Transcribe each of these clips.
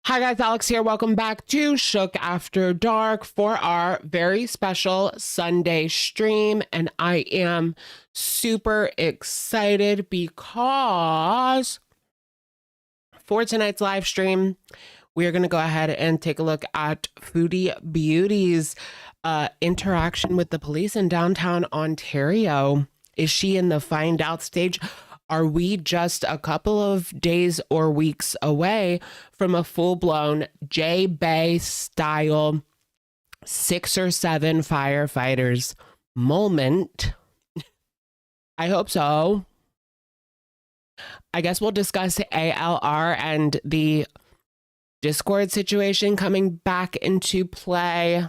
Hi guys, Alex here. Welcome back to Shook After Dark for our very special Sunday stream. And I am super excited because for tonight's live stream, we are going to go ahead and take a look at Foodie Beauty's interaction with the police in downtown Ontario. Is she in the find out stage? Are we just a couple of days or weeks away from a full-blown J-Bay style 6 or 7 firefighters moment? I hope so. I guess we'll discuss ALR and the Discord situation coming back into play.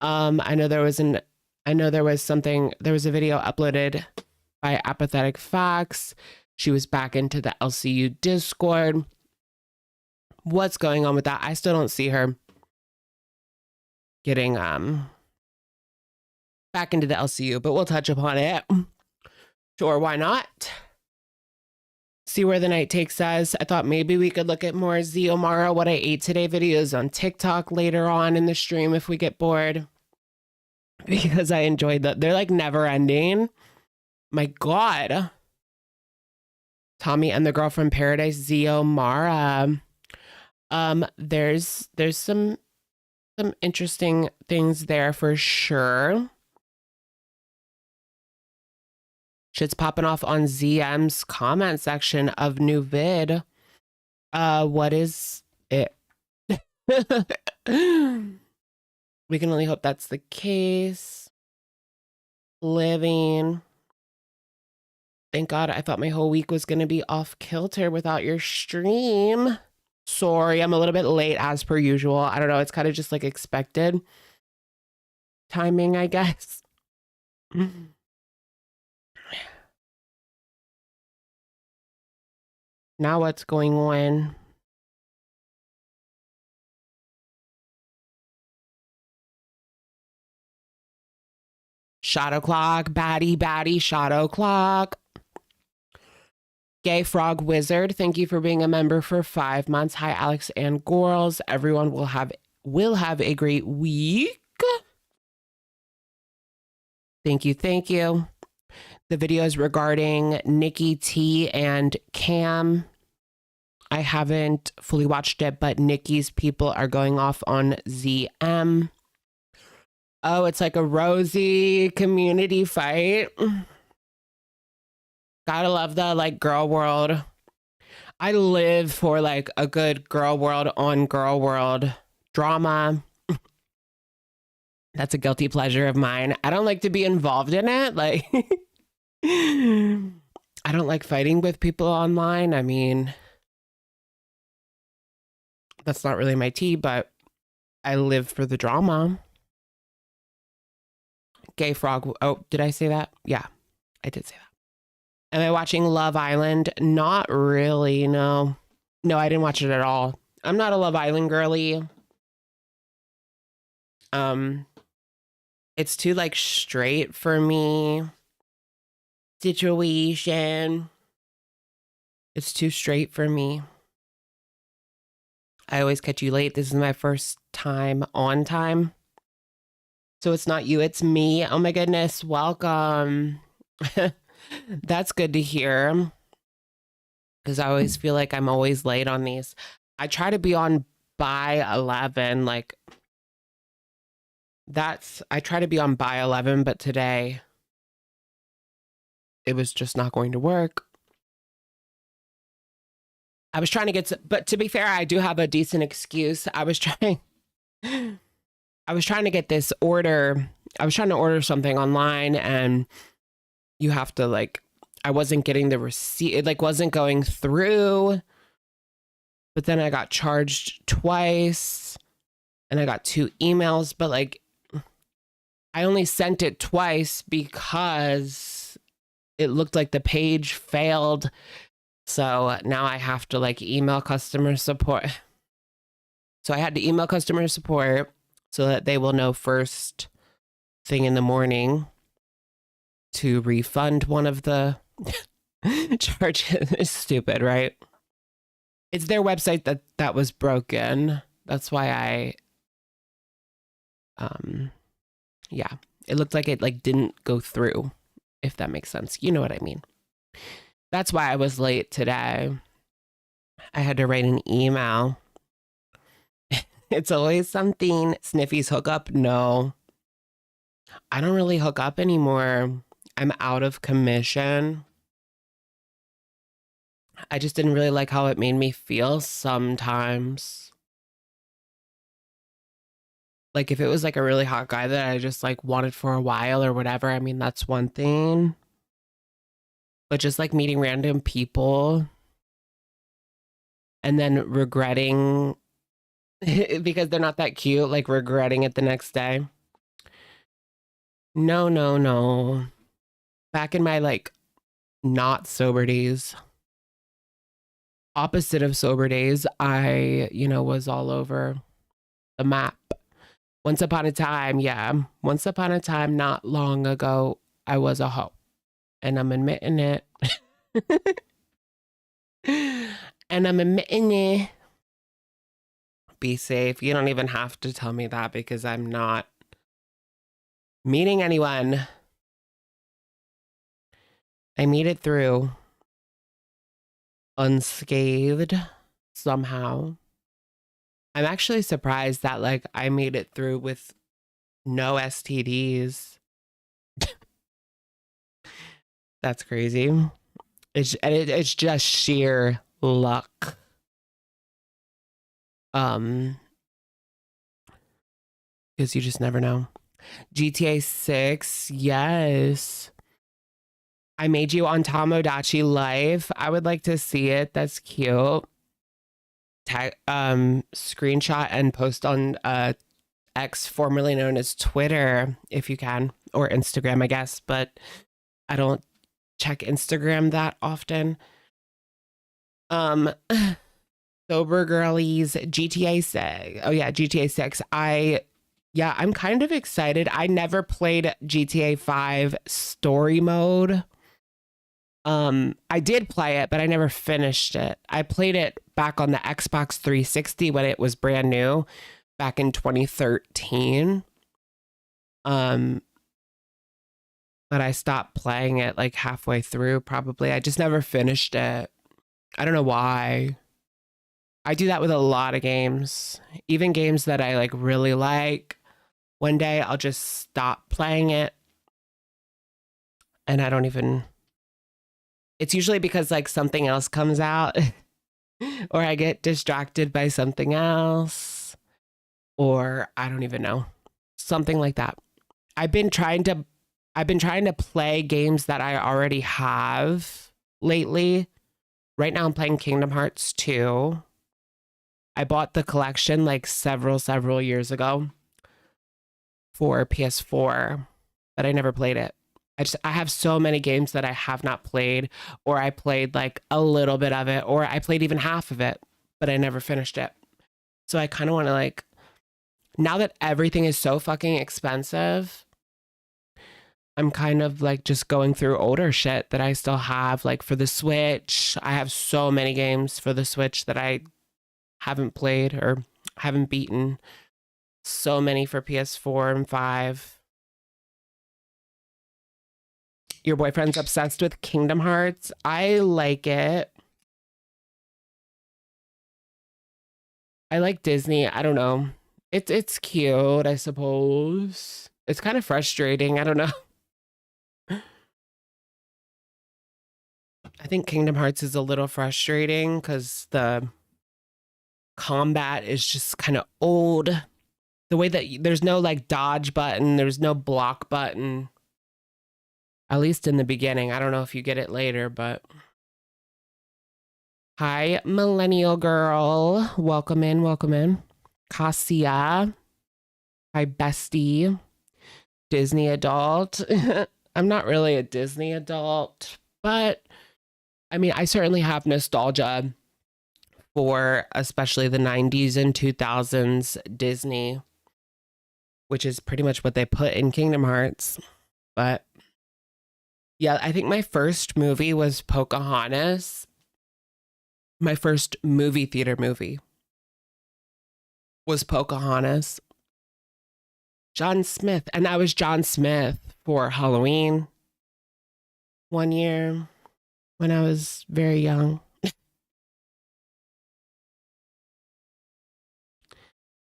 I know there was a video uploaded by Apathetic Facts. She was back into the LCU Discord. What's going on with that? I still don't see her getting back into the LCU, but we'll touch upon it. Sure, why not? See where the night takes us. I thought maybe we could look at more Ziomara What I Ate Today videos on TikTok later on in the stream if we get bored. Because I enjoyed that. They're like never ending. My God. Tommy and the Girl from Paradise, Ziomara. There's some interesting things there for sure. Shit's popping off on ZM's comment section of new vid. What is it? We can only hope that's the case. Living. Thank God, I thought my whole week was going to be off kilter without your stream. Sorry, I'm a little bit late as per usual. I don't know, it's kind of just like expected timing, I guess. Now what's going on? Shadow Clock, baddie, Shadow Clock. Gay Frog Wizard, thank you for being a member for 5 months. Hi, Alex and Girls. Everyone will have a great week. Thank you. The video is regarding Nikki T and Cam. I haven't fully watched it, but Nikki's people are going off on ZM. Oh, it's like a Rosie community fight. Gotta love the like girl world. I live for like a good girl world on girl world drama. That's a guilty pleasure of mine. I don't like to be involved in it. Like, I don't like fighting with people online. I mean, that's not really my tea, but I live for the drama. Gay Frog. Oh, did I say that? Yeah, I did say that. Am I watching Love Island? Not really, no. No, I didn't watch it at all. I'm not a Love Island girly. It's too like straight for me. Situation. It's too straight for me. I always catch you late. This is my first time on time. So it's not you, it's me. Oh my goodness, welcome. That's good to hear. Because I always feel like I'm always late on these. I try to be on by 11. Like, I try to be on by 11, but today it was just not going to work. I was trying to get, but to be fair, I do have a decent excuse. I was trying to get this order. I was trying to order something online and you have to like, I wasn't getting the receipt. It like wasn't going through, but then I got charged twice and I got 2 emails, but like I only sent it twice because it looked like the page failed. So now I have to like email customer support. So I had to email customer support so that they will know first thing in the morning to refund one of the charges. It's stupid, right? It's their website that was broken. That's why yeah, it looked like it like didn't go through, if that makes sense. You know what I mean? That's why I was late today. I had to write an email. It's always something. Sniffy's hookup? No. I don't really hook up anymore. I'm out of commission. I just didn't really like how it made me feel sometimes. Like if it was like a really hot guy that I just like wanted for a while or whatever, I mean, that's one thing. But just like meeting random people and then regretting because they're not that cute, like regretting it the next day. No, no, no. Back in my like not sober days, opposite of sober days, I, was all over the map. Once upon a time, not long ago, I was a hoe. And I'm admitting it. And I'm admitting it. Be safe. You don't even have to tell me that because I'm not meeting anyone. I made it through unscathed somehow. I'm actually surprised that like I made it through with no STDs. That's crazy. It's just sheer luck. Because you just never know. GTA 6, yes. I made you on Tomodachi Life. I would like to see it. That's cute. Screenshot and post on X, formerly known as Twitter, if you can, or Instagram, I guess, but I don't check Instagram that often. Sober girlies, GTA 6. Oh yeah, GTA 6. I'm kind of excited. I never played GTA 5 story mode. I did play it, but I never finished it. I played it back on the Xbox 360 when it was brand new, back in 2013. But I stopped playing it like halfway through, probably. I just never finished it. I don't know why. I do that with a lot of games, even games that I like really like. One day I'll just stop playing it. And I don't even, it's usually because like something else comes out or I get distracted by something else, or I don't even know, something like that. I've been trying to play games that I already have lately. Right now I'm playing Kingdom Hearts 2. I bought the collection like several years ago for PS4, but I never played it. I have so many games that I have not played, or I played like a little bit of it, or I played even half of it, but I never finished it. So I kind of want to like, now that everything is so fucking expensive, I'm kind of like just going through older shit that I still have, like for the Switch. I have so many games for the Switch that I haven't played or haven't beaten. So many for PS4 and 5. Your boyfriend's obsessed with Kingdom Hearts. I like it. I like Disney. I don't know. It's cute, I suppose. It's kind of frustrating. I don't know. I think Kingdom Hearts is a little frustrating because the combat is just kind of old. The way that there's no like dodge button, there's no block button. At least in the beginning. I don't know if you get it later, but hi, millennial girl. Welcome in, welcome in. Cassia. Hi, bestie. Disney adult. I'm not really a Disney adult, but I mean, I certainly have nostalgia for especially the 90s and 2000s Disney, which is pretty much what they put in Kingdom Hearts. But yeah, I think my first movie was Pocahontas. My first movie theater movie was Pocahontas. John Smith. And I was John Smith for Halloween one year when I was very young.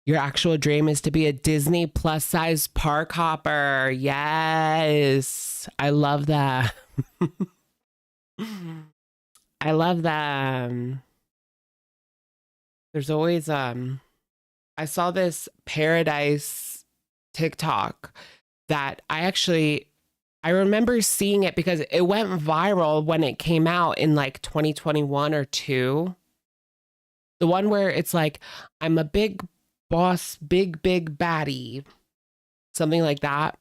Your actual dream is to be a Disney plus size park hopper. Yes. I love that. I love that. There's always I saw this Paradise TikTok that I remember seeing it because it went viral when it came out in like 2021 or 2. The one where it's like, I'm a big boss, big baddie. Something like that.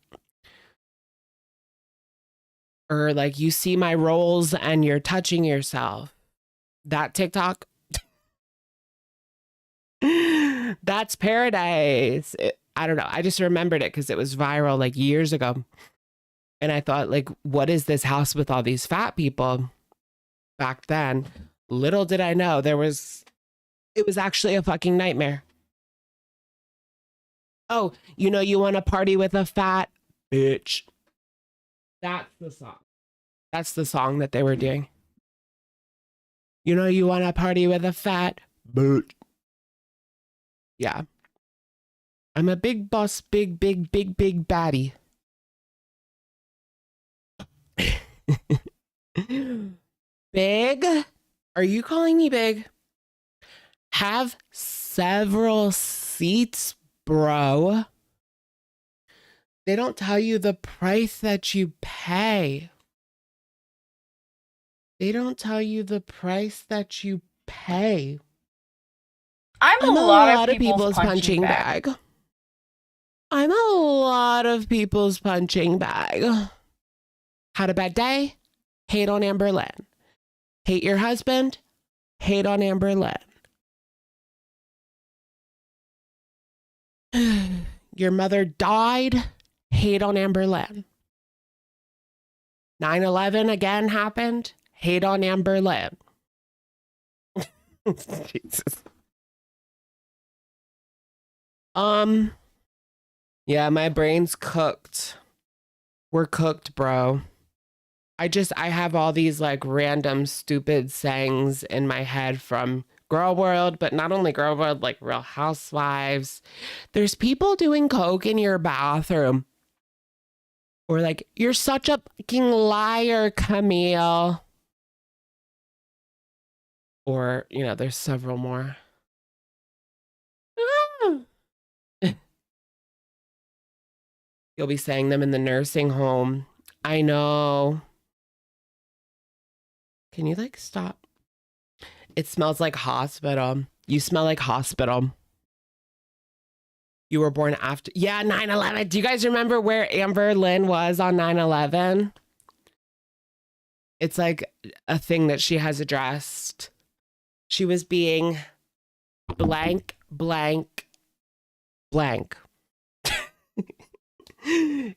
Or like, you see my rolls and you're touching yourself. That TikTok. That's Paradise. I don't know. I just remembered it because it was viral like years ago. And I thought, like, what is this house with all these fat people? Back then, little did I know it was actually a fucking nightmare. Oh, you want to party with a fat bitch. That's the song. That's the song that they were doing. You want to party with a fat bitch. Yeah. I'm a big boss, big baddie. Big? Are you calling me big? Have several seats, bro. They don't tell you the price that you pay. They don't tell you the price that you pay. I'm a lot of people's punching bag. I'm a lot of people's punching bag. Had a bad day? Hate on Amber Lynn. Hate your husband? Hate on Amber Lynn. Your mother died? Hate on Amber Lynn. 9/11 again happened? Hate on Amber Lynn. Jesus. Yeah, my brain's cooked. We're cooked, bro. I have all these like random stupid sayings in my head from Girl World, but not only Girl World, like Real Housewives. There's people doing coke in your bathroom. Or like, you're such a fucking liar, Camille. Or, there's several more. You'll be saying them in the nursing home. I know. Can you like stop? It smells like hospital. You smell like hospital. You were born after. Yeah, 9/11. Do you guys remember where Amber Lynn was on 9/11? It's like a thing that she has addressed. She was being blank.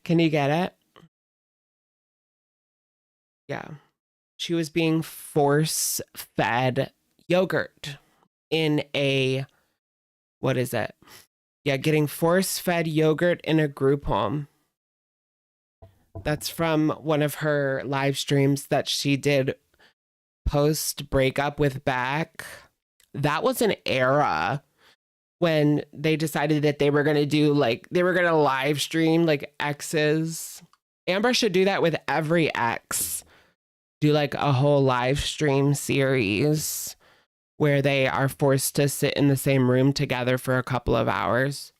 Can you get it? Yeah. She was being force-fed yogurt in a, what is it? Yeah, getting force-fed yogurt in a group home. That's from one of her live streams that she did post-breakup with Beck. That was an era when they decided that they were going to do they were going to live stream like exes. Amber should do that with every ex. Do like a whole live stream series where they are forced to sit in the same room together for a couple of hours.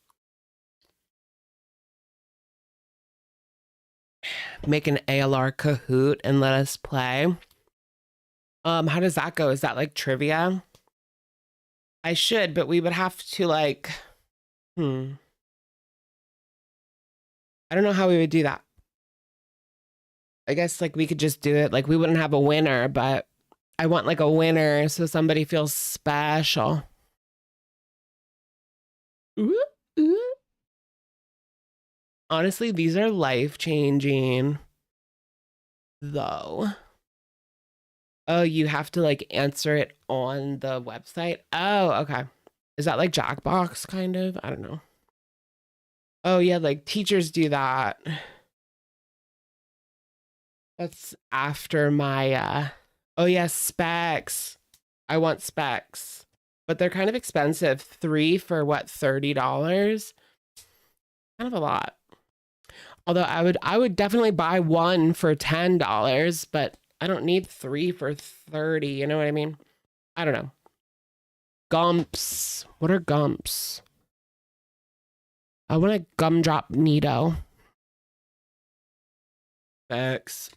Make an ALR Kahoot and let us play. How does that go? Is that like trivia? I should, but we would have to I don't know how we would do that. I guess we could just do it. We wouldn't have a winner, but I want a winner so somebody feels special. Ooh, ooh. Honestly, these are life-changing, though. Oh, you have to like answer it on the website. Oh, okay. Is that like Jackbox kind of? I don't know. Oh yeah, like teachers do that. That's after my oh yeah, specs. I want specs. But they're kind of expensive. 3 for what, $30? Kind of a lot. Although I would definitely buy 1 for $10, but I don't need 3 for 30, you know what I mean? I don't know. Gumps. What are gumps? I want a gumdrop Nito. Specs.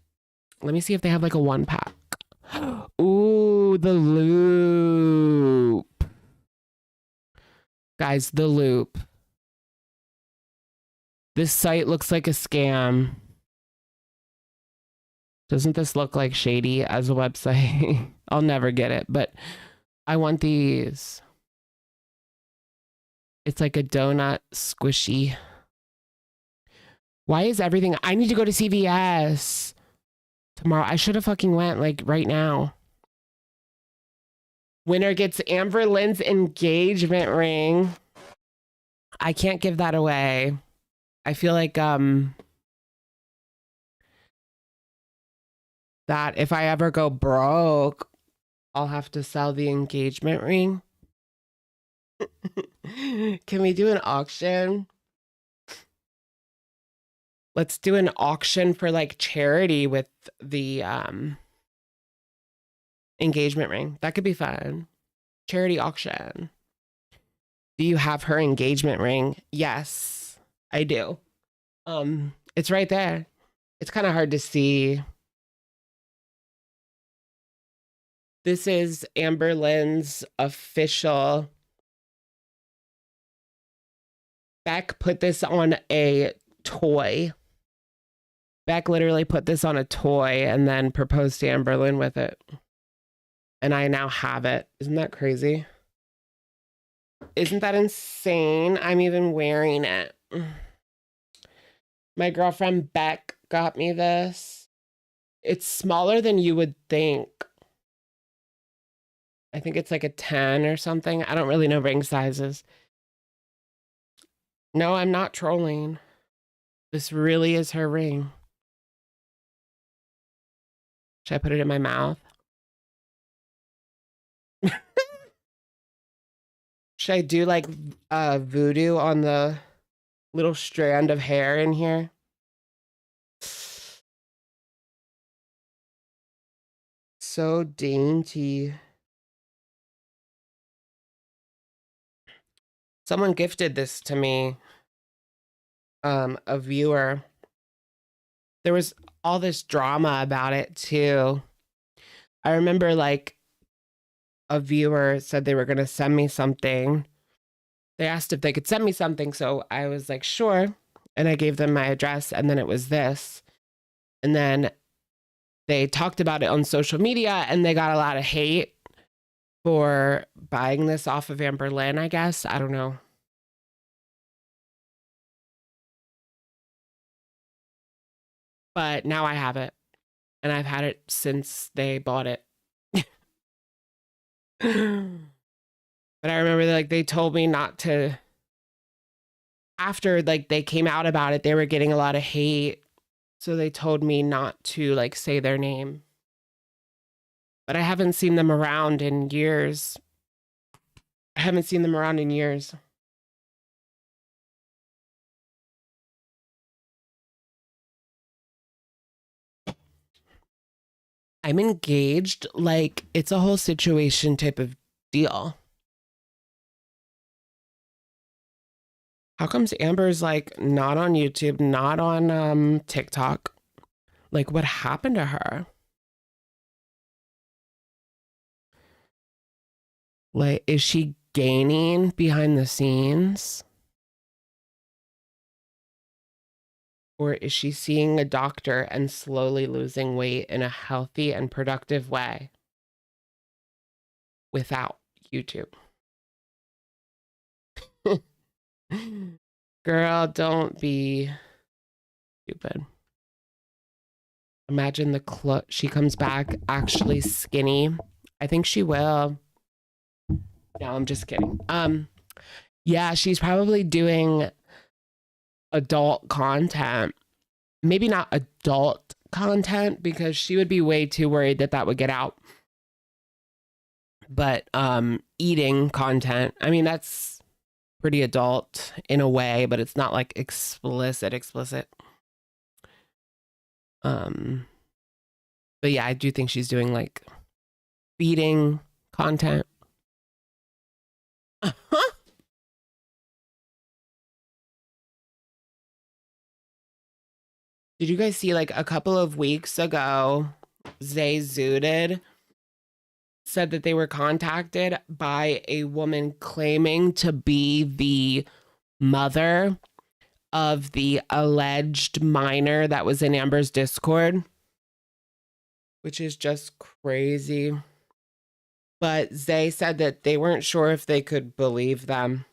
Let me see if they have like a 1-pack. Ooh, the loop. Guys, the loop. This site looks like a scam. Doesn't this look like shady as a website? I'll never get it, but I want these. It's like a donut squishy. Why is everything... I need to go to CVS tomorrow. I should have fucking went like right now. Winner gets Amber Lynn's engagement ring. I can't give that away. I feel like that if I ever go broke, I'll have to sell the engagement ring. Can we do an auction? Let's do an auction for like charity with the engagement ring. That could be fun. Charity auction. Do you have her engagement ring? Yes, I do. It's right there. It's kind of hard to see. This is Amber Lynn's official. Beck put this on a toy. Beck literally put this on a toy and then proposed to Amber Lynn with it. And I now have it. Isn't that crazy? Isn't that insane? I'm even wearing it. My girlfriend Beck got me this. It's smaller than you would think. I think it's like a 10 or something. I don't really know ring sizes. No, I'm not trolling. This really is her ring. Should I put it in my mouth? Should I do like voodoo on the little strand of hair in here? So dainty. Someone gifted this to me. A viewer. There was all this drama about it too. I remember like a viewer said they were going to send me something. They asked if they could send me something. So I was like, sure. And I gave them my address and then it was this. And then they talked about it on social media and they got a lot of hate for buying this off of Amber Lynn, I guess. I don't know. But now I have it. And I've had it since they bought it. But I remember like they told me not to, after like they came out about it, they were getting a lot of hate. So they told me not to like say their name. But I haven't seen them around in years. I haven't seen them around in years. I'm engaged. Like it's a whole situation type of deal. How comes Amber's like not on YouTube, not on TikTok? Like what happened to her? Like is she gaining behind the scenes? Or is she seeing a doctor and slowly losing weight in a healthy and productive way without YouTube? Girl, don't be stupid. Imagine she comes back actually skinny. I think she will. No, I'm just kidding. Yeah, she's probably doing adult content. Maybe not adult content because she would be way too worried that that would get out. But eating content, I mean, that's pretty adult in a way, but it's not like explicit. But yeah, I do think she's doing like feeding content. Did you guys see like a couple of weeks ago, Zay Zooted said that they were contacted by a woman claiming to be the mother of the alleged minor that was in Amber's Discord, which is just crazy. But Zay said that they weren't sure if they could believe them.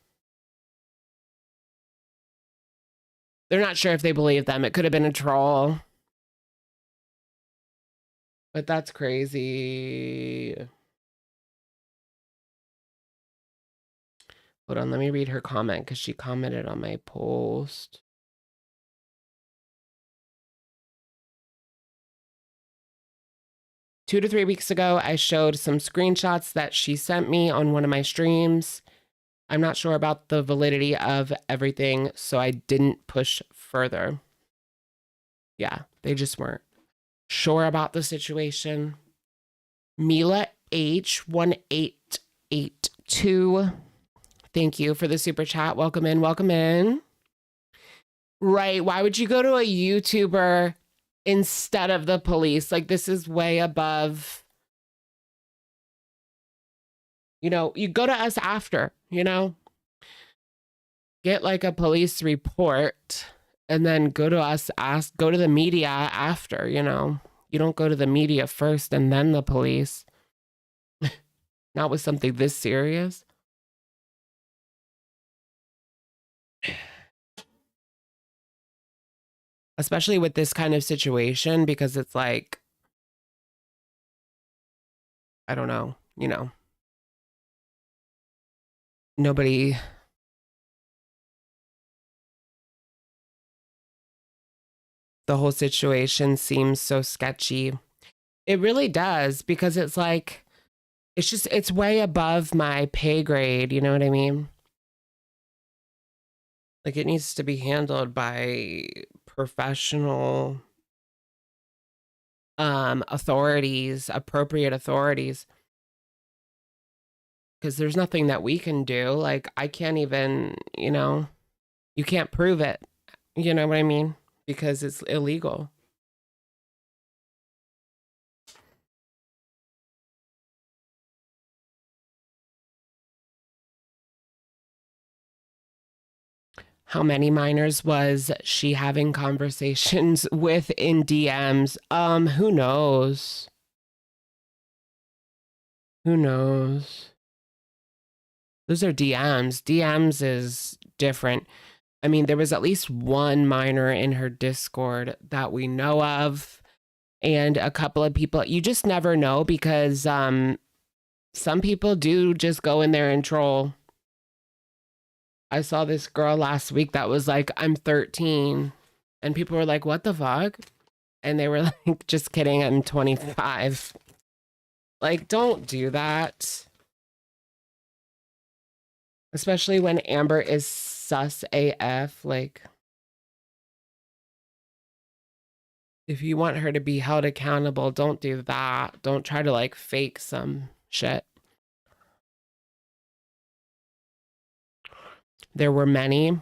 They're not sure if they believe them. It could have been a troll. But that's crazy. Hold on, let me read her comment because she commented on my post. Two to 3 weeks ago, I showed some screenshots that she sent me on one of my streams. I'm not sure about the validity of everything, so I didn't push further. Yeah, they just weren't sure about the situation. Mila H1882. Thank you for the super chat. Welcome in, welcome in. Right, why would you go to a YouTuber instead of the police? Like, this is way above. You know, you go to us after, you know? Get like a police report and then go to us, go to the media after, you know? You don't go to the media first and then the police. Not with something this serious. Especially with this kind of situation, because it's like, I don't know, you know, nobody. The whole situation seems so sketchy. It really does, because it's like, it's way above my pay grade. You know what I mean? Like, it needs to be handled by professional authorities, appropriate authorities. Because there's nothing that we can do. Like, I can't even, you know, you can't prove it. You know what I mean? Because it's illegal. How many minors was she having conversations with in DMs? Who knows? Who knows? Those are DMs. DMs is different. I mean, there was at least one minor in her Discord that we know of, and a couple of people. You just never know, because some people do just go in there and troll. I saw this girl last week that was like, I'm 13. And people were like, what the fuck? And they were like, just kidding, I'm 25. Like, don't do that. Especially when Amber is sus AF. Like, if you want her to be held accountable, don't do that. Don't try to like fake some shit. There were many.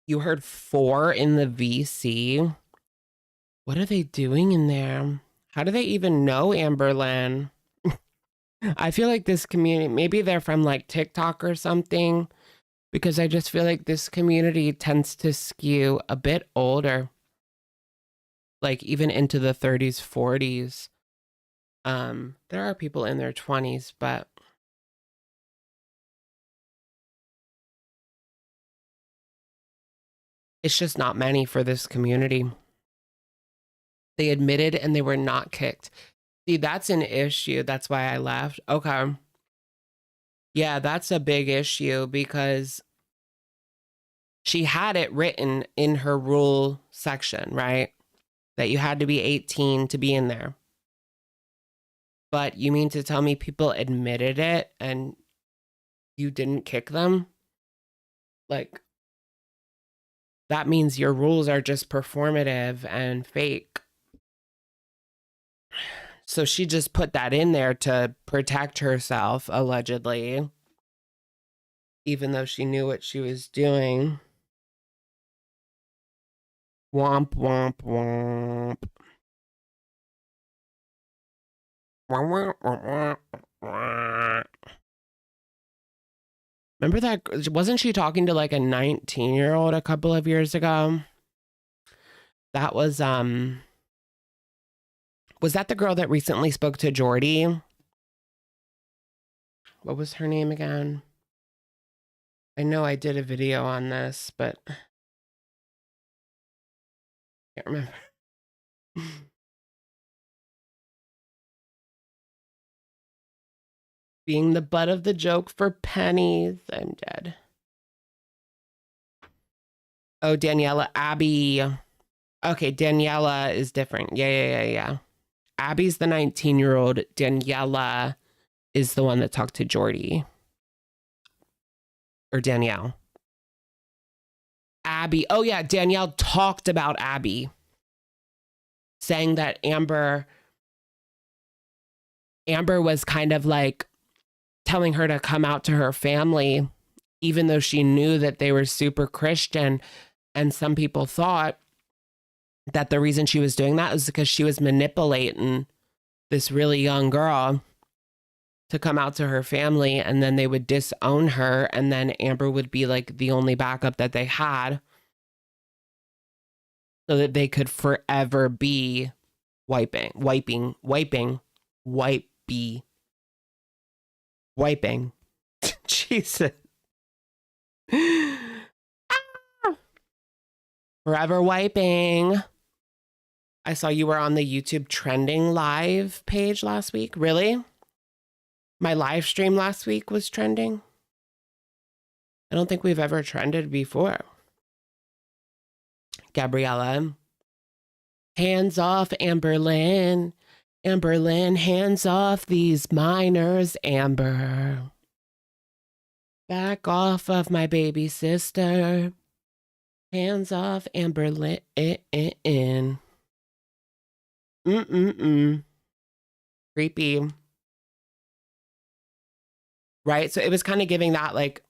You heard 4 in the VC. What are they doing in there? How do they even know Amberlyn? I feel like this community, maybe they're from like TikTok or something, because I just feel like this community tends to skew a bit older, like even into the 30s, 40s. There are people in their 20s, but it's just not many for this community. They admitted and they were not kicked. See, that's an issue. That's why I left. Okay. Yeah, that's a big issue because she had it written in her rule section, right? That you had to be 18 to be in there. But you mean to tell me people admitted it and you didn't kick them? Like, that means your rules are just performative and fake. So she just put that in there to protect herself, allegedly, even though she knew what she was doing. Womp, womp, womp. Remember that? Wasn't she talking to like a 19-year-old a couple of years ago? That was that the girl that recently spoke to Jordy? What was her name again? I know I did a video on this, but I can't remember. Being the butt of the joke for pennies. I'm dead. Oh, Daniela, Abby. Okay, Daniela is different. Yeah. Abby's the 19-year-old. Daniela is the one that talked to Jordy. Or Danielle. Abby. Oh, yeah, Danielle talked about Abby. Saying that Amber was kind of like telling her to come out to her family, even though she knew that they were super Christian. And some people thought that the reason she was doing that was because she was manipulating this really young girl to come out to her family, and then they would disown her, and then Amber would be like the only backup that they had so that they could forever be wiping. Jesus. Forever wiping. I saw you were on the YouTube trending live page last week. Really? My live stream last week was trending. I don't think we've ever trended before. Gabriella. Hands off, Amberlynn. Amberlynn, hands off these minors, Amber. Back off of my baby sister. Hands off, Amberlynn. Creepy. Right? So it was kind of giving that, like,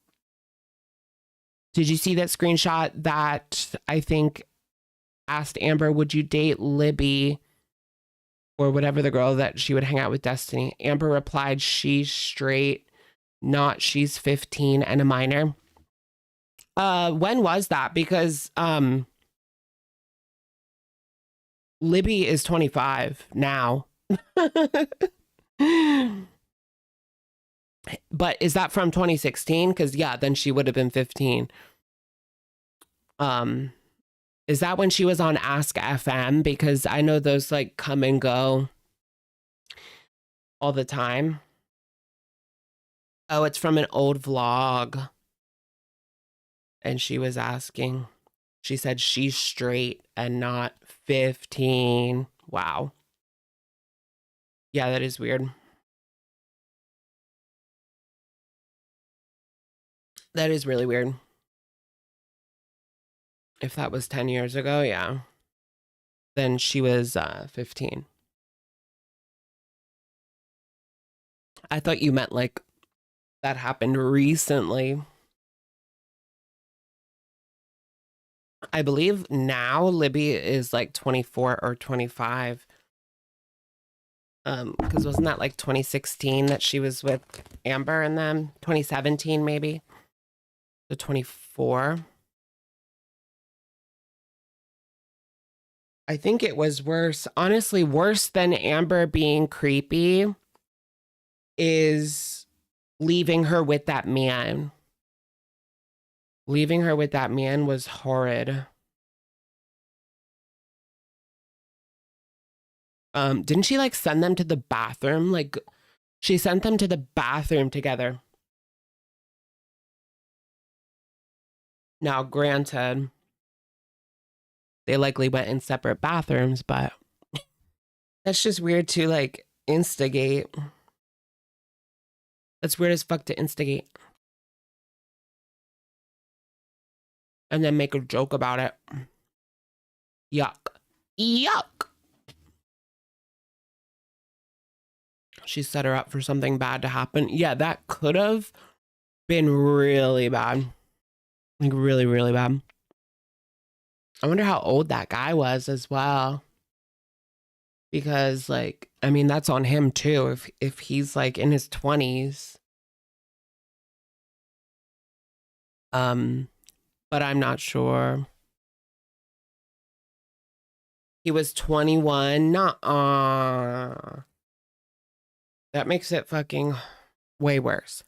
did you see that screenshot that I think asked Amber, would you date Libby or whatever the girl that she would hang out with, Destiny? Amber replied, she's straight, not she's 15 and a minor. When was that? Because Libby is 25 now. But is that from 2016? Because yeah, then she would have been 15. Is that when she was on Ask FM? Because I know those like come and go all the time. Oh, it's from an old vlog. And she was asking, she said she's straight and not 15. Wow. Yeah, that is weird. That is really weird. If that was 10 years ago, yeah. Then she was 15. I thought you meant like that happened recently. I believe now Libby is like 24 or 25. Because wasn't that like 2016 that she was with Amber and them? 2017 maybe? So 24. I think it was worse. Honestly, worse than Amber being creepy is leaving her with that man. Leaving her with that man was horrid. Didn't she like send them to the bathroom? Like she sent them to the bathroom together. Now, granted, they likely went in separate bathrooms, but that's just weird to like instigate. That's weird as fuck to instigate. And then make a joke about it. Yuck. Yuck. She set her up for something bad to happen. Yeah, that could have been really bad. Like really, really bad. I wonder how old that guy was as well. Because like, I mean, that's on him too. If he's like in his 20s. But I'm not sure. He was 21. Nuh-uh. That makes it fucking way worse.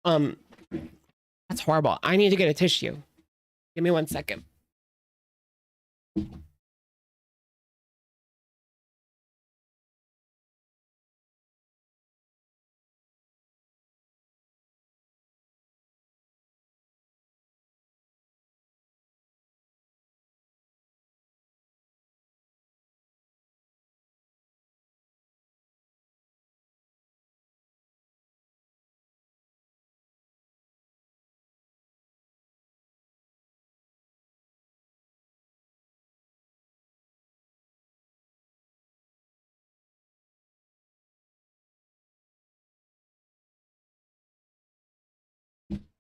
That's horrible. I need to get a tissue. Give me 1 second.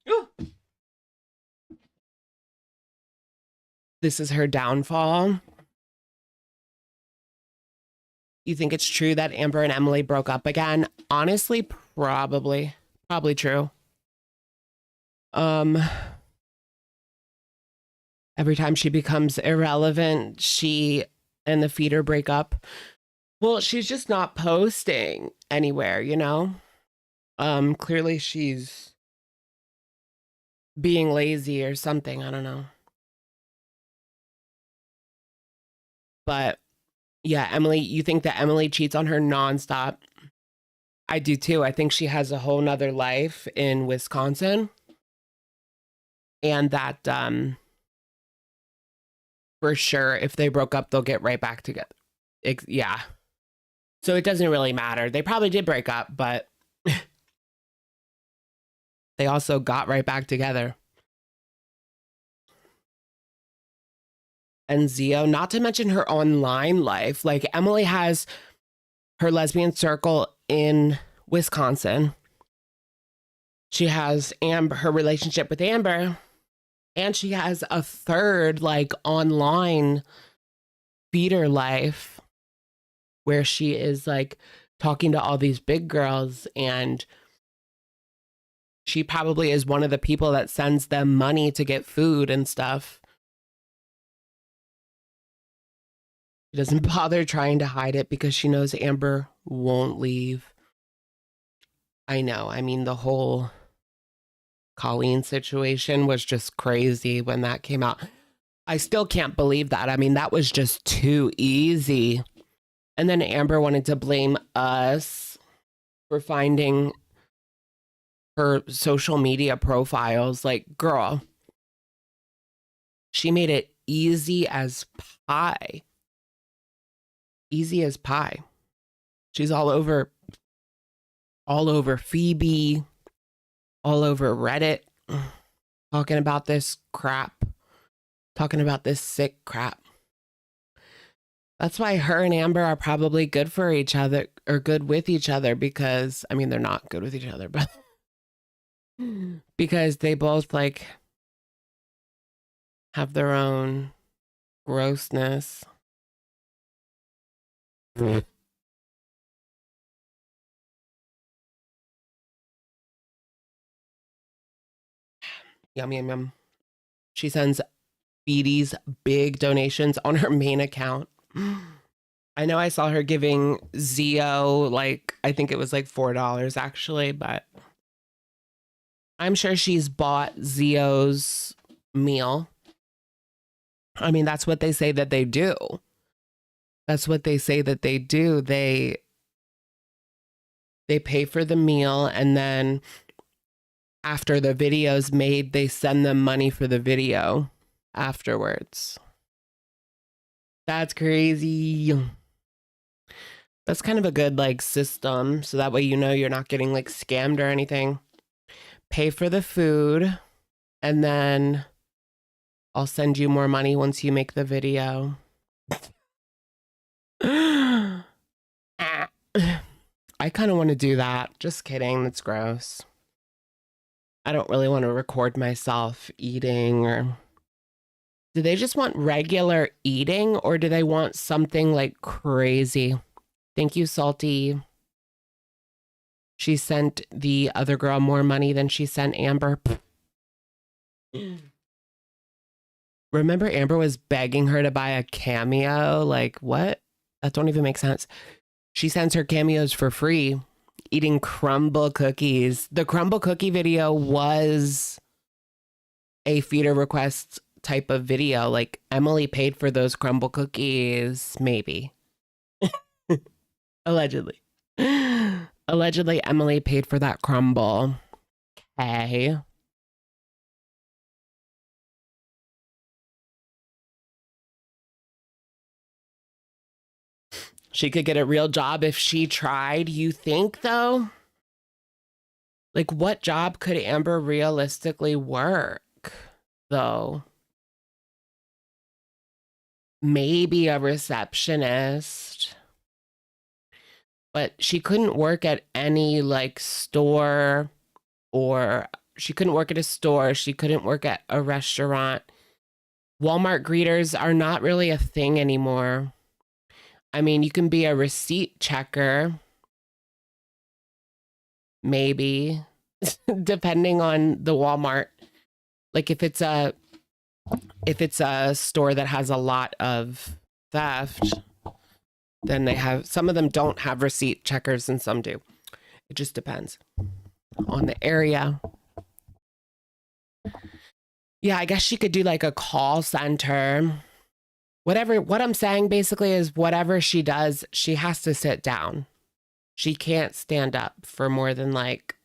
Ooh. This is her downfall. You think it's true that Amber and Emily broke up again? Honestly, probably true. Every time she becomes irrelevant, she and the feeder break up. Well, she's just not posting anywhere, you know? Clearly she's being lazy or something. I don't know. But yeah, Emily, you think that Emily cheats on her nonstop? I do too. I think she has a whole nother life in Wisconsin. And that for sure, if they broke up, they'll get right back together. Yeah. So it doesn't really matter. They probably did break up, but they also got right back together. And Zio, not to mention her online life. Like Emily has her lesbian circle in Wisconsin. She has her relationship with Amber. And she has a third like online feeder life where she is like talking to all these big girls, and she probably is one of the people that sends them money to get food and stuff. She doesn't bother trying to hide it because she knows Amber won't leave. I know. I mean, the whole Colleen situation was just crazy when that came out. I still can't believe that. I mean, that was just too easy. And then Amber wanted to blame us for finding her social media profiles. Like, girl, she made it easy as pie. Easy as pie. She's all over Phoebe, all over Reddit, talking about this crap, talking about this sick crap. That's why her and Amber are probably good for each other, or good with each other, because, I mean, they're not good with each other, but because they both like have their own grossness. Yum, yum, yum. She sends Beatty's big donations on her main account. I know I saw her giving Zio, like, I think it was like $4 actually, but I'm sure she's bought Zio's meal. I mean, that's what they say that they do. That's what they say that they do. They pay for the meal, and then after the video's made, they send them money for the video afterwards. That's crazy. That's kind of a good like system. So that way, you know, you're not getting like scammed or anything. Pay for the food, and then I'll send you more money once you make the video. I kind of want to do that. Just kidding. That's gross. I don't really want to record myself eating. Or do they just want regular eating, or do they want something like crazy? Thank you, Salty. She sent the other girl more money than she sent Amber. Remember Amber was begging her to buy a cameo? Like, what? That don't even make sense. She sends her cameos for free, eating crumble cookies. The crumble cookie video was a feeder request type of video. Like, Emily paid for those crumble cookies, maybe. Allegedly. Allegedly, Emily paid for that crumble. Okay. She could get a real job if she tried, you think, though? Like, what job could Amber realistically work, though? Maybe a receptionist. But she couldn't work at any, like, store, or she couldn't work at a store. She couldn't work at a restaurant. Walmart greeters are not really a thing anymore. I mean, you can be a receipt checker, maybe, depending on the Walmart. Like if it's a store that has a lot of theft, then they have, some of them don't have receipt checkers and some do. It just depends on the area. Yeah, I guess she could do like a call center. Whatever, what I'm saying basically is whatever she does, she has to sit down. She can't stand up for more than like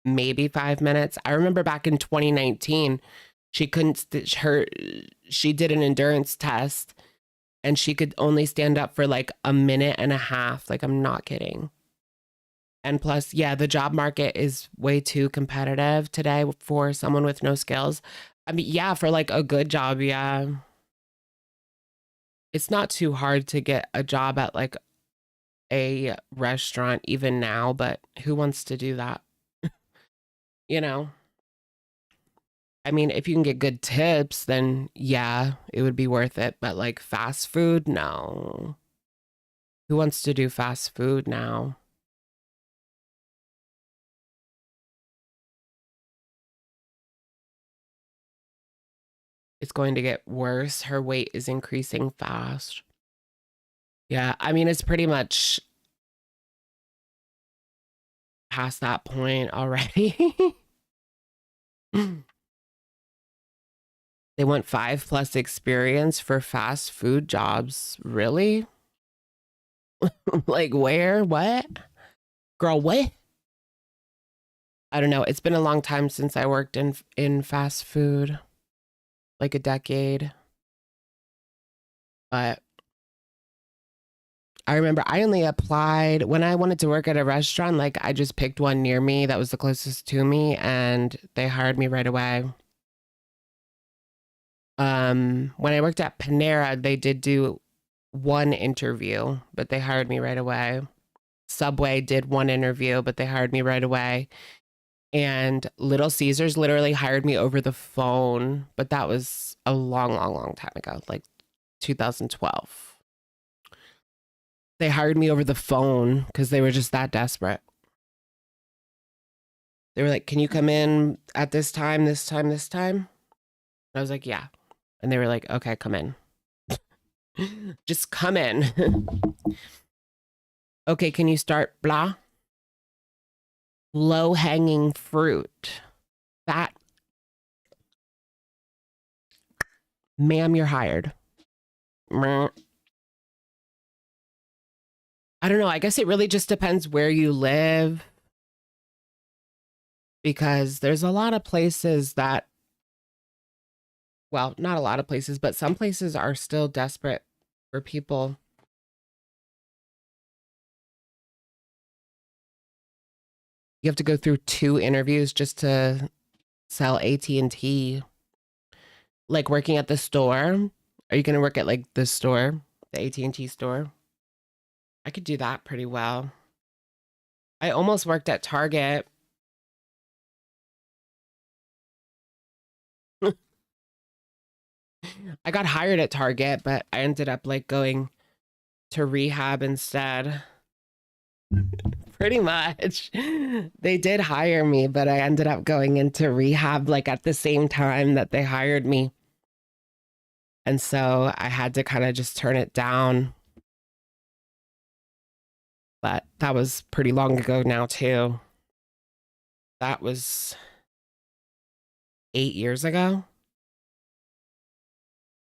maybe 5 minutes. I remember back in 2019, she couldn't, she did an endurance test and she could only stand up for like a minute and a half. Like, I'm not kidding. And plus, yeah, the job market is way too competitive today for someone with no skills. I mean, yeah, for like a good job, yeah. It's not too hard to get a job at like a restaurant even now, but who wants to do that? You know? I mean, if you can get good tips, then yeah, it would be worth it. But like fast food, no. Who wants to do fast food now? It's going to get worse. Her weight is increasing fast. Yeah, I mean, it's pretty much past that point already. They want 5+ experience for fast food jobs. Really? Like where? What? Girl, what? I don't know. It's been a long time since I worked in fast food. Like a decade. But I remember I only applied when I wanted to work at a restaurant. Like I just picked one near me that was the closest to me and they hired me right away. When I worked at Panera, they did do one interview, but they hired me right away. Subway did one interview, but they hired me right away. And Little Caesars literally hired me over the phone, but that was a long time ago, like 2012. They hired me over the phone because they were just that desperate. They were like, can you come in at this time, this time, this time? And I was like, yeah. And they were like, okay, come in. Just come in. Okay, can you start blah? Low-hanging fruit. That. Ma'am, you're hired. Meh. I don't know. I guess it really just depends where you live, because there's a lot of places that, well, not a lot of places, but some places are still desperate for people. You have to go through 2 interviews just to sell AT&T. Like working at the store. Are you going to work at like the store, the AT&T store? I could do that pretty well. I almost worked at Target. I got hired at Target, but I ended up like going to rehab instead. Pretty much. They did hire me, but I ended up going into rehab like at the same time that they hired me. And so I had to kind of just turn it down. But that was pretty long ago now, too. That was 8 years ago.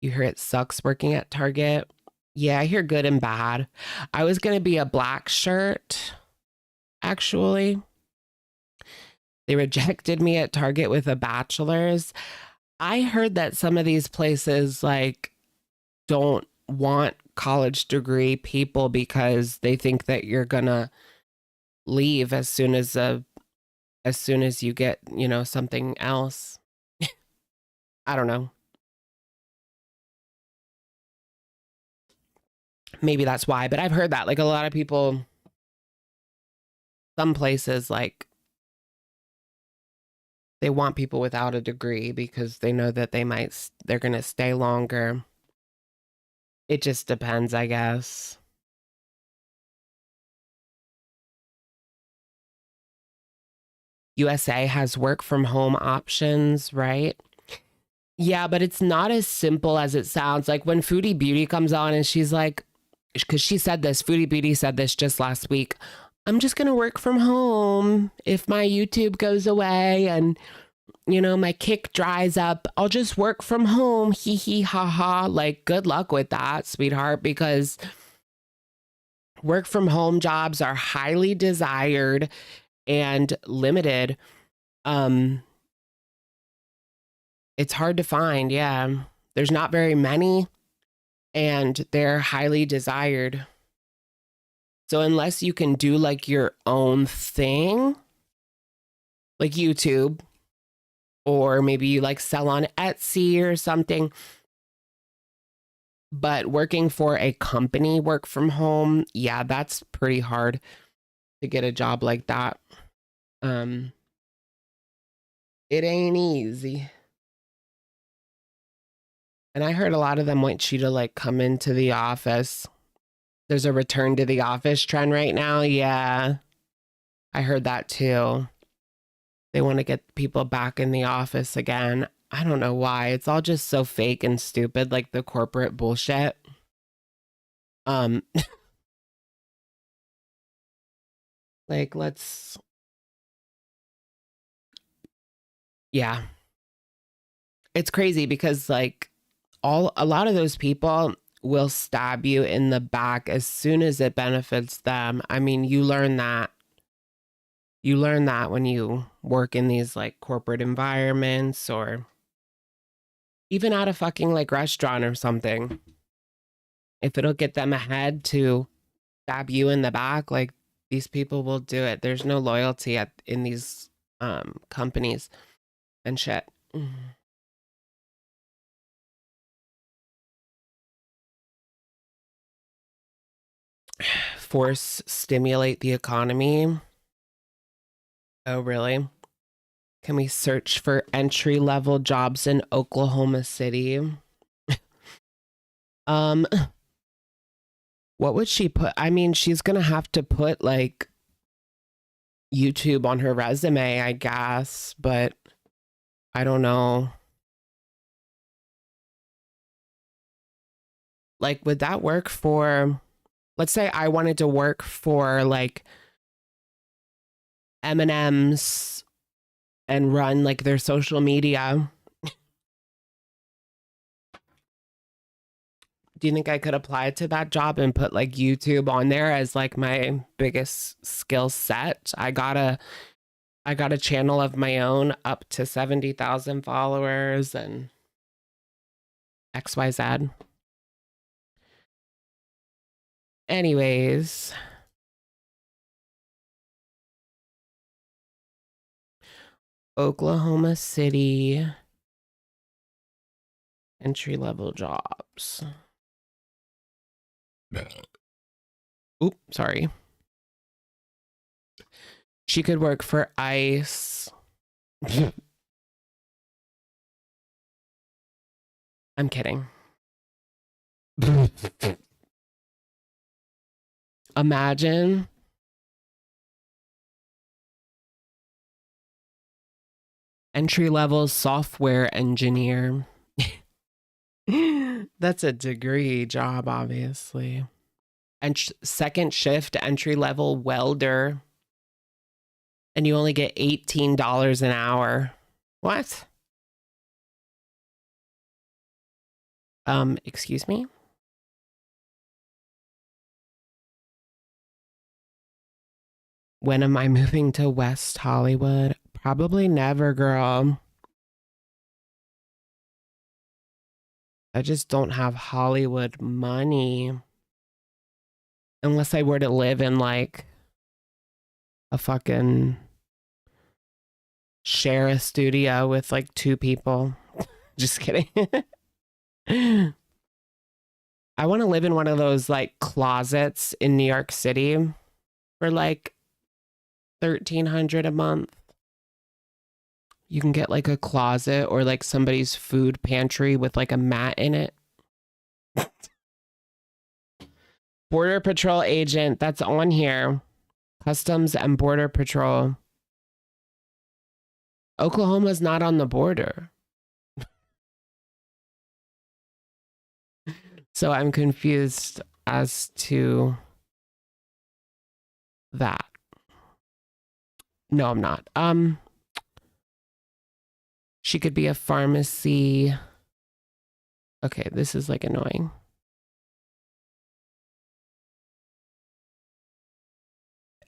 You hear it sucks working at Target? Yeah, I hear good and bad. I was going to be a black shirt, actually. They rejected me at Target with a bachelor's. I heard that some of these places like don't want college degree people because they think that you're gonna leave as soon as you get, you know, something else. I don't know. Maybe that's why, but I've heard that like a lot of people, some places like they want people without a degree because they know that they're going to stay longer. It just depends, I guess. USA has work from home options, right? Yeah, but it's not as simple as it sounds. Like when Foodie Beauty comes on and she's like, because she said this, Foodie Beauty said this just last week. I'm just going to work from home if my YouTube goes away and, you know, my kick dries up. I'll just work from home. Hee hee ha ha. Like, good luck with that, sweetheart, because work from home jobs are highly desired and limited. It's hard to find. Yeah. There's not very many and they're highly desired. So unless you can do like your own thing, like YouTube, or maybe you like sell on Etsy or something, but working for a company, work from home, yeah, that's pretty hard to get a job like that. It ain't easy. And I heard a lot of them want you to like come into the office. There's a return to the office trend right now. Yeah, I heard that too. They want to get people back in the office again. I don't know why. It's all just so fake and stupid, like the corporate bullshit. Like yeah. It's crazy because like a lot of those people will stab you in the back as soon as it benefits them. I mean, you learn that. You learn that when you work in these like corporate environments or even at a fucking like restaurant or something. If it'll get them ahead to stab you in the back, like these people will do it. There's no loyalty in these companies and shit. Force stimulate the economy. Oh, really? Can we search for entry level jobs in Oklahoma City? Um, what would she put? I mean, she's gonna have to put like YouTube on her resume, I guess, but I don't know. Like, would that work for, let's say I wanted to work for like M&M's and run like their social media. Do you think I could apply to that job and put like YouTube on there as like my biggest skill set? I got a channel of my own up to 70,000 followers and XYZ. Anyways, Oklahoma City entry-level jobs. Oop, sorry. She could work for ICE. I'm kidding. Imagine entry-level software engineer. That's a degree job, obviously. And second shift entry-level welder. And you only get $18 an hour. What? Excuse me? When am I moving to West Hollywood? Probably never, girl. I just don't have Hollywood money. Unless I were to live in like a fucking share a studio with like 2 people. Just kidding. I want to live in one of those like closets in New York City for like $1,300 a month. You can get like a closet or like somebody's food pantry with like a mat in it. Border Patrol agent, that's on here. Customs and Border Patrol. Oklahoma's not on the border. So I'm confused as to that. No, I'm not. She could be a pharmacy. Okay, this is like annoying.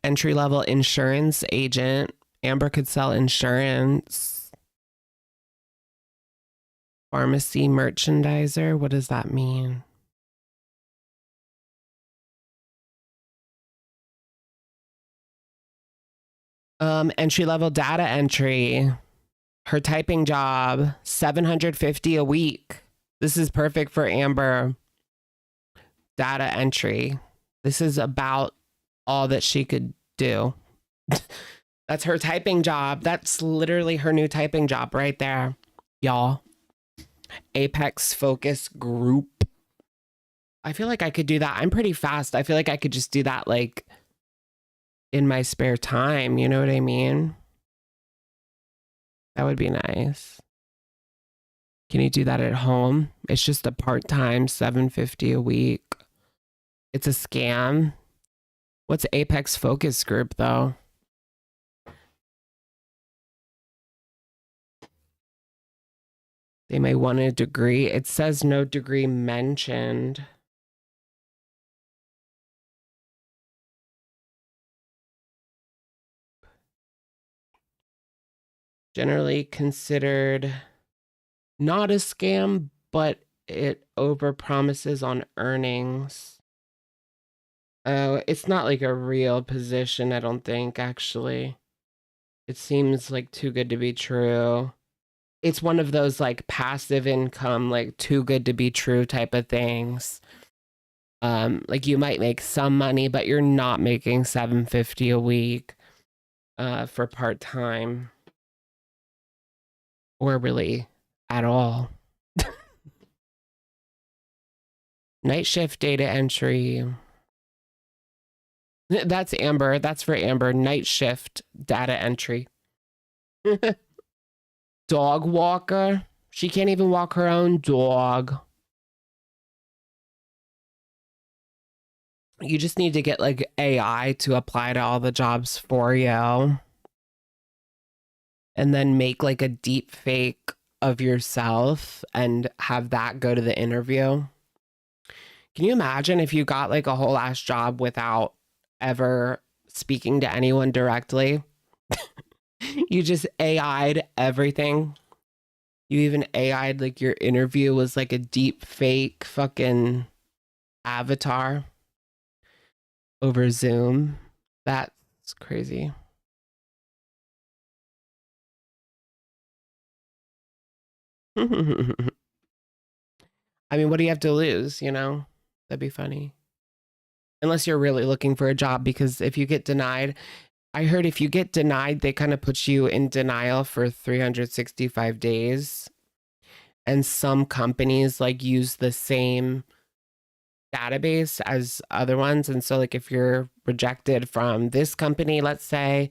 Entry-level insurance agent. Amber could sell insurance. Pharmacy merchandiser. What does that mean? Entry-level data entry. Her typing job, $750 a week. This is perfect for Amber. Data entry. This is about all that she could do. That's her typing job. That's literally her new typing job right there, y'all. Apex focus group. I feel like I could do that. I'm pretty fast. I feel like I could just do that like in my spare time. You know what I mean? That would be nice. Can you do that at home? It's just a part-time $750 a week. It's a scam. What's Apex focus group though? They may want a degree. It says no degree mentioned. Generally considered not a scam, but it overpromises on earnings. Oh, it's not like a real position, I don't think, actually. It seems like too good to be true. It's one of those like passive income, like too good to be true type of things. Like you might make some money, but you're not making $750 a week for part-time. Or really at all. Night shift data entry. That's Amber. That's for Amber. Night shift data entry. Dog walker. She can't even walk her own dog. You just need to get like AI to apply to all the jobs for you. And then make like a deep fake of yourself and have that go to the interview. Can you imagine if you got like a whole ass job without ever speaking to anyone directly? You just AI'd everything. You even AI'd like your interview was like a deep fake fucking avatar over Zoom. That's crazy. I mean, what do you have to lose, you know? That'd be funny. Unless you're really looking for a job, because if you get denied, I heard if you get denied, they kind of put you in denial for 365 days. And some companies like use the same database as other ones. And so like if you're rejected from this company, let's say,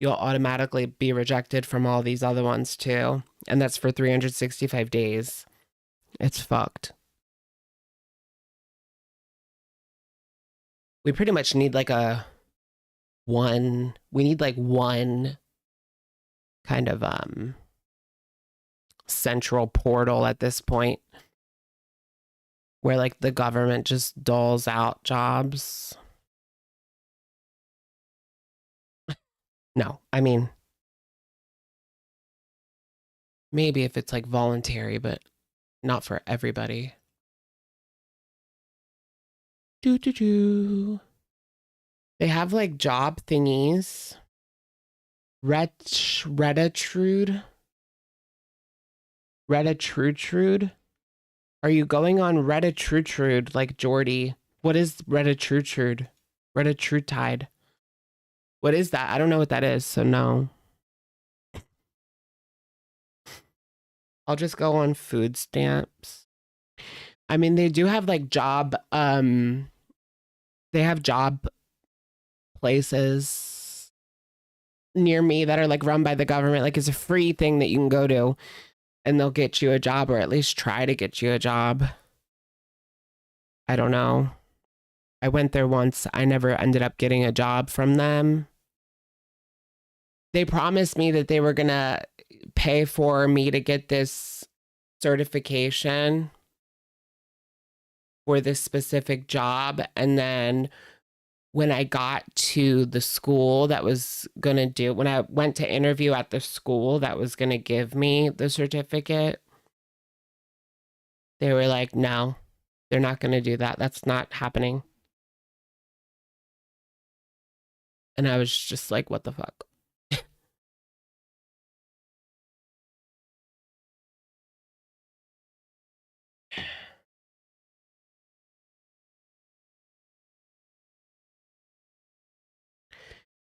you'll automatically be rejected from all these other ones too. And that's for 365 days. It's fucked. We pretty much need like we need like one kind of central portal at this point where like the government just doles out jobs. No, I mean, maybe if it's like voluntary, but not for everybody. They have like job thingies. Redditrude. Are you going on Redditrude like Jordy? What is Redditrude? Redditrude. What is that? I don't know what that is, so no. I'll just go on food stamps. I mean, they do have like job, they have job places near me that are like run by the government. Like it's a free thing that you can go to and they'll get you a job, or at least try to get you a job. I don't know. I went there once. I never ended up getting a job from them. They promised me that they were going to pay for me to get this certification for this specific job. And then when I got to the school that was going to do, when I went to interview at the school that was going to give me the certificate, they were like, no, they're not going to do that. That's not happening. And I was just like, what the fuck?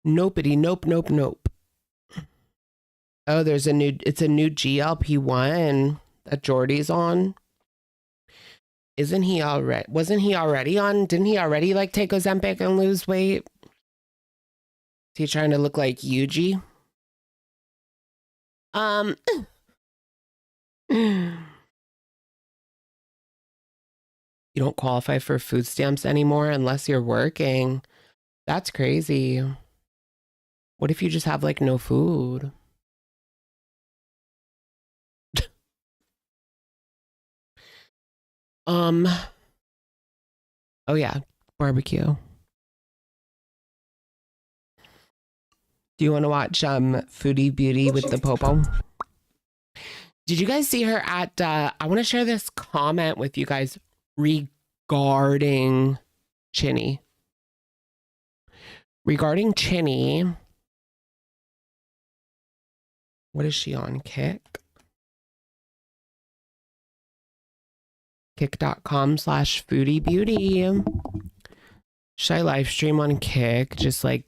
Nopety, nope. Oh, it's a new GLP-1 that Jordy's on. Wasn't he already on? Didn't he already like take Ozempic and lose weight? Is he trying to look like Yuji? You don't qualify for food stamps anymore unless you're working. That's crazy. What if you just have like no food? Oh yeah, barbecue. Do you want to watch Foodie Beauty with the Popo? Did you guys see her at I want to share this comment with you guys regarding Chinny. Regarding Chinny, what is she on? Kick? Kick.com/foodiebeauty. Should I live stream on Kick? Just like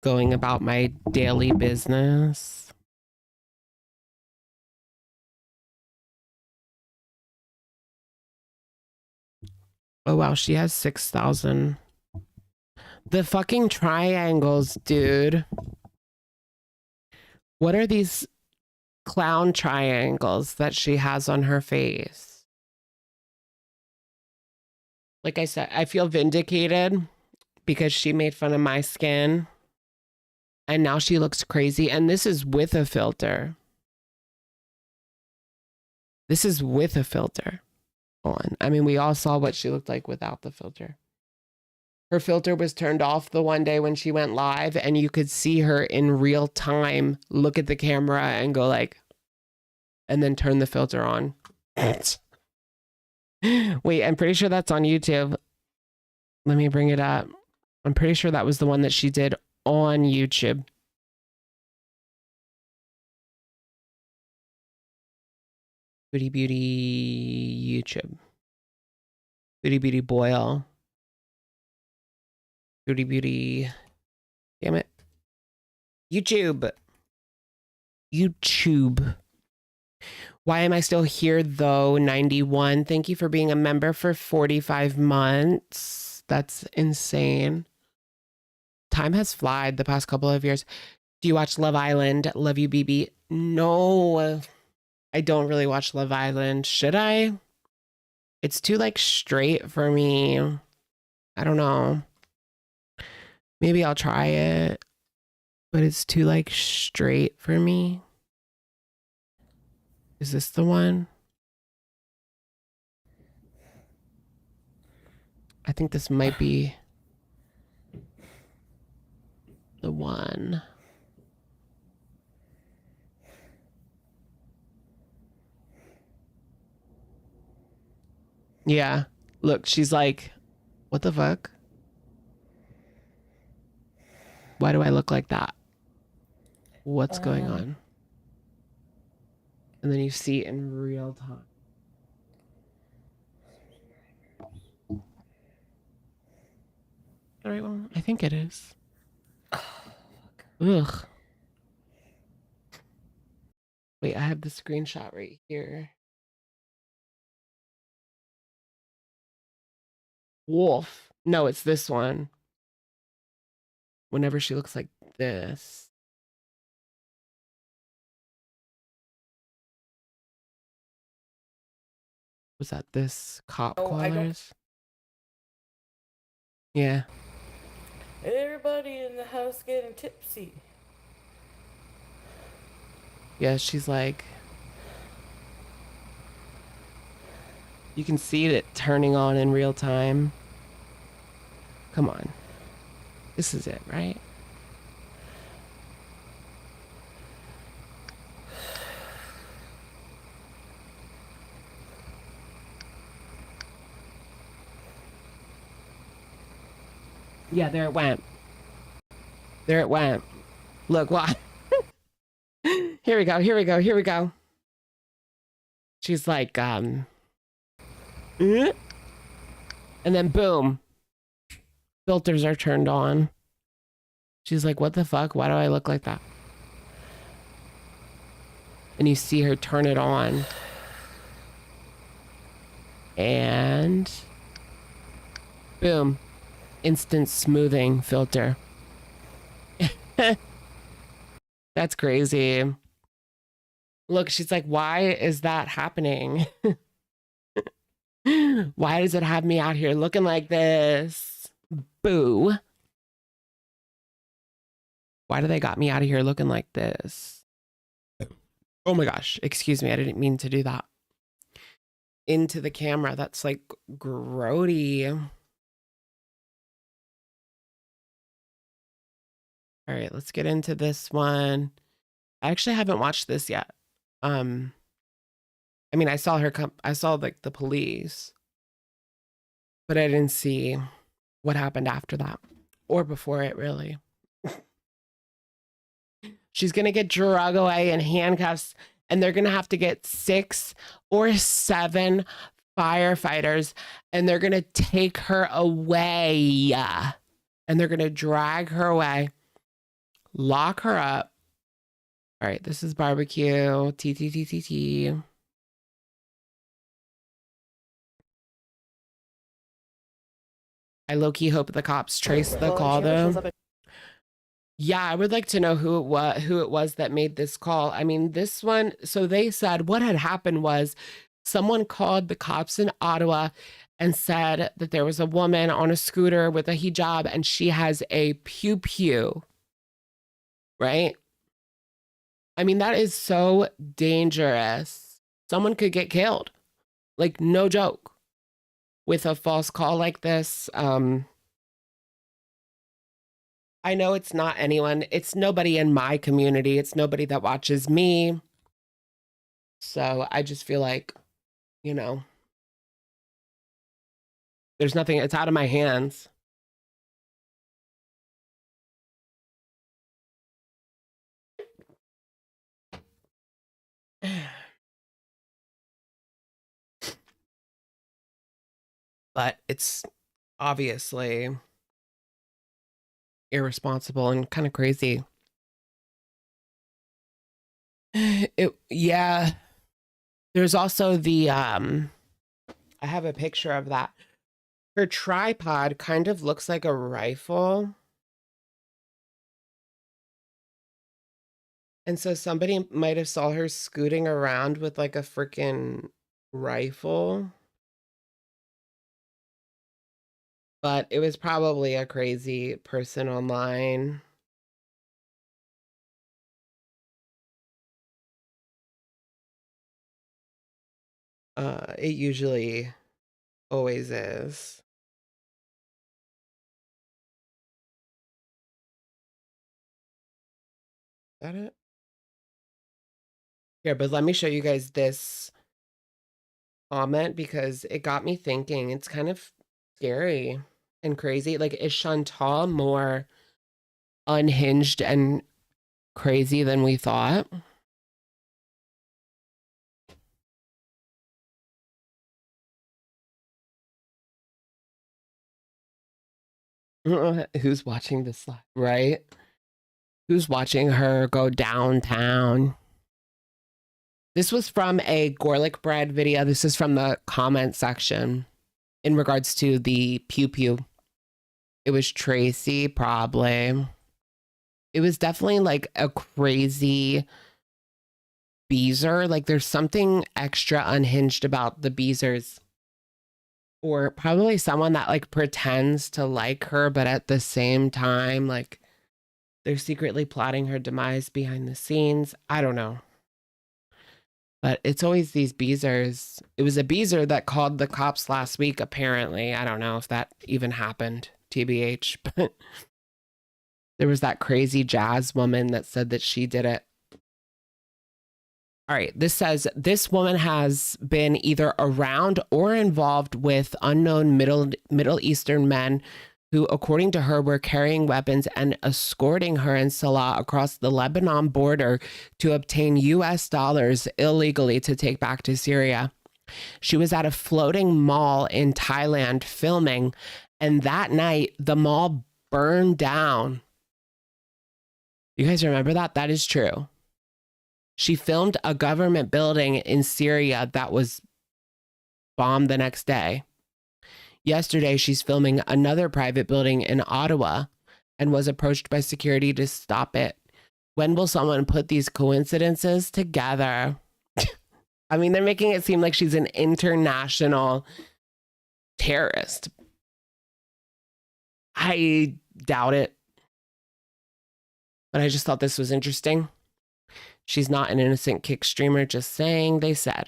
going about my daily business. Oh wow, she has 6,000. The fucking triangles, dude. What are these clown triangles that she has on her face? Like I said, I feel vindicated because she made fun of my skin. And now she looks crazy. And this is with a filter. on. I mean, we all saw what she looked like without the filter. Her filter was turned off the one day when she went live, and you could see her in real time look at the camera and go like, and then turn the filter on. Wait, I'm pretty sure that's on YouTube. Let me bring it up. I'm pretty sure that was the one that she did on YouTube. Foodie Beauty YouTube. Foodie Beauty Boil. Foodie Beauty. Damn it. YouTube. YouTube. Why am I still here though? 91. Thank you for being a member for 45 months. That's insane. Time has flied the past couple of years. Do you watch Love Island? Love you, BB. No, I don't really watch Love Island. Should I? It's too like straight for me. I don't know. Maybe I'll try it, but it's too like straight for me. Is this the one? I think this might be the one. Yeah. Look, she's like, what the fuck? Why do I look like that? What's going on? And then you see it in real time. All right, well, I think it is. Ugh. Wait, I have the screenshot right here. Wolf. No, it's this one. Whenever she looks like this. Was that this cop callers? Yeah. Everybody in the house getting tipsy. Yeah, she's like, you can see it turning on in real time. Come on. This is it, right? Yeah, there it went. There it went. Look, what? Here we go, here we go, here we go. She's like, and then boom. Filters are turned on. She's like, what the fuck? Why do I look like that? And you see her turn it on. And boom. Instant smoothing filter. That's crazy. Look, she's like, why is that happening? Why does it have me out here looking like this? Boo. Why do they got me out of here looking like this? Oh my gosh. Excuse me. I didn't mean to do that. Into the camera. That's like grody. All right, let's get into this one. I actually haven't watched this yet. I mean, I saw her come, I saw like the police, but I didn't see what happened after that or before it really. She's going to get drug away in handcuffs, and they're going to have to get 6 or 7 firefighters, and they're going to take her away, and they're going to drag her away, lock her up. All right, this is barbecue. T. I low-key hope the cops trace the call, though. Yeah, I would like to know who it was that made this call. I mean, this one, so they said what had happened was someone called the cops in Ottawa and said that there was a woman on a scooter with a hijab and she has a pew-pew, right? I mean, that is so dangerous. Someone could get killed. Like, no joke. with a false call like this. I know it's not anyone. It's nobody in my community. It's nobody that watches me. So I just feel like, you know, there's nothing, it's out of my hands. But it's obviously irresponsible and kind of crazy. Yeah. There's also the I have a picture of that. Her tripod kind of looks like a rifle. And so somebody might have saw her scooting around with like a freaking rifle. But it was probably a crazy person online. It usually always is. Is that it? Here, but let me show you guys this comment because it got me thinking. It's kind of scary and crazy. Like, is Chantal more unhinged and crazy than we thought? Who's watching this live, right? Who's watching her go downtown? This was from a garlic bread video. This is from the comment section in regards to the pew pew. It was Tracy, probably. It was definitely like a crazy beezer. Like there's something extra unhinged about the beezers. Or probably someone that like pretends to like her, but at the same time, like they're secretly plotting her demise behind the scenes. I don't know. But it's always these beezers. It was a beezer that called the cops last week, apparently. I don't know if that even happened, TBH. But there was that crazy jazz woman that said that she did it. All right, this says this woman has been either around or involved with unknown Middle Eastern men who, according to her, were carrying weapons and escorting her and Salah across the Lebanon border to obtain US dollars illegally to take back to Syria. She was at a floating mall in Thailand filming, and that night the mall burned down. You guys remember that? That is true. She filmed a government building in Syria that was bombed the next day. Yesterday, she's filming another private building in Ottawa and was approached by security to stop it. When will someone put these coincidences together? I mean, they're making it seem like she's an international terrorist. I doubt it. But I just thought this was interesting. She's not an innocent kick streamer, just saying, they said.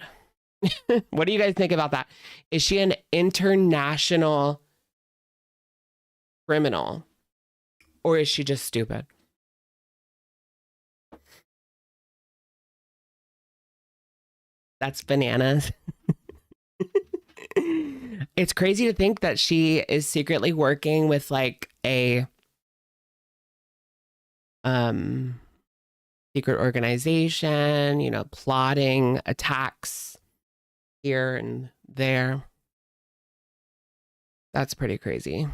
What do you guys think about that? Is she an international criminal? Or is she just stupid? That's bananas. It's crazy to think that she is secretly working with like a secret organization, you know, plotting attacks here and there. That's pretty crazy.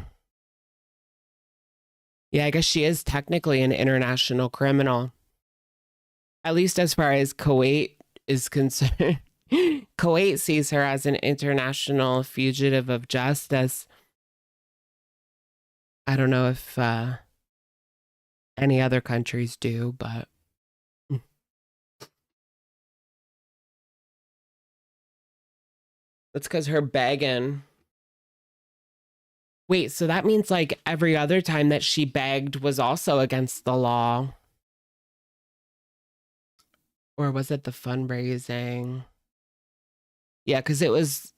Yeah, I guess she is technically an international criminal. At least as far as Kuwait is concerned. Kuwait sees her as an international fugitive of justice. I don't know if any other countries do, but that's because her begging. Wait, so that means like every other time that she begged was also against the law? Or was it the fundraising? Yeah, because it was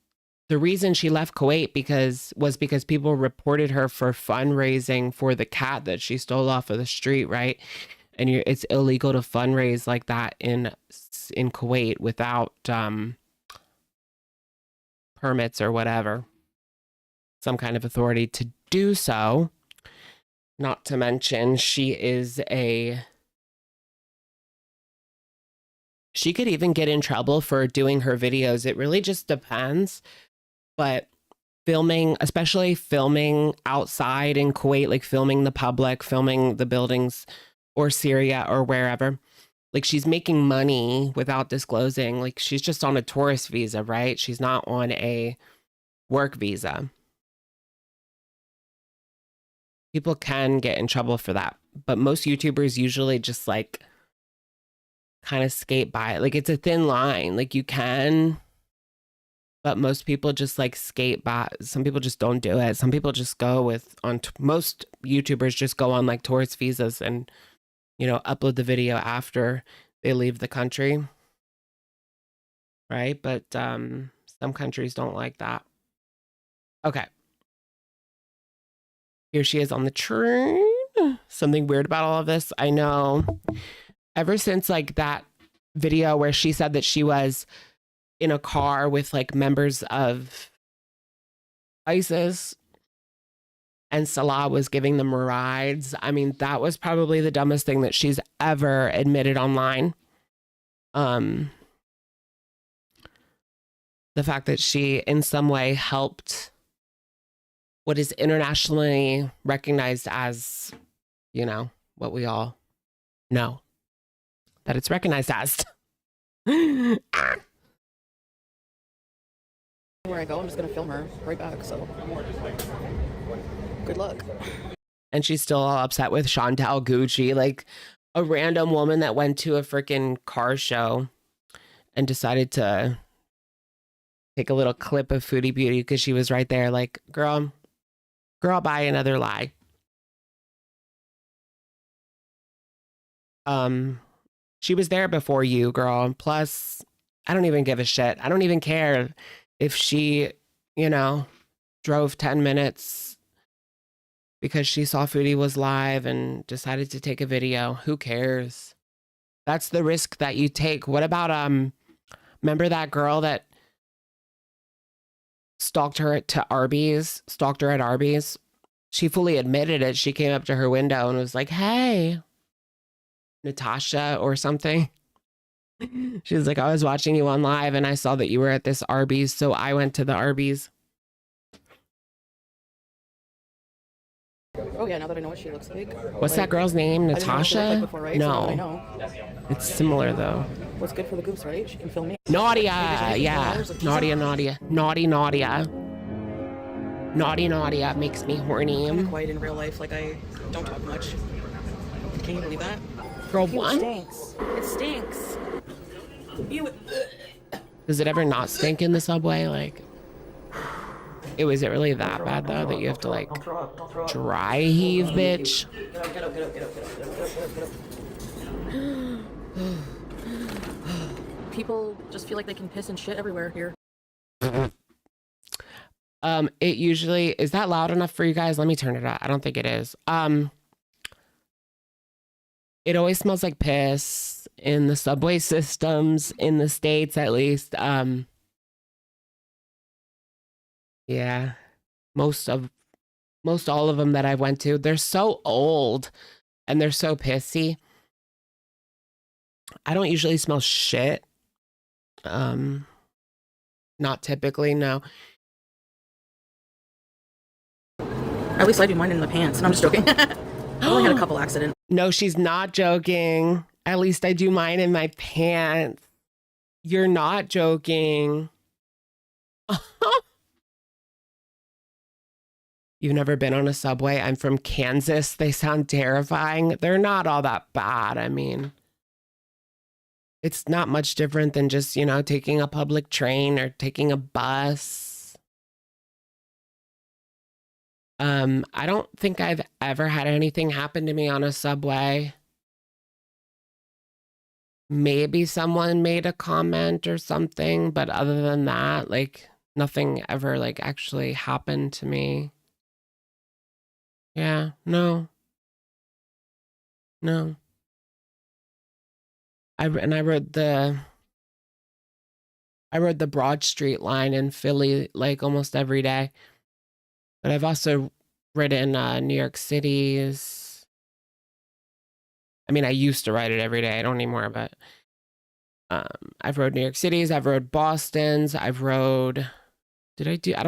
the reason she left Kuwait was because people reported her for fundraising for the cat that she stole off of the street, right? And it's illegal to fundraise like that in Kuwait without permits or whatever, some kind of authority to do so. Not to mention, she could even get in trouble for doing her videos. It really just depends. But filming, especially filming outside in Kuwait, like filming the public, filming the buildings or Syria or wherever, like she's making money without disclosing. Like she's just on a tourist visa, right? She's not on a work visa. People can get in trouble for that, but most YouTubers usually just like kind of skate by it. Like it's a thin line. Like you can, but most people just like skate by. Some people just don't do it. Some people just go most YouTubers just go on like tourist visas and, you know, upload the video after they leave the country. Right? But some countries don't like that. Okay. Here she is on the train. Something weird about all of this. I know ever since like that video where she said that she was in a car with like members of ISIS and Salah was giving them rides. I mean, that was probably the dumbest thing that she's ever admitted online. The fact that she in some way helped what is internationally recognized as, you know, what we all know that it's recognized as. Where I go, I'm just gonna film her right back, so good luck. And she's still all upset with Chantal Gucci, like a random woman that went to a freaking car show and decided to take a little clip of Foodie Beauty because she was right there, like, girl, buy another lie. She was there before you, girl. Plus, I don't even give a shit. I don't even care if she, you know, drove 10 minutes because she saw Foodie was live and decided to take a video. Who cares? That's the risk that you take. What about, remember that girl that stalked her at Arby's? She fully admitted it. She came up to her window and was like, hey, Natasha or something. She was like, I was watching you on live and I saw that you were at this Arby's, so I went to the Arby's. Oh yeah, now that I know what she looks like. What's that girl's name? Natasha? Before, right? No. So I know. It's similar though. What's good for the goose, right? She can film me. Nadia, yeah. Nadia. Nadia makes me horny. I'm quiet in real life, like I don't talk much. Can you believe that? Girl, It what? stinks. It stinks. Does it ever not stink in the subway? Like, is it really that bad though that you have to like dry heave, bitch? Get up. People just feel like they can piss and shit everywhere here. It usually, is that loud enough for you guys? Let me turn it up. I don't think it is. It always smells like piss in the subway systems in the States, at least. Yeah, most all of them that I've went to, they're so old and they're so pissy. I don't usually smell shit. Not typically, no. At least I do mine in the pants, and I'm just joking. I only had a couple accidents. No, she's not joking. At least I do mine in my pants. You're not joking. You've never been on a subway? I'm from Kansas. They sound terrifying. They're not all that bad. I mean, it's not much different than just, you know, taking a public train or taking a bus. I don't think I've ever had anything happen to me on a subway. Maybe someone made a comment or something, but other than that, like, nothing ever like actually happened to me. Yeah, no. I rode the Broad Street line in Philly like almost every day. But I've also ridden New York City's. I mean, I used to ride it every day. I don't anymore, but I've rode New York City's. I've rode Boston's. I don't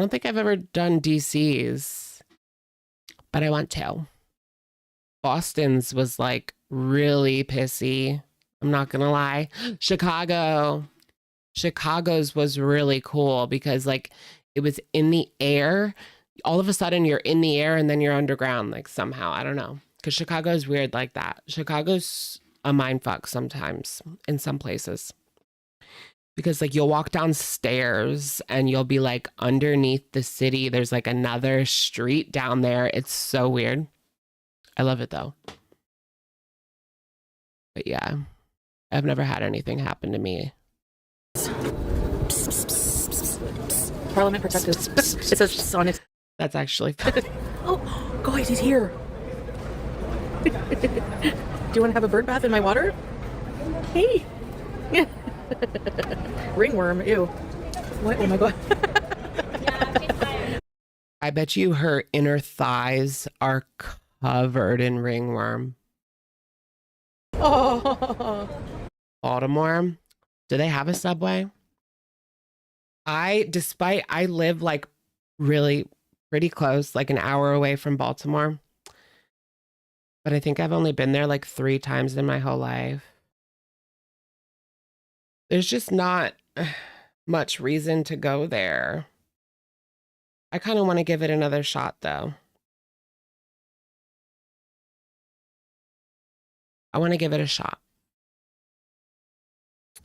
think I've ever done DC's, but I want to. Boston's was like really pissy. I'm not going to lie. Chicago's was really cool because like it was in the air. All of a sudden you're in the air and then you're underground, like somehow. I don't know. Because Chicago's weird like that. Chicago's a mindfuck sometimes in some places. Because like you'll walk downstairs and you'll be like underneath the city. There's like another street down there. It's so weird. I love it though. But yeah, I've never had anything happen to me. Parliament protected. It says on it. That's actually Oh, guys, he's here. Do you want to have a bird bath in my water? Hey. Ringworm, ew. What? Oh my god. I bet you her inner thighs are covered in ringworm. Oh. Baltimore, do they have a Subway? I live like really pretty close, like an hour away from Baltimore. But I think I've only been there like 3 times in my whole life. There's just not much reason to go there. I kind of want to give it another shot though. I want to give it a shot.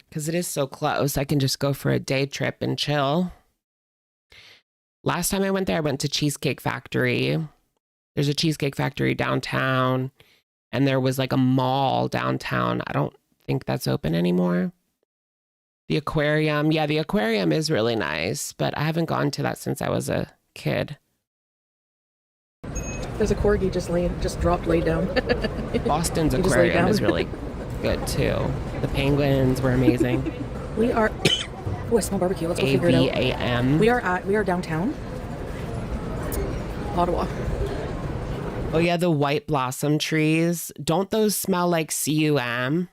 Because it is so close. I can just go for a day trip and chill. Last time I went there, I went to Cheesecake Factory. There's a Cheesecake Factory downtown. And there was like a mall downtown. I don't think that's open anymore. The aquarium. Yeah, the aquarium is really nice. But I haven't gone to that since I was a kid. There's a corgi just dropped laid down. Boston's aquarium is really good too. The penguins were amazing. We are oh, I smell barbecue. Let's go figure it out. AVAM. We are downtown. Ottawa. Oh yeah, the white blossom trees. Don't those smell like CUM?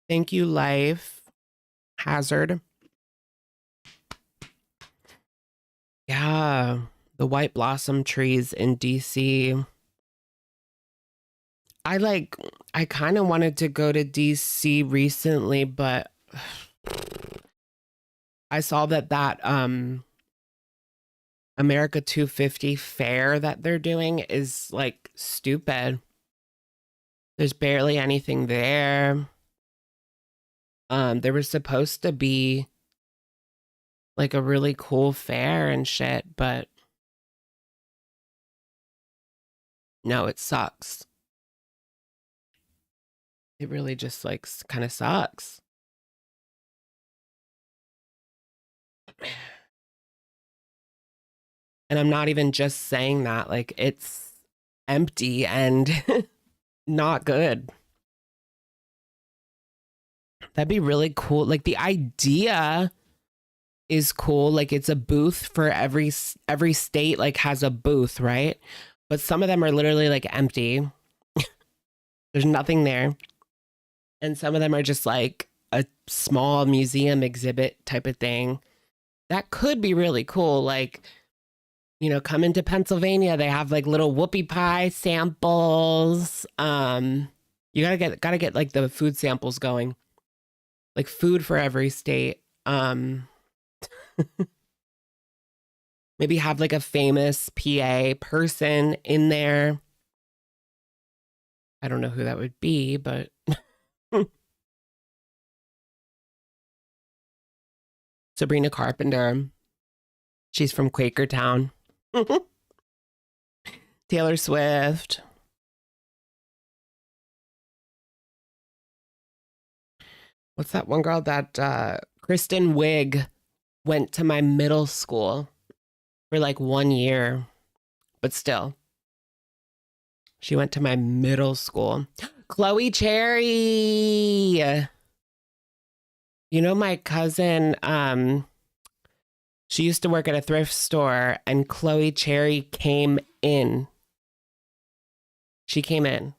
Thank you, Life Hazard. Yeah, the white blossom trees in DC. I kind of wanted to go to DC recently, but I saw that America 250 fair that they're doing is like stupid. There's barely anything there. There was supposed to be like a really cool fair and shit, but no, it sucks. It really just like kind of sucks. And I'm not even just saying that, like it's empty and not good. That'd be really cool. Like the idea is cool. Like it's a booth for every state like has a booth, right? But some of them are literally like empty. There's nothing there. And some of them are just like a small museum exhibit type of thing. That could be really cool. Like, you know, come into Pennsylvania, they have like little whoopie pie samples. You gotta get like the food samples going. Like food for every state. Maybe have like a famous PA person in there. I don't know who that would be, but Sabrina Carpenter. She's from Quakertown. Taylor Swift. What's that one girl that Kristen Wiig went to my middle school for like 1 year, but still. She went to my middle school. Chloe Cherry. You know, my cousin, she used to work at a thrift store, and Chloe Cherry came in. She came in.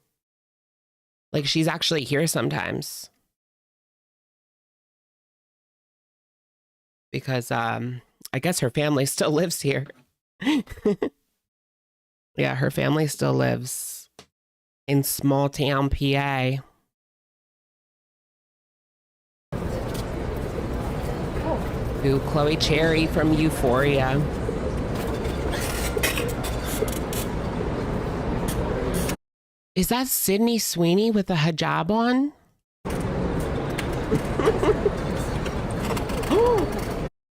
Like, she's actually here sometimes. Because I guess her family still lives here. Yeah, her family still lives in small town PA. Ooh, Chloe Cherry from Euphoria. Is that Sydney Sweeney with a hijab on?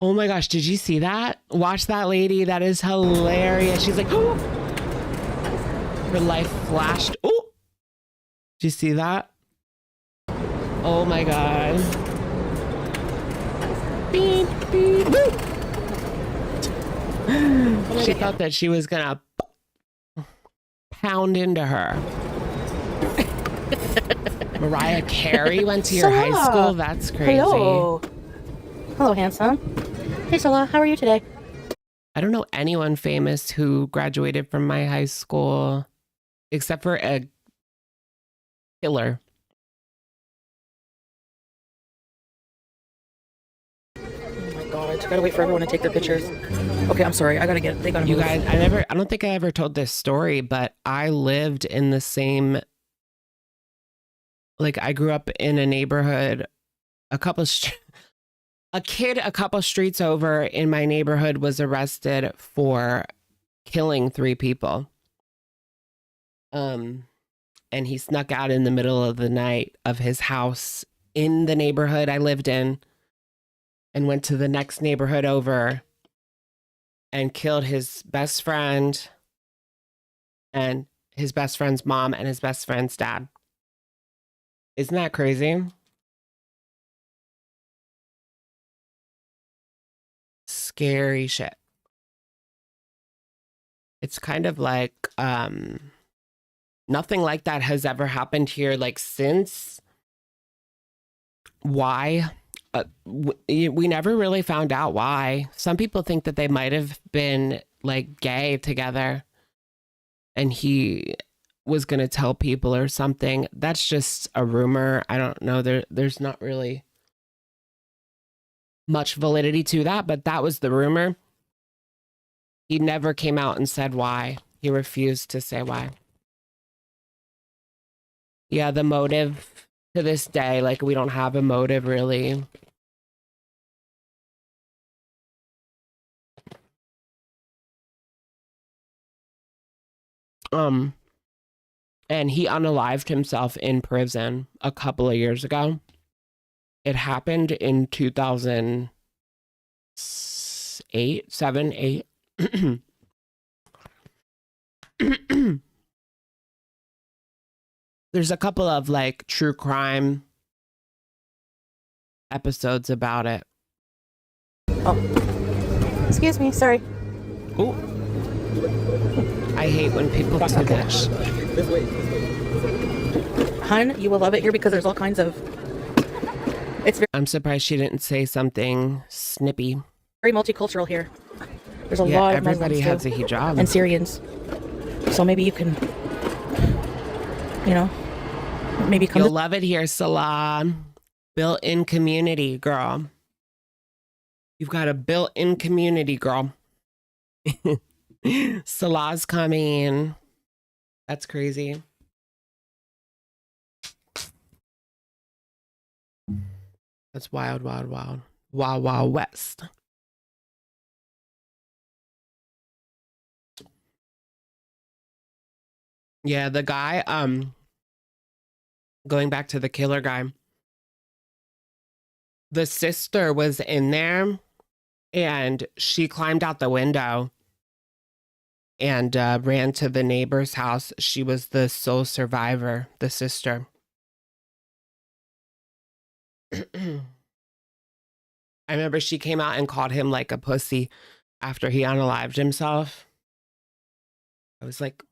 Oh my gosh, did you see that? Watch that lady. That is hilarious. She's like, oh! Her life flashed. Oh! Did you see that? Oh my God. Beep, beep, boop. She thought that she was gonna pound into her. Mariah Carey went to your high school? That's crazy. Hello. Hello, handsome. Hey, Salah. How are you today? I don't know anyone famous who graduated from my high school except for a killer. Oh my God, I just gotta wait for everyone to take their pictures. Okay, I'm sorry. They gotta You move. guys, I don't think I ever told this story, but I lived in the same, like, I grew up in a neighborhood, a couple streets over in my neighborhood was arrested for killing 3 people. And he snuck out in the middle of the night of his house in the neighborhood I lived in and went to the next neighborhood over and killed his best friend and his best friend's mom and his best friend's dad. Isn't that crazy? Scary shit. It's kind of like nothing like that has ever happened here, like, since. Why? We never really found out why. Some people think that they might have been like gay together and he was going to tell people or something. That's just a rumor. I don't know. There's not really much validity to that, but that was the rumor. He never came out and said why. He refused to say why. Yeah, the motive to this day, like, we don't have a motive really. And he unalived himself in prison a couple of years ago. It happened in 2008, 7, 8. There's a couple of like true crime episodes about it. Oh, excuse me. Sorry. Oh, I hate when people do that. Hun, you will love it here because there's all kinds of. It's I'm surprised she didn't say something snippy. very multicultural here. There's a Yeah, lot of everybody Muslims has a too, hijab. and Syrians. So maybe you can, maybe come. You'll love it here, Salah. Built-in community, girl. You've got a built-in community, girl. Salah's coming. That's crazy. That's wild, wild, wild. Wild, wild west. Yeah, the guy, going back to the killer guy, the sister was in there and she climbed out the window and ran to the neighbor's house. She was the sole survivor, the sister. I remember she came out and called him like a pussy after he unalived himself. I was like,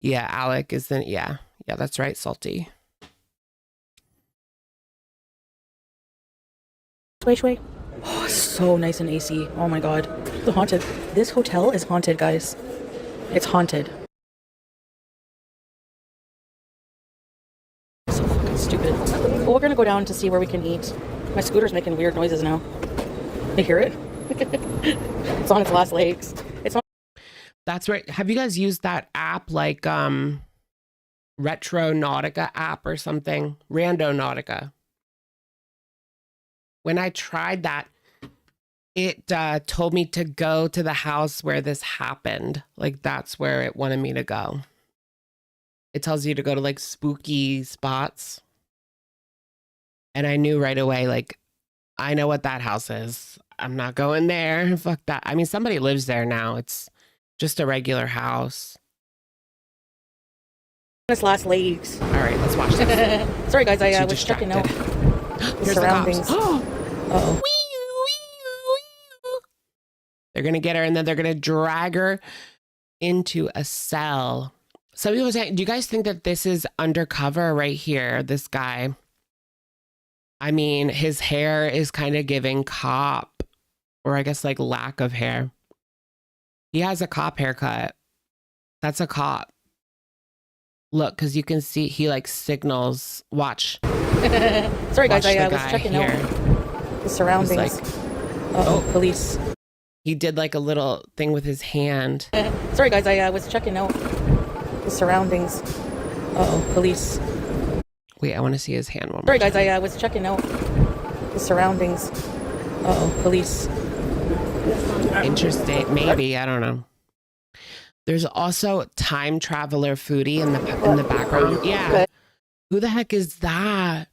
yeah, Alec isn't, yeah, that's right, Salty. Shui. Oh, so nice and AC. Oh my god. The haunted. This hotel is haunted, guys. It's haunted. So fucking stupid. Well, we're gonna go down to see where we can eat. My scooter's making weird noises now. You hear it? It's on its last legs. It's on. That's right. Have you guys used that app like Retro Nautica app or something? Rando Nautica. When I tried that, it told me to go to the house where this happened. Like that's where it wanted me to go. It tells you to go to like spooky spots. And I knew right away, like, I know what that house is. I'm not going there. Fuck that. I mean, somebody lives there now. It's just a regular house. Its last legs. All right, let's watch this. Sorry, guys. I was checking out the surroundings. Uh-oh. They're going to get her and then they're going to drag her into a cell. Some people say, do you guys think that this is undercover right here? This guy. I mean, his hair is kind of giving cop, or I guess like lack of hair. He has a cop haircut. That's a cop. Look, because you can see he like signals. Watch. Sorry, guys. I was checking out the surroundings. Like, oh, police. He did like a little thing with his hand. Sorry, guys. I was checking out the surroundings. Uh-oh, police. Wait, I want to see his hand one more. Sorry, guys. I was checking out the surroundings. Uh-oh, police. Interesting. Maybe. I don't know. There's also time traveler foodie in the background. Yeah. Who the heck is that?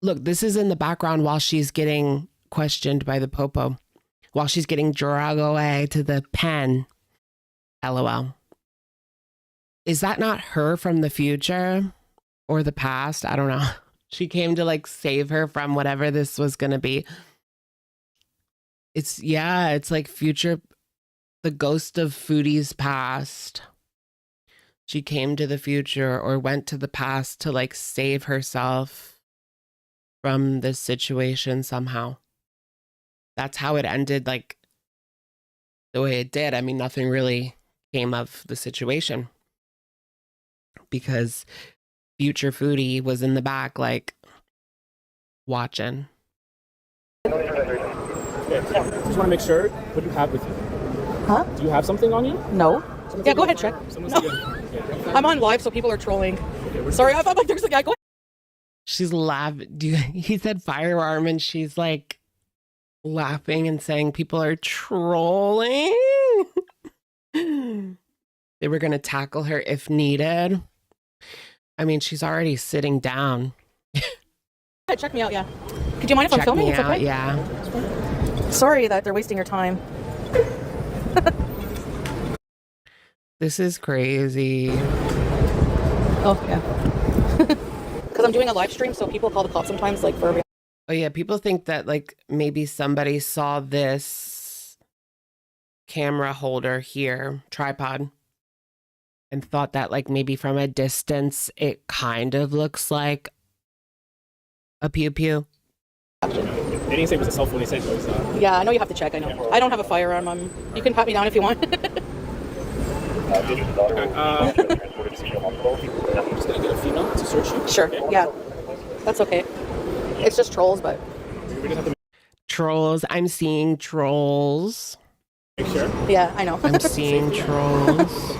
Look, this is in the background while she's getting questioned by the popo. While she's getting dragged away to the pen. LOL. Is that not her from the future or the past? I don't know. She came to like save her from whatever this was going to be. It's like future, the ghost of Foodie's past. She came to the future or went to the past to like save herself from this situation somehow. That's how it ended, like the way it did. I mean, nothing really came of the situation because future Foodie was in the back, like watching. Just want to make sure. What do you have with you? Huh? Do you have something on you? No. Yeah, go ahead, check. No. I'm on live, so people are trolling. Sorry, I'm like, there's a guy. Go ahead. She's laughing. He said firearm, and she's like laughing and saying people are trolling. They were going to tackle her if needed. I mean, she's already sitting down. Check me out, yeah. Could you mind if I'm filming? It's okay? Yeah. Sorry that they're wasting your time. This is crazy. Oh, yeah. Because I'm doing a live stream, so people call the cops sometimes, like, for... Oh, yeah. People think that, like, maybe somebody saw this camera holder here, tripod, and thought that, like, maybe from a distance, it kind of looks like a pew-pew. They didn't say it was a cell phone. They said it was... Yeah, I know you have to check. I know. I don't have a firearm. You can pat me down if you want. I'm just going to get a female to search you. Sure, okay? yeah. That's okay. It's just trolls, but... We just have to Trolls. I'm seeing trolls. make sure. Yeah, I know. I'm seeing trolls.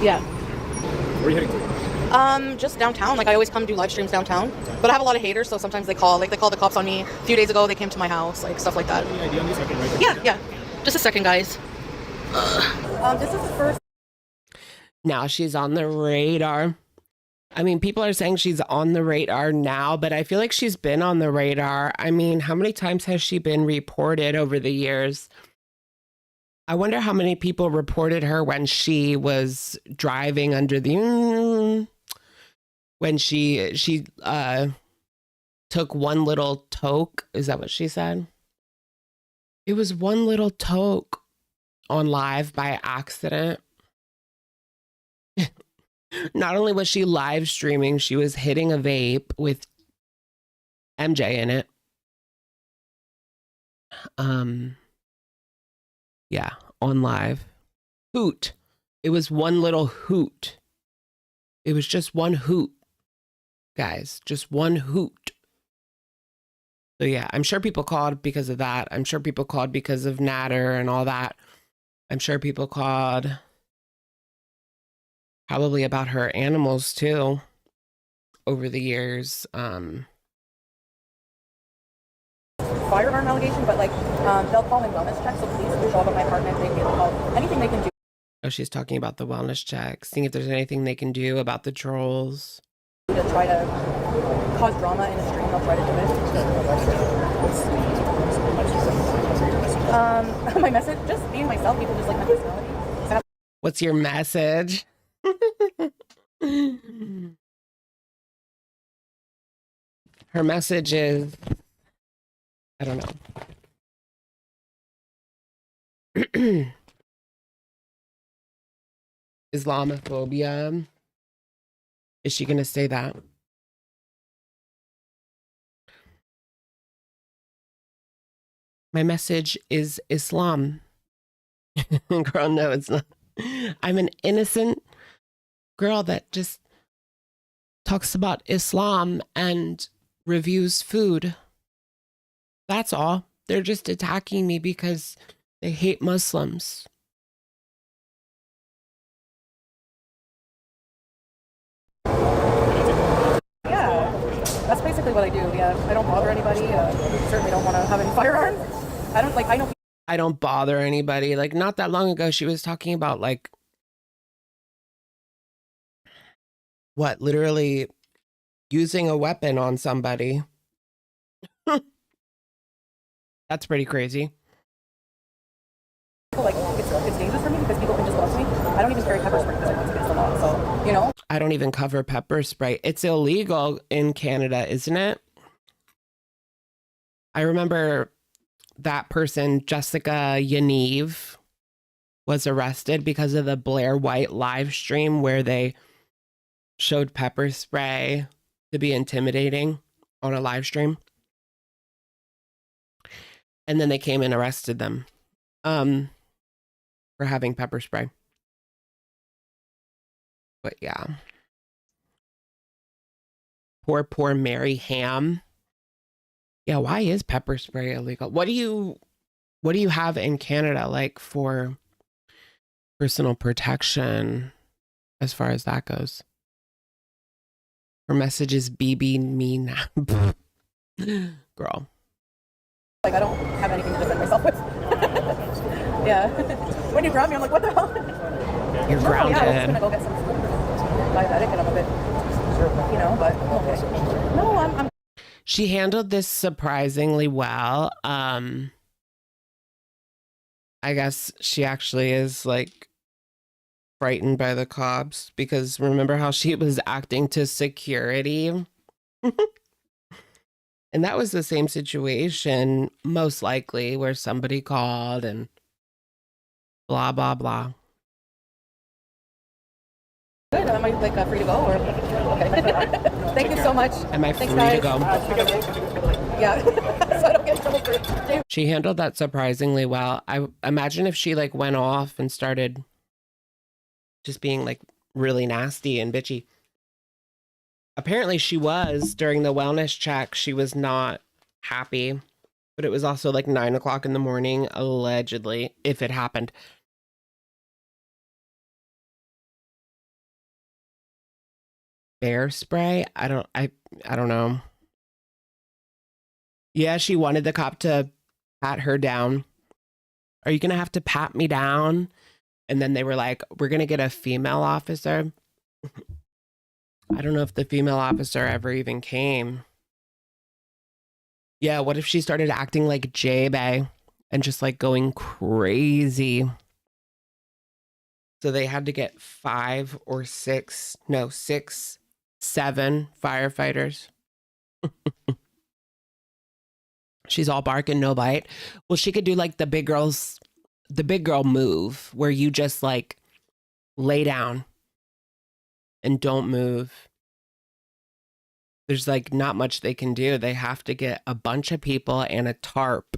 Yeah. Where are you heading to? Just downtown. Like, I always come do live streams downtown. But I have a lot of haters, so sometimes they call. Like, they call the cops on me. A few days ago, they came to my house, like, stuff like that. Any idea on this? I can write it down. Yeah. Just a second, guys. This is the first... Now she's on the radar. I mean, people are saying she's on the radar now, but I feel like she's been on the radar. I mean, how many times has she been reported over the years? I wonder how many people reported her when she was driving under the... when she took one little toke. Is that what she said? It was one little toke on live by accident. Not only was she live streaming, she was hitting a vape with MJ in it. Yeah, on live. Hoot. It was one little hoot. It was just one hoot, guys. Just one hoot. So yeah, I'm sure people called because of that. I'm sure people called because of Natter and all that. I'm sure people called probably about her animals too over the years. Firearm allegation, but like they'll call in wellness checks, so please show up at my apartment. They can call anything they can do. Oh, she's talking about the wellness check, seeing if there's anything they can do about the trolls. To try to cause drama in the stream, they'll try to do it. My message, just being myself, people just like my personality. What's your message? Her message is, I don't know. Islamophobia. Is she going to say that? My message is Islam. Girl, no, it's not. I'm an innocent girl that just talks about Islam and reviews food. That's all. They're just attacking me because they hate Muslims. Yeah, that's basically what I do. Yeah, I don't bother anybody. Certainly don't want to have any firearms. I don't bother anybody. Like, not that long ago, she was talking about, like, what, literally using a weapon on somebody. That's pretty crazy. Like, it's dangerous for me because people can just go up to me. I don't even carry pepper spray because I know it's against the law. So, you know. I don't even cover pepper spray. It's illegal in Canada, isn't it? I remember that person, Jessica Yaniv, was arrested because of the Blair White live stream where they showed pepper spray to be intimidating on a live stream. And then they came and arrested them for having pepper spray. But yeah. Poor Mary Ham. Yeah, why is pepper spray illegal? What do you have in Canada, like, for personal protection as far as that goes? Her message is BB me now. Girl. Like, I don't have anything to defend myself with. Yeah. When you grab me, I'm like, what the hell? You're grounded. Yeah, I was gonna go get some food. Diabetic, and I'm a bit, you know, but okay. No, I'm. She handled this surprisingly well. I guess she actually is, like, frightened by the cops because remember how she was acting to security? And that was the same situation, most likely, where somebody called and blah, blah, blah. Good. Am I, like, free to go? Or okay. Thank you so much. Am I Thanks, free guys. to go? Yeah. So I don't get in trouble for. She handled that surprisingly well. I imagine if she, like, went off and started just being, like, really nasty and bitchy. Apparently she was during the wellness check. She was not happy, but it was also like 9 o'clock in the morning, allegedly, if it happened. Bear spray? I don't know. Yeah, she wanted the cop to pat her down. Are you going to have to pat me down? And then they were like, we're going to get a female officer. I don't know if the female officer ever even came. Yeah, what if she started acting like J-Bay and just, like, going crazy? So they had to get 6 7 firefighters. She's all bark and no bite. Well, she could do like the big girl move where you just like lay down and don't move. There's like not much they can do. They have to get a bunch of people and a tarp.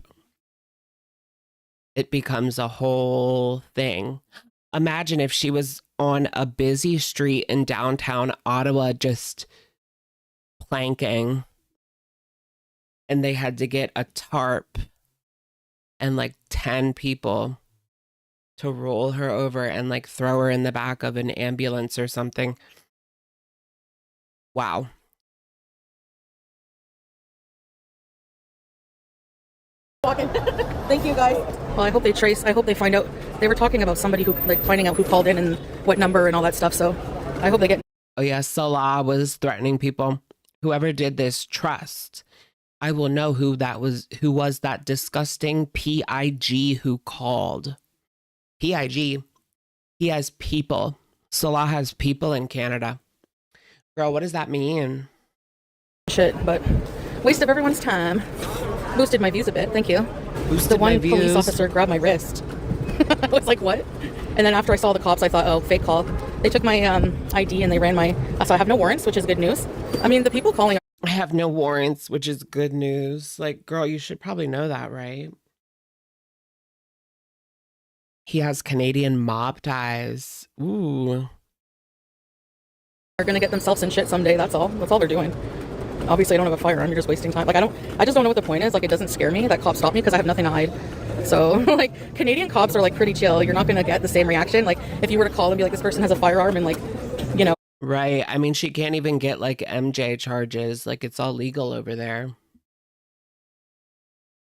It becomes a whole thing. Imagine if she was on a busy street in downtown Ottawa just planking and they had to get a tarp and like 10 people to roll her over and like throw her in the back of an ambulance or something. Wow. Thank you, guys. Well, I hope they find out. They were talking about somebody who, like, finding out who called in and what number and all that stuff. So I hope they get. Oh yeah, Salah was threatening people. Whoever did this, trust. I will know who was that disgusting PIG who called. PIG. He has people. Salah has people in Canada. Girl, what does that mean? Shit, but waste of everyone's time. Boosted my views a bit. Thank you. Boosted the one my views. Police officer grabbed my wrist. I was like, what? And then after I saw the cops, I thought, oh, fake call. They took my ID and they ran my. So I have no warrants, which is good news. I mean, the people calling. I have no warrants, which is good news. Like, girl, you should probably know that, right? He has Canadian mob ties. Ooh. Are gonna get themselves in shit someday. That's all. That's all they're doing. Obviously, I don't have a firearm. You're just wasting time. Like, I just don't know what the point is. Like, it doesn't scare me that cops stop me because I have nothing to hide. So, like, Canadian cops are, like, pretty chill. You're not going to get the same reaction. Like, if you were to call and be like, this person has a firearm and, like, you know. Right. I mean, she can't even get, like, MJ charges. Like, it's all legal over there.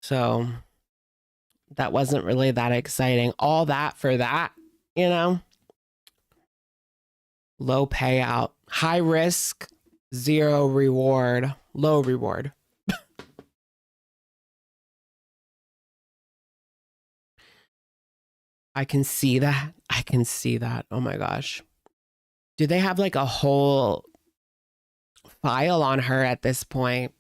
So, that wasn't really that exciting. All that for that, you know? Low payout. High risk. 0 reward, low reward. I can see that. I can see that. Oh my gosh. Do they have like a whole file on her at this point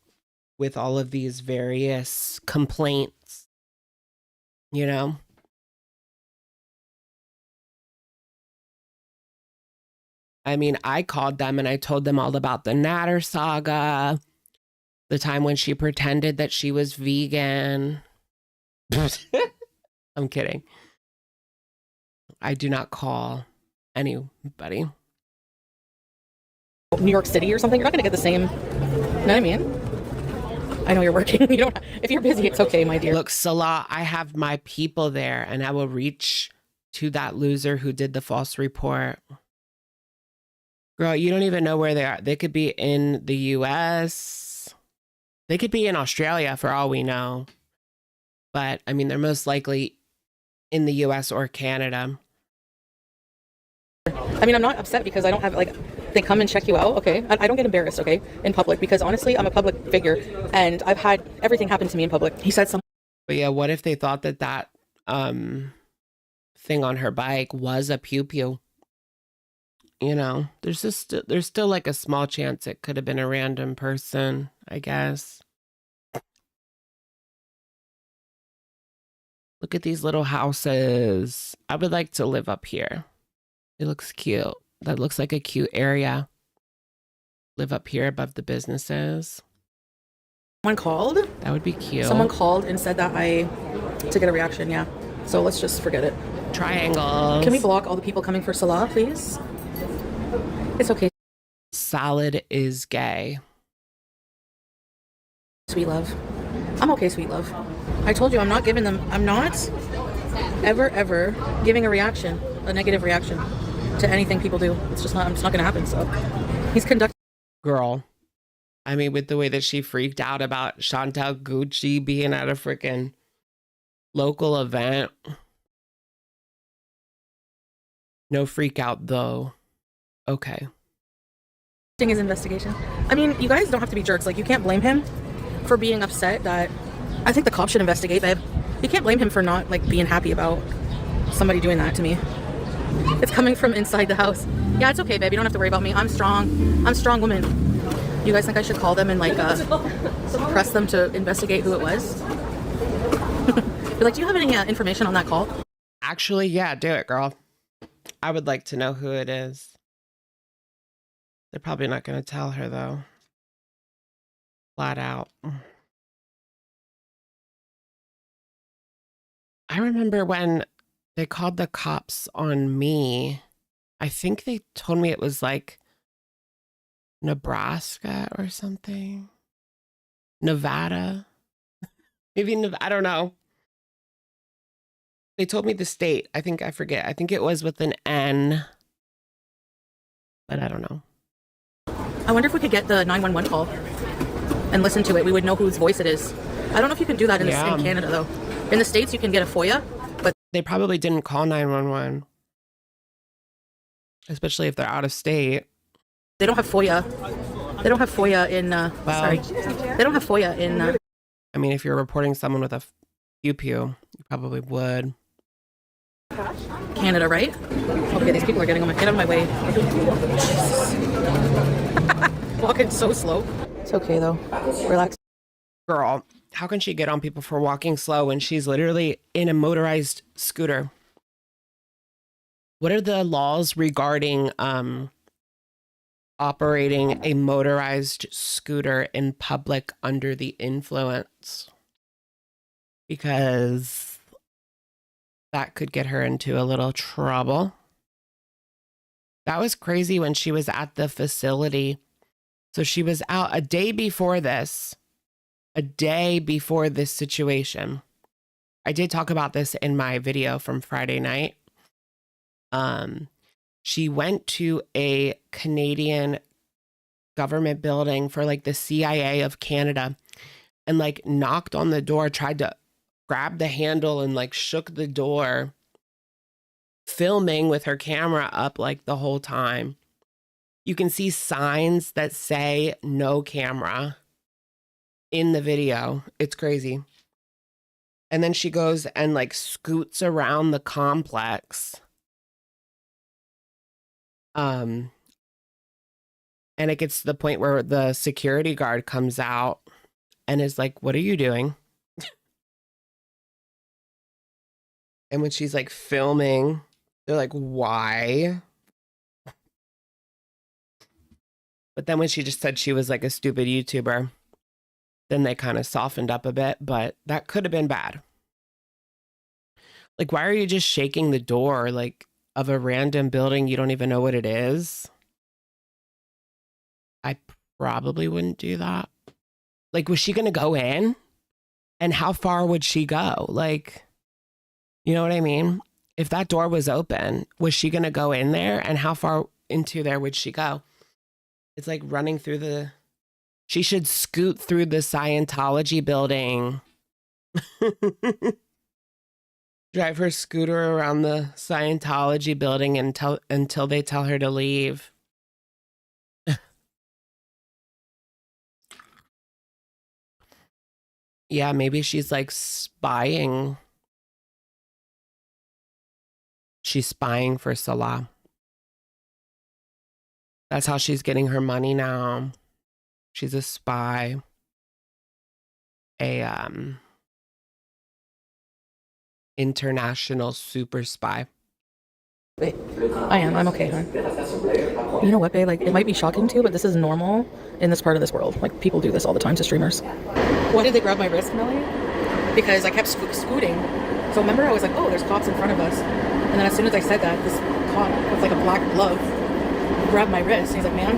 with all of these various complaints? You know? I mean, I called them and I told them all about the Natter saga, the time when she pretended that she was vegan. I'm kidding. I do not call anybody. New York City or something, you're not going to get the same. You know what I mean? I know you're working. You don't. If you're busy, it's okay, my dear. Look, Salah, I have my people there and I will reach to that loser who did the false report. Girl, you don't even know where they are. They could be in the US. They could be in Australia for all we know. But, I mean, they're most likely in the US or Canada. I mean, I'm not upset because I don't have, like, they come and check you out, okay? I don't get embarrassed, okay, in public because, honestly, I'm a public figure and I've had everything happen to me in public. He said something. But, yeah, what if they thought that thing on her bike was a pew-pew? You know, there's still like a small chance it could have been a random person, I guess. Look at these little houses. I would like to live up here. It looks cute. That looks like a cute area. Live up here above the businesses. Someone called? That would be cute. Someone called and said that to get a reaction, yeah. So let's just forget it. Triangles. Can we block all the people coming for Salah, please? It's okay. Salad is gay. Sweet love. I'm okay, sweet love. I told you I'm not ever giving a negative reaction to anything people do. It's just not going to happen. So he's conducting. Girl. I mean, with the way that she freaked out about Chantal Gucci being at a freaking local event. No freak out though. Okay. His investigation. I mean, you guys don't have to be jerks. Like, you can't blame him for being upset that. I think the cops should investigate, babe. You can't blame him for not, like, being happy about somebody doing that to me. It's coming from inside the house. Yeah, it's okay, babe. You don't have to worry about me. I'm strong. I'm a strong woman. You guys think I should call them and like press them to investigate who it was? Be like, do you have any information on that call? Actually, yeah, do it, girl. I would like to know who it is. They're probably not going to tell her, though. Flat out. I remember when they called the cops on me. I think they told me it was like Nebraska or something. Nevada. Maybe, I don't know. They told me the state. I think I forget. I think it was with an N. But I don't know. I wonder if we could get the 911 call and listen to it. We would know whose voice it is. I don't know if you can do that in Canada, though. In the States, you can get a FOIA, but they probably didn't call 911. Especially if they're out of state. They don't have FOIA. They don't have FOIA in, sorry. They don't have FOIA in, I mean, if you're reporting someone with a pew-pew, you probably would. Canada, right? Okay, these people are getting on my, get out of my way. Walking so slow. It's okay, though. Relax. Girl, how can she get on people for walking slow when she's literally in a motorized scooter? What are the laws regarding operating a motorized scooter in public under the influence? Because that could get her into a little trouble. That was crazy when she was at the facility. So she was out a day before this situation. I did talk about this in my video from Friday night. She went to a Canadian government building for like the CIA of Canada and like knocked on the door, tried to grab the handle and like shook the door, filming with her camera up like the whole time. You can see signs that say no camera in the video. It's crazy. And then she goes and like scoots around the complex. And it gets to the point where the security guard comes out and is like, "What are you doing?" And when she's like filming, they're like, "Why?" But then when she just said she was like a stupid YouTuber, then they kind of softened up a bit, but that could have been bad. Like, why are you just shaking the door like of a random building you don't even know what it is? I probably wouldn't do that. Like, was she going to go in? And how far would she go? Like, you know what I mean? If that door was open, was she going to go in there? And how far into there would she go? It's like running through the... She should scoot through the Scientology building. Drive her scooter around the Scientology building until they tell her to leave. Yeah, maybe she's like spying. She's spying for Salah. That's how she's getting her money now. She's a spy. International super spy. Wait, I am. I'm okay, hon. You know what, babe? Like, it might be shocking to you, but this is normal in this part of this world. Like, people do this all the time to streamers. Why did they grab my wrist, Millie? Because I kept scooting. So remember, I was like, oh, there's cops in front of us. And then as soon as I said that, this cop with like a black glove grabbed my wrist. And he's like, "Man."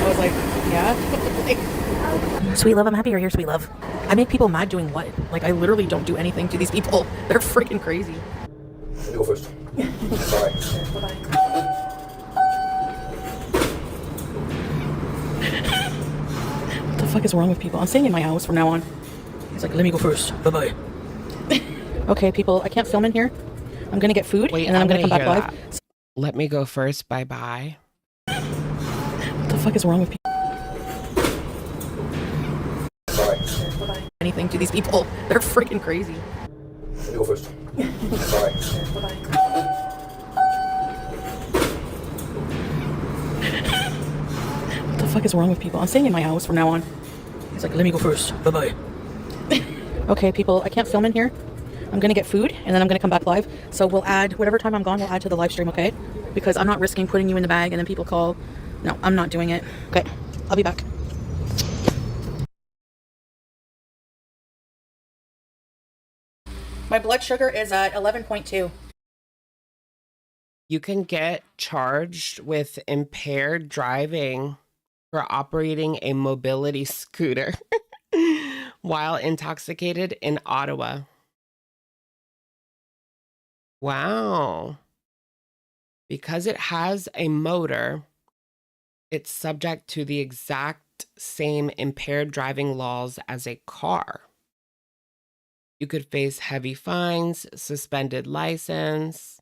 I was like, "Yeah." Sweet love, I'm happy you're here, sweet love. I make people mad doing what? Like, I literally don't do anything to these people. They're freaking crazy. You go first. Bye. What the fuck is wrong with people? I'm staying in my house from now on. He's like, "Let me go first. Bye-bye." Okay, people, I can't film in here. I'm gonna get food, and then I'm gonna come back live. Let me go first. Bye-bye. What the fuck is wrong with people? Bye. Anything to these people. They're freaking crazy. You go first. Bye. fuck is wrong with people? I'm staying in my house from now on. He's like, let me go first. Bye-bye. Okay, people, I can't film in here. I'm gonna get food and then I'm gonna come back live. So we'll add, whatever time I'm gone, we'll add to the live stream, okay? Because I'm not risking putting you in the bag and then people call. No, I'm not doing it. Okay, I'll be back. My blood sugar is at 11.2. You can get charged with impaired driving for operating a mobility scooter while intoxicated in Ottawa. Wow. Because it has a motor, it's subject to the exact same impaired driving laws as a car. You could face heavy fines, suspended license.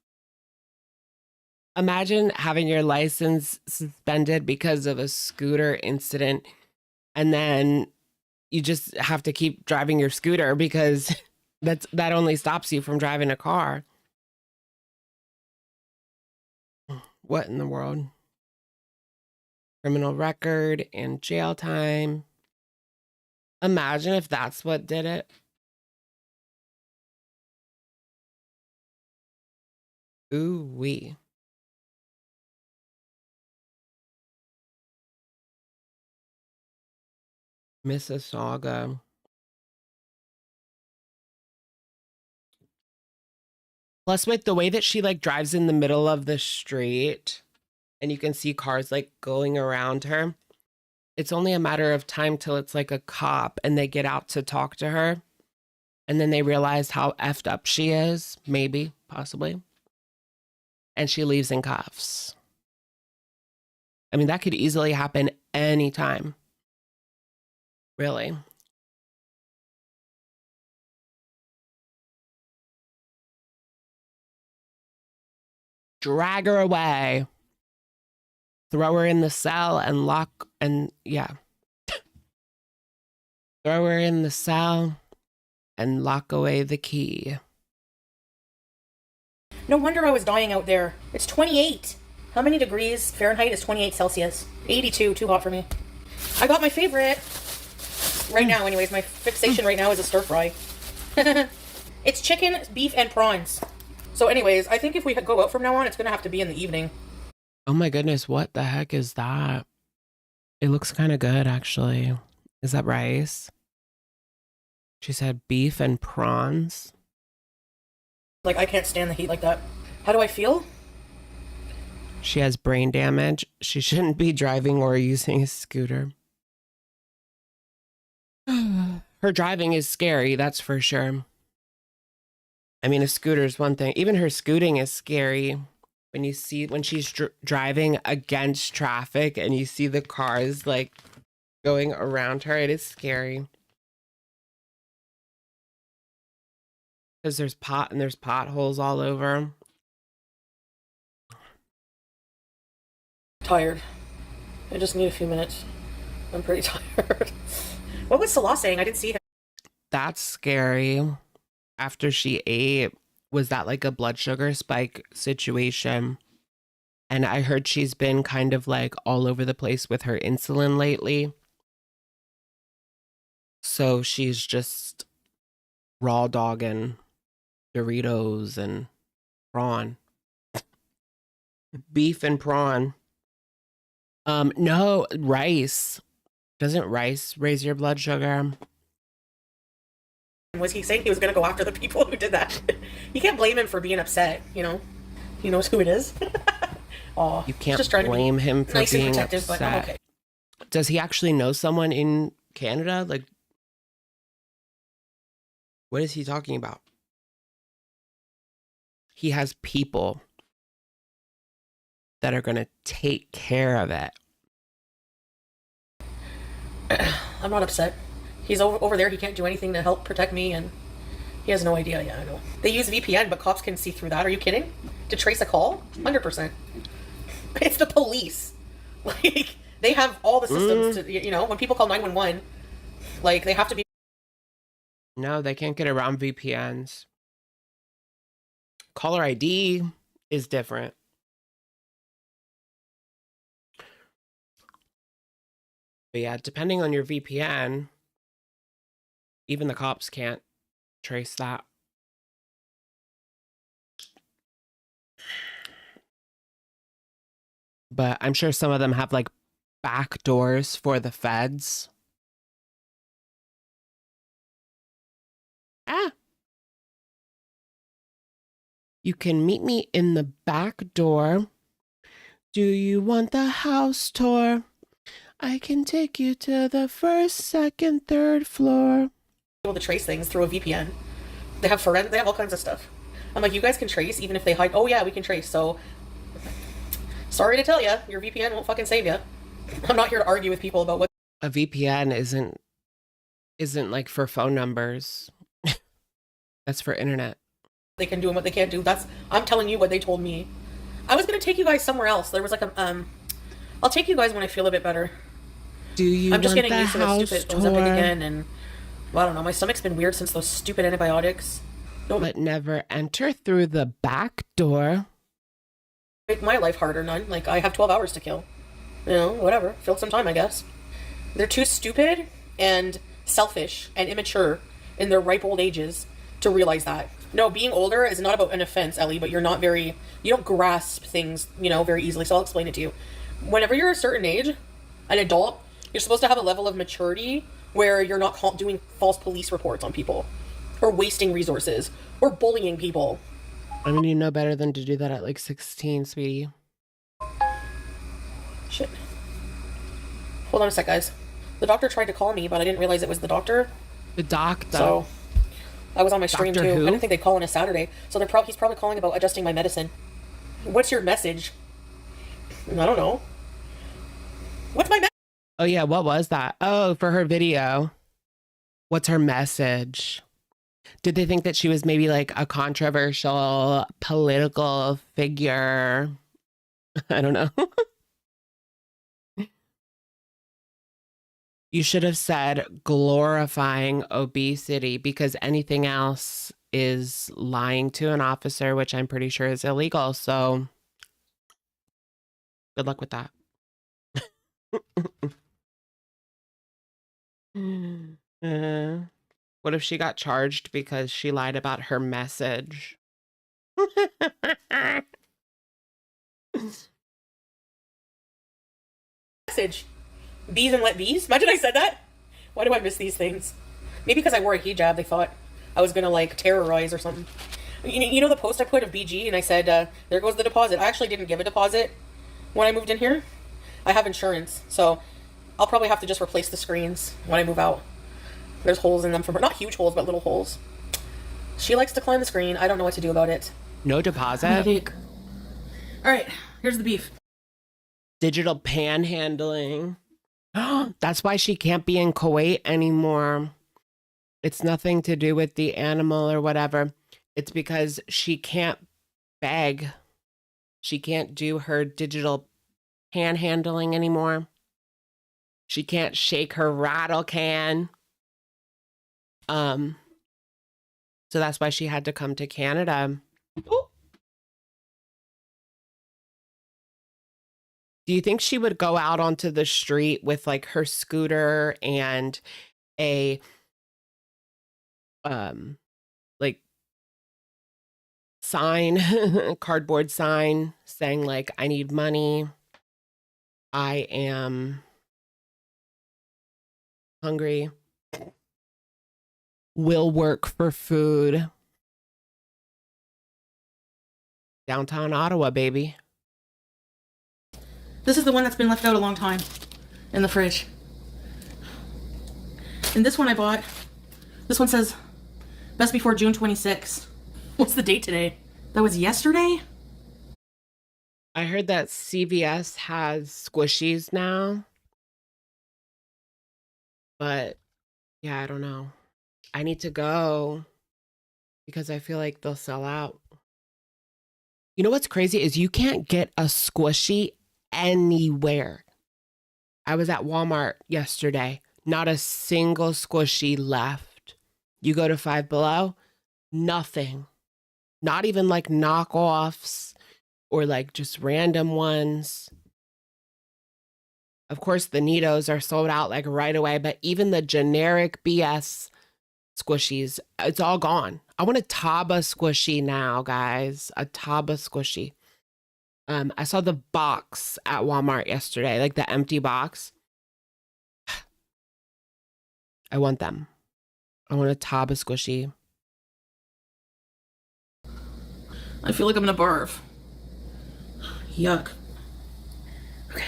Imagine having your license suspended because of a scooter incident, and then you just have to keep driving your scooter because that only stops you from driving a car. What in the world? Criminal record and jail time. Imagine if that's what did it. Ooh-wee. Mississauga. Plus, with the way that she like drives in the middle of the street and you can see cars like going around her, it's only a matter of time till it's like a cop and they get out to talk to her. And then they realize how effed up she is, maybe, possibly. And she leaves in cuffs. I mean, that could easily happen anytime. Really. Drag her away. Throw her in the cell and lock, and yeah. Throw her in the cell and lock away the key. No wonder I was dying out there. It's 28. How many degrees Fahrenheit is 28 Celsius? 82, too hot for me. I got my favorite. Right now, anyways, my fixation right now is a stir fry. It's chicken, beef, and prawns. So anyways, I think if we go out from now on, it's going to have to be in the evening. Oh my goodness, what the heck is that? It looks kind of good, actually. Is that rice? She said beef and prawns. Like, I can't stand the heat like that. How do I feel? She has brain damage. She shouldn't be driving or using a scooter. Her driving is scary, that's for sure. I mean, a scooter is one thing. Even her scooting is scary. When you see, when she's driving against traffic and you see the cars like going around her, it is scary. Because there's potholes all over. Tired. I just need a few minutes. I'm pretty tired. What was Salah saying? I didn't see him. That's scary. After she ate, was that like a blood sugar spike situation? And I heard she's been kind of like all over the place with her insulin lately. So she's just raw dogging Doritos and prawn. Beef and prawn. No, rice. Doesn't rice raise your blood sugar? Was he saying he was going to go after the people who did that? You can't blame him for being upset, you know? He knows who it is. Oh, you can't just blame him for nice being and protective, upset. but I'm okay. Does he actually know someone in Canada? Like, what is he talking about? He has people that are going to take care of it. I'm not upset. He's over there. He can't do anything to help protect me, and he has no idea. Yeah, I know. They use VPN, but cops can see through that. Are you kidding? To trace a call? 100%. It's the police. Like, they have all the systems to, you know, when people call 911, like, they have to be. No, they can't get around VPNs. Caller ID is different. But yeah, depending on your VPN, even the cops can't trace that. But I'm sure some of them have like back doors for the feds. Ah. You can meet me in the back door. Do you want the house tour? I can take you to the first, second, third floor. Able to trace things through a VPN. They have they have all kinds of stuff. I'm like, you guys can trace even if they hide. Oh yeah, we can trace. So sorry to tell you, your VPN won't fucking save you. I'm not here to argue with people about what a VPN isn't like for phone numbers. That's for internet. They can do and what they can't do. I'm telling you what they told me. I was gonna take you guys somewhere else. There was like I'll take you guys when I feel a bit better. Do you I'm just want getting the used to the house stupid tour? Ozempic again, and well, I don't know. My stomach's been weird since those stupid antibiotics. Don't But never enter through the back door. make my life harder, none. Like, I have 12 hours to kill. You know, whatever. Fill some time, I guess. They're too stupid and selfish and immature in their ripe old ages to realize that. No, being older is not about an offense, Ellie, but you don't grasp things, very easily. So I'll explain it to you. Whenever you're a certain age, an adult, you're supposed to have a level of maturity where you're not doing false police reports on people or wasting resources or bullying people. I mean, you know better than to do that at like 16, sweetie. Shit. Hold on a sec, guys. The doctor tried to call me, but I didn't realize it was the doctor. The doctor. So I was on my stream Doctor too. who? I didn't think they'd call on a Saturday. So he's probably calling about adjusting my medicine. What's your message? I don't know. What's my message? Oh yeah, what was that? Oh, for her video. What's her message? Did they think that she was maybe like a controversial political figure? I don't know. You should have said glorifying obesity, because anything else is lying to an officer, which I'm pretty sure is illegal. So good luck with that. What if she got charged because she lied about her message? Message. Bees and let bees? Imagine I said that. Why do I miss these things? Maybe because I wore a hijab, they thought I was gonna like terrorize or something. You know the post I put of BG and I said, there goes the deposit. I actually didn't give a deposit when I moved in here. I have insurance, so I'll probably have to just replace the screens when I move out. There's holes in them from her. Not huge holes, but little holes. She likes to climb the screen. I don't know what to do about it. No deposit? Alright, here's the beef. Digital panhandling. That's why she can't be in Kuwait anymore. It's nothing to do with the animal or whatever. It's because she can't beg. She can't do her digital panhandling anymore. She can't shake her rattle can. So that's why she had to come to Canada. Ooh. Do you think she would go out onto the street with like her scooter and a like sign, cardboard sign saying like, I need money, I am hungry, will work for food? Downtown Ottawa, baby. This is the one that's been left out a long time in the fridge. And this one I bought. This one says best before June 26. What's the date today? That was yesterday? I heard that CVS has squishies now. But yeah, I don't know. I need to go because I feel like they'll sell out. You know what's crazy is you can't get a squishy anywhere. I was at Walmart yesterday. Not a single squishy left. You go to Five Below, nothing. Not even like knockoffs or like just random ones. Of course, the Nitos are sold out like right away, but even the generic BS squishies, it's all gone. I want a Taba squishy now, guys. A Taba squishy. I saw the box at Walmart yesterday, like the empty box. I want them. I want a Taba squishy. I feel like I'm gonna barf. Yuck. Okay.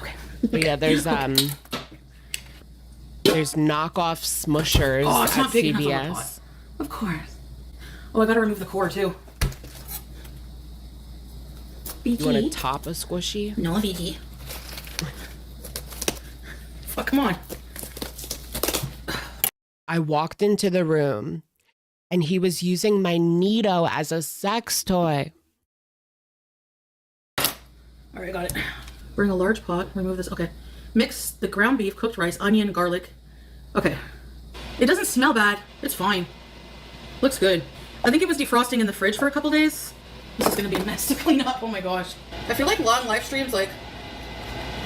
Okay. But yeah, there's knockoff Smushers Oh, it's at not big enough on the CVS. pot. Of course. Oh, I gotta remove the core too. BT. You want a Taba squishy? No, BT. Fuck, come on. I walked into the room and he was using my Nito as a sex toy. All right, got it. Bring a large pot. Remove this. Okay. Mix the ground beef, cooked rice, onion, garlic. Okay. It doesn't smell bad. It's fine. Looks good. I think it was defrosting in the fridge for a couple days. This is gonna be a mess to clean up. Oh my gosh. I feel like long live streams, like,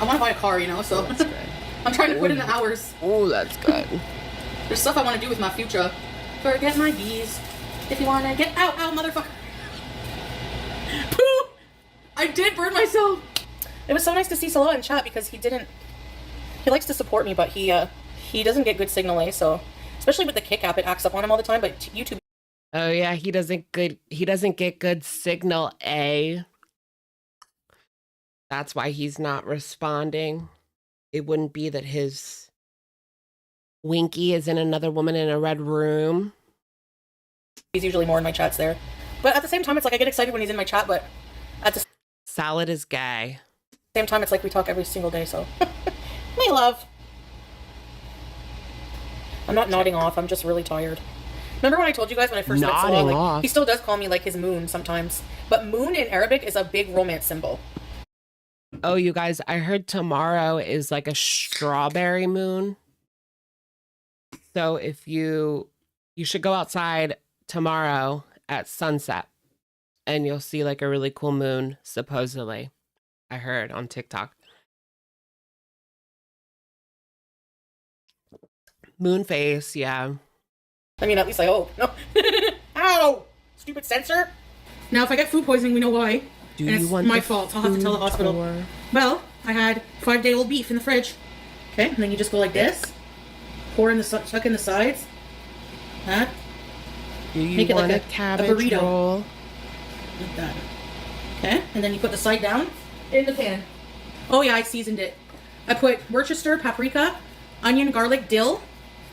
I want to buy a car, you know, so I'm trying to put in the hours. Oh, that's good. There's stuff I want to do with my future. Forget my bees. If you want to get out, motherfucker. Pooh! I did burn myself. It was so nice to see Salah in chat because he likes to support me, but he doesn't get good signal, so especially with the Kick app, it acts up on him all the time, but YouTube. Oh yeah, he doesn't get good signal, That's why he's not responding. It wouldn't be that his Winky is in another woman in a red room. He's usually more in my chats there. But at the same time, it's like I get excited when he's in my chat, but at the Salad is gay. same time, it's like we talk every single day, so. My love. I'm not nodding off, I'm just really tired. Remember when I told you guys when I first met Salah, like, he still does call me like his moon sometimes. But moon in Arabic is a big romance symbol. Oh, you guys, I heard tomorrow is like a strawberry moon. So if you should go outside tomorrow at sunset and you'll see like a really cool moon, supposedly. I heard on TikTok. Moon face, yeah. I mean, at least I hope. No. Ow! Stupid sensor. Now, if I get food poisoning, we know why. Do and you it's want my fault. I'll have to tell the hospital. Well, I had 5-day-old beef in the fridge. Okay, and then you just go like this. Pour in the tuck in the sides. That. Do you Make it want like a a cabbage burrito. roll? Like that. Okay, and then you put the side down in the pan. Oh yeah, I seasoned it. I put Worcester, paprika, onion, garlic, dill,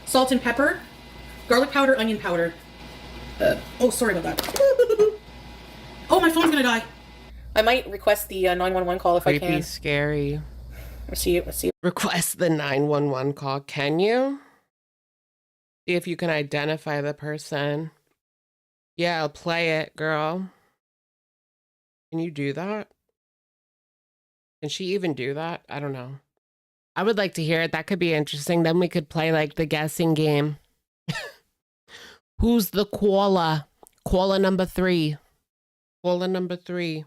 salt and pepper, garlic powder, onion powder. Oh, sorry about that. Oh, my phone's gonna die. I might request the 911 call if Creepy, I can. scary. Let's see. Request the 911 call. Can you? See if you can identify the person. Yeah, I'll play it, girl. Can you do that? Can she even do that? I don't know. I would like to hear it. That could be interesting. Then we could play like the guessing game. Who's the koala? Koala number 3. Koala number 3.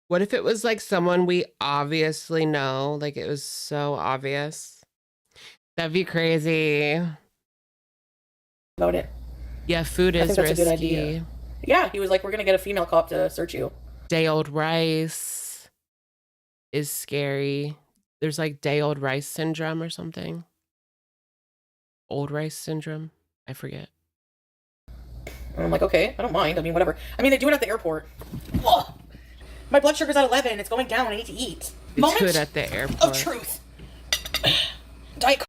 What if it was like someone we obviously know? Like it was so obvious. That'd be crazy. About it. Yeah, food is I think that's risky. a good idea. Yeah, he was like, we're gonna get a female cop to search you. Day old rice is scary. There's like day old rice syndrome or something. Old rice syndrome. I forget. And I'm like, okay, I don't mind. I mean, whatever. I mean, they do it at the airport. Ugh. My blood sugar's at 11. It's going down. I need to eat. They do it at the airport. Of truth. Diet Coke.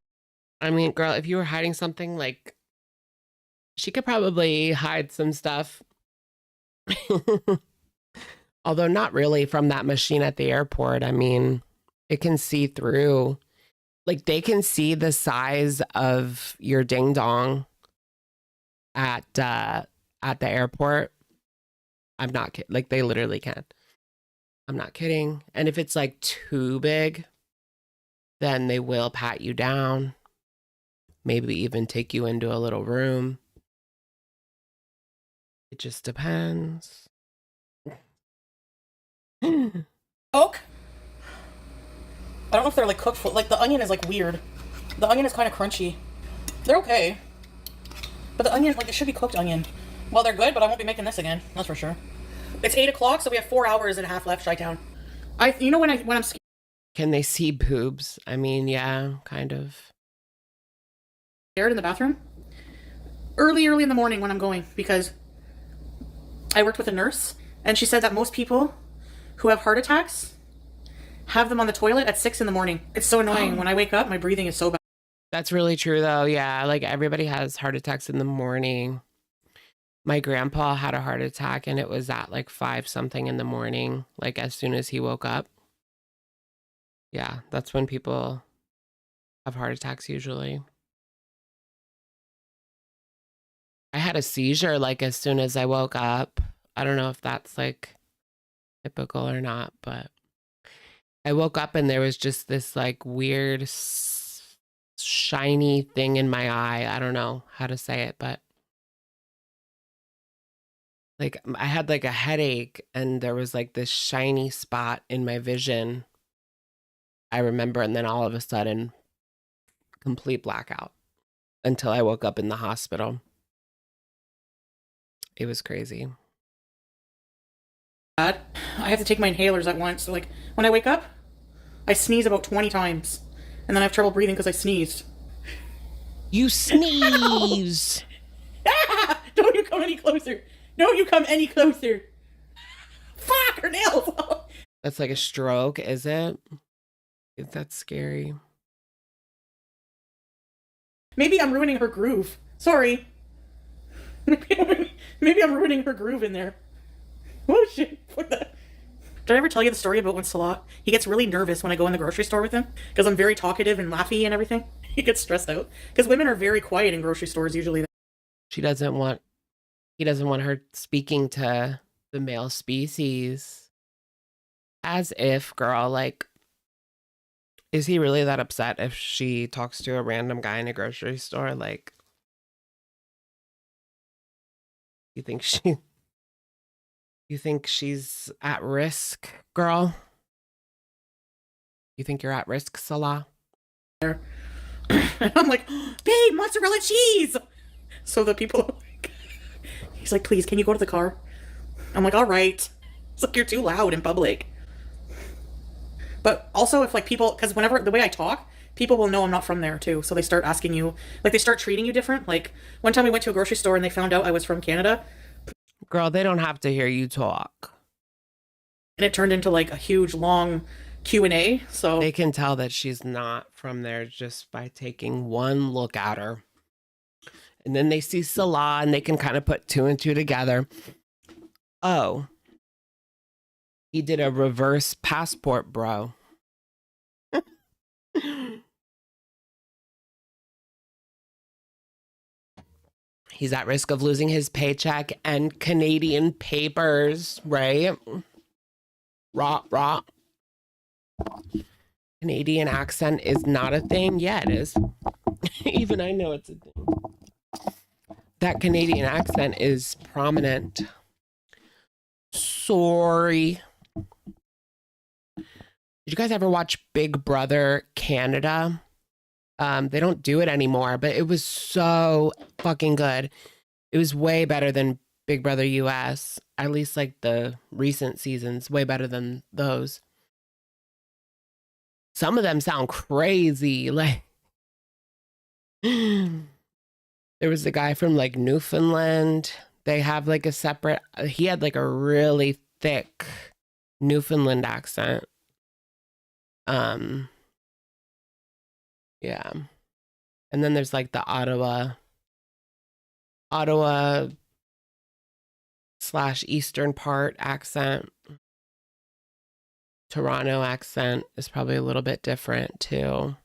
I mean, girl, if you were hiding something, like, she could probably hide some stuff. Although not really from that machine at the airport. I mean, it can see through. Like, they can see the size of your ding dong at the airport. I'm not kidding. Like, they literally can. I'm not kidding. And if it's like too big, then they will pat you down. Maybe even take you into a little room. It just depends. Coke. I don't know if they're like cooked full. Like the onion is like weird. The onion is kind of crunchy. They're okay. But the onion, like it should be cooked onion. Well, they're good, but I won't be making this again. That's for sure. It's 8 o'clock, so we have 4 hours and a half left, Chi-Town. You know when I'm scared. Can they see boobs? I mean, yeah, kind of. Scared in the bathroom? Early in the morning when I'm going, because I worked with a nurse, and she said that most people who have heart attacks have them on the toilet at 6 in the morning. It's so annoying. When I wake up, my breathing is so bad. That's really true, though. Yeah, like everybody has heart attacks in the morning. My grandpa had a heart attack, and it was at like 5 something in the morning, like as soon as he woke up. Yeah, that's when people have heart attacks usually. I had a seizure like as soon as I woke up. I don't know if that's like typical or not, but I woke up and there was just this like weird shiny thing in my eye. I don't know how to say it, but like I had like a headache and there was like this shiny spot in my vision. I remember, and then all of a sudden, complete blackout until I woke up in the hospital. It was crazy. I have to take my inhalers at once. So like when I wake up, I sneeze about 20 times, and then I have trouble breathing because I sneezed. You sneeze. Don't you come any closer. Don't you come any closer. Fuck, her nails. That's like a stroke, is it? That's scary. Maybe I'm ruining her groove. Sorry. Maybe I'm ruining her groove in there. Oh shit. What the? Did I ever tell you the story about when Salah, he gets really nervous when I go in the grocery store with him? Because I'm very talkative and laughy and everything. He gets stressed out. Because women are very quiet in grocery stores usually. He doesn't want her speaking to the male species. As if, girl, like, is he really that upset if she talks to a random guy in a grocery store? Like, you think she's at risk, girl? You think you're at risk, Salah? And I'm like, babe, mozzarella cheese. So the people, he's like, please, can you go to the car? I'm like, all right. It's like, you're too loud in public. But also if like people, because whenever, the way I talk, people will know I'm not from there too. So they start asking you, like they start treating you different. Like one time we went to a grocery store and they found out I was from Canada. Girl, they don't have to hear you talk. And it turned into like a huge long Q&A. So they can tell that she's not from there just by taking one look at her. And then they see Salah and they can kind of put 2 and 2 together. Oh, he did a reverse passport, bro. He's at risk of losing his paycheck and Canadian papers, right? Rah. Canadian accent is not a thing. Yeah, it is. Even I know it's a thing. That Canadian accent is prominent. Sorry. Did you guys ever watch Big Brother Canada? They don't do it anymore, but it was so fucking good. It was way better than Big Brother US. At least like the recent seasons, way better than those. Some of them sound crazy. Like there was the guy from like Newfoundland. They have like a separate, he had like a really thick Newfoundland accent. Yeah. And then there's like the Ottawa / eastern part accent. Toronto accent is probably a little bit different too.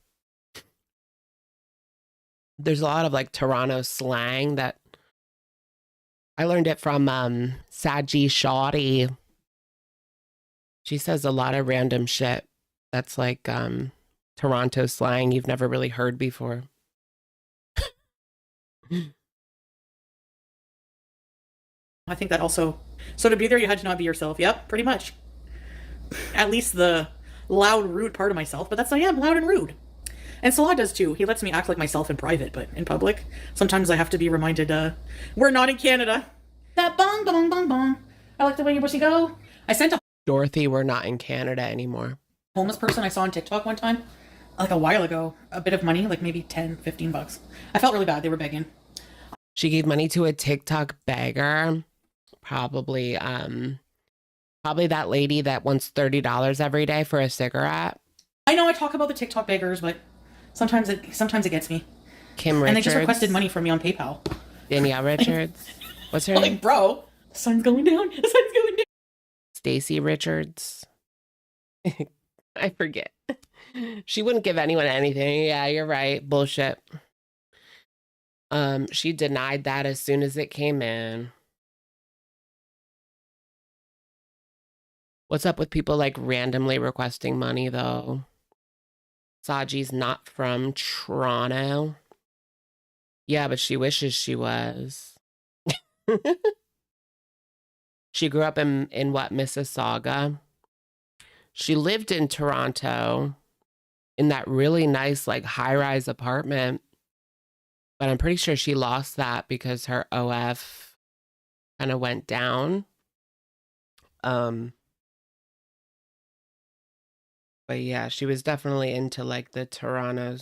There's a lot of like Toronto slang that I learned it from Saji Shoddy. She says a lot of random shit that's like Toronto slang you've never really heard before. I think that also, so to be there you had to not be yourself. Yep, pretty much. At least the loud, rude part of myself, but I am loud and rude. And Salah does too. He lets me act like myself in private, but in public, sometimes I have to be reminded, we're not in Canada. That bong, bong, bong, bong. I like the way your pussy go. I sent a Dorothy, we're not in Canada anymore. homeless person I saw on TikTok one time, like a while ago, a bit of money, like maybe 10, 15 bucks. I felt really bad. They were begging. She gave money to a TikTok beggar. Probably that lady that wants $30 every day for a cigarette. I know I talk about the TikTok beggars, but sometimes it gets me. Kim Richards. And they just requested money from me on PayPal. Danielle Richards. What's her name? Like, bro, the sun's going down. The sun's going down. Stacy Richards. I forget. She wouldn't give anyone anything. Yeah, you're right. Bullshit. She denied that as soon as it came in. What's up with people like randomly requesting money though? Saji's not from Toronto. Yeah, but she wishes she was. She grew up in what, Mississauga? She lived in Toronto in that really nice, like, high-rise apartment. But I'm pretty sure she lost that because her OF kind of went down. But yeah, she was definitely into, like, the Toronto,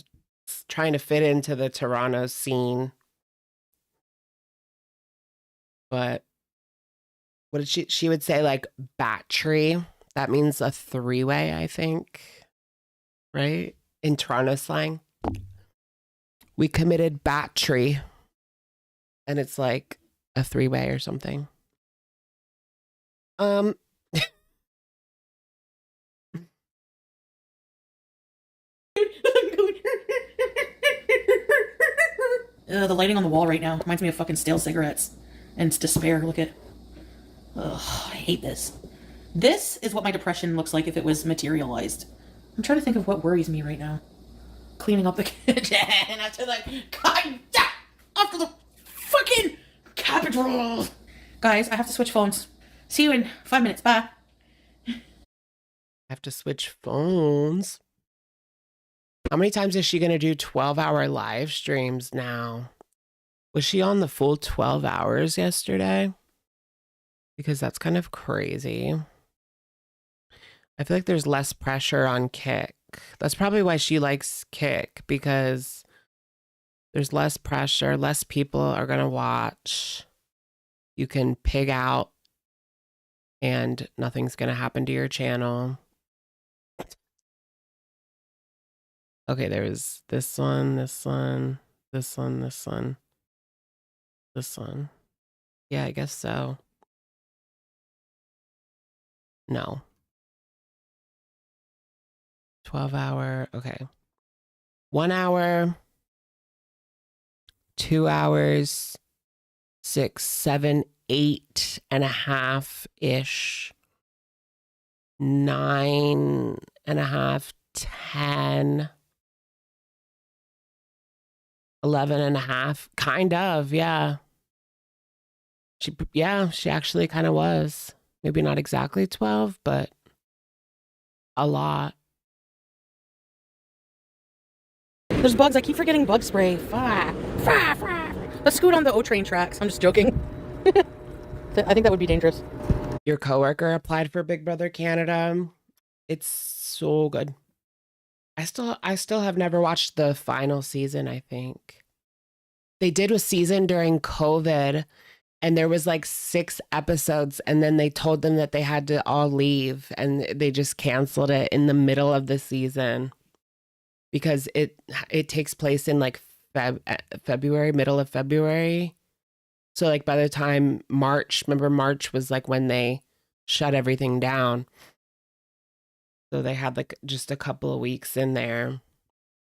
trying to fit into the Toronto scene. But what did she would say, like, battery. That means a three-way, I think. Right? In Toronto slang. We committed battery. And it's like a three-way or something. The lighting on the wall right now reminds me of fucking stale cigarettes. And it's despair. Look at... Ugh, I hate this. This is what my depression looks like if it was materialized. I'm trying to think of what worries me right now. Cleaning up the kitchen after after the fucking capital. Guys, I have to switch phones. See you in 5 minutes. Bye. I have to switch phones. How many times is she going to do 12-hour live streams now? Was she on the full 12 hours yesterday? Because that's kind of crazy. I feel like there's less pressure on Kick. That's probably why she likes Kick, because there's less pressure, less people are going to watch. You can pig out and nothing's going to happen to your channel. Okay, there's this one, this one, this one, this one, this one. Yeah, I guess so. No. 12-hour, okay. 1 hour, 2 hours, 6, 7, 8.5-ish, 9.5, 10, 11.5, kind of, yeah. She actually kind of was. Maybe not exactly 12, but a lot. There's bugs. I keep forgetting bug spray. Let's scoot on the O-train tracks. I'm just joking. I think that would be dangerous. Your coworker applied for Big Brother Canada. It's so good. I still have never watched the final season, I think. They did a season during COVID, and there was like 6 episodes, and then they told them that they had to all leave, and they just canceled it in the middle of the season because it takes place in like February, middle of February. So like by the time March, remember March was like when they shut everything down. So they had like just a couple of weeks in there,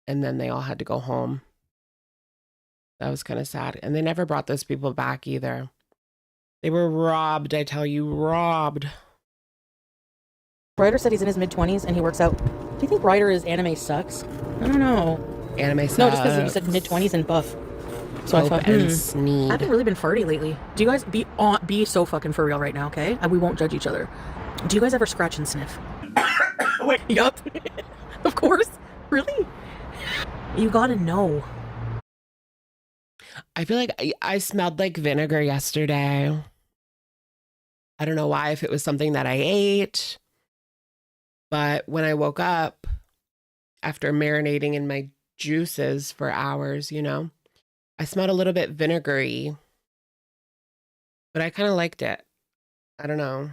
and then they all had to go home. That was kind of sad. And they never brought those people back either. They were robbed, I tell you, robbed. Ryder said he's in his mid-20s and he works out. Do you think Ryder's anime sucks? I don't know. Anime sucks. No, just because you said mid-20s and buff. So I thought, I haven't really been farty lately. Do you guys be so fucking for real right now, okay? And we won't judge each other. Do you guys ever scratch and sniff? quick. Yup. Of course. Really? You gotta know. I feel like I smelled like vinegar yesterday. I don't know why, if it was something that I ate. But when I woke up after marinating in my juices for hours, you know, I smelled a little bit vinegary. But I kind of liked it. I don't know.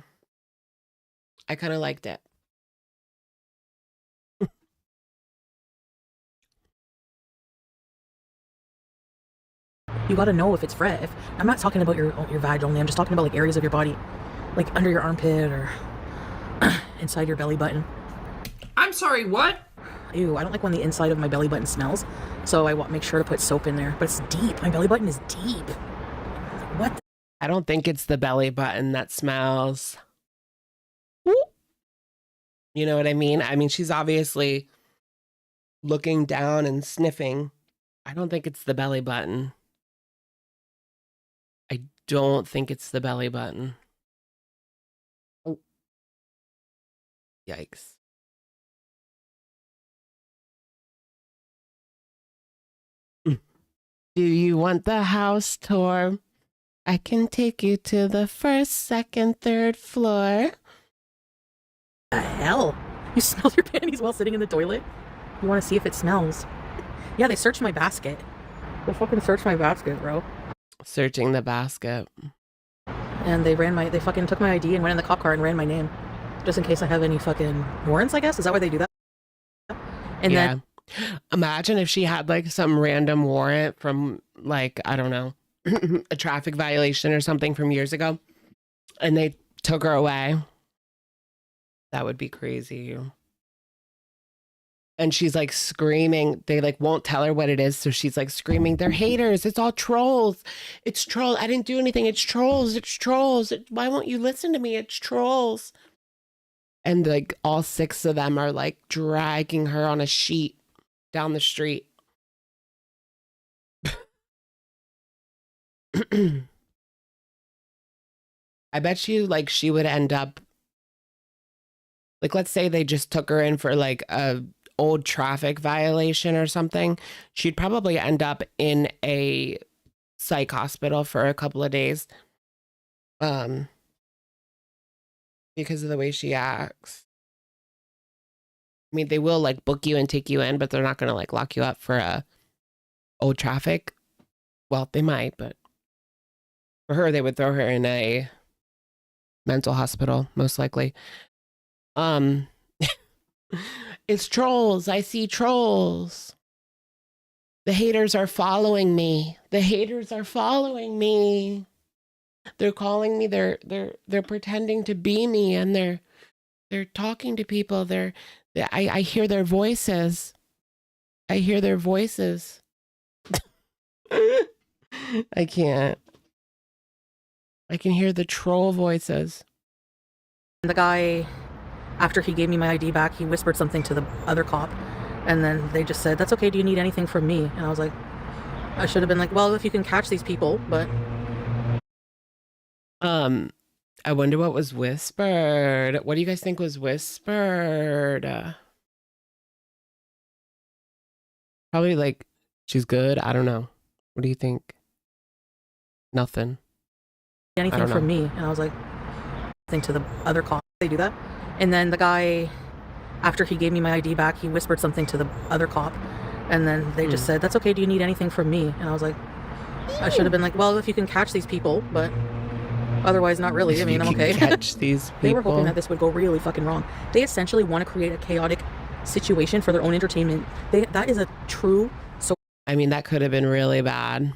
I kind of liked it. You gotta know if it's fresh. I'm not talking about your vag only. I'm just talking about like areas of your body, like under your armpit or inside your belly button. I'm sorry, what? Ew, I don't like when the inside of my belly button smells, so I make sure to put soap in there. But it's deep. My belly button is deep. What? I don't think it's the belly button that smells. You know what I mean? I mean, she's obviously looking down and sniffing. I don't think it's the belly button. I don't think it's the belly button. Oh. Yikes. Do you want the house tour? I can take you to the first, second, third floor. The hell? You smelled your panties while sitting in the toilet? You want to see if it smells? Yeah, they searched my basket. They fucking searched my basket, bro. Searching the basket. And they fucking took my ID and went in the cop car and ran my name. Just in case I have any fucking warrants, I guess? Is that why they do that? And yeah. Imagine if she had like some random warrant from like, I don't know, a traffic violation or something from years ago, and they took her away. That would be crazy. And she's like screaming. They like won't tell her what it is, so she's like screaming, "They're haters. It's all trolls. It's trolls. I didn't do anything. It's trolls. It's trolls. Why won't you listen to me? It's trolls." And like all 6 of them are like dragging her on a sheet down the street. I bet you like she would end up like, let's say they just took her in for like a old traffic violation or something. She'd probably end up in a psych hospital for a couple of days. Because of the way she acts. I mean, they will like book you and take you in, but they're not going to like lock you up for a old traffic. Well, they might, but for her, they would throw her in a mental hospital, most likely. It's trolls. I see trolls. The haters are following me. The haters are following me. They're calling me. They're pretending to be me, and they're talking to people. I hear their voices. I hear their voices. I can't. I can hear the troll voices. the guy, after he gave me my ID back, he whispered something to the other cop. And then they just said, "That's okay. Do you need anything from me?" And I was like, I should have been like, "Well, if you can catch these people," but... I wonder what was whispered. What do you guys think was whispered? Probably like, she's good. I don't know. What do you think? Nothing. Anything from me. And I was like, thing to the other cop. They do that. And then the guy, after he gave me my ID back, he whispered something to the other cop. And then they just said, "That's okay. Do you need anything from me?" And I was like, I should have been like, "Well, if you can catch these people," but otherwise not really. I mean, I'm okay. Catch these people. They were hoping that this would go really fucking wrong. They essentially want to create a chaotic situation for their own entertainment. That is a true... I mean, that could have been really bad.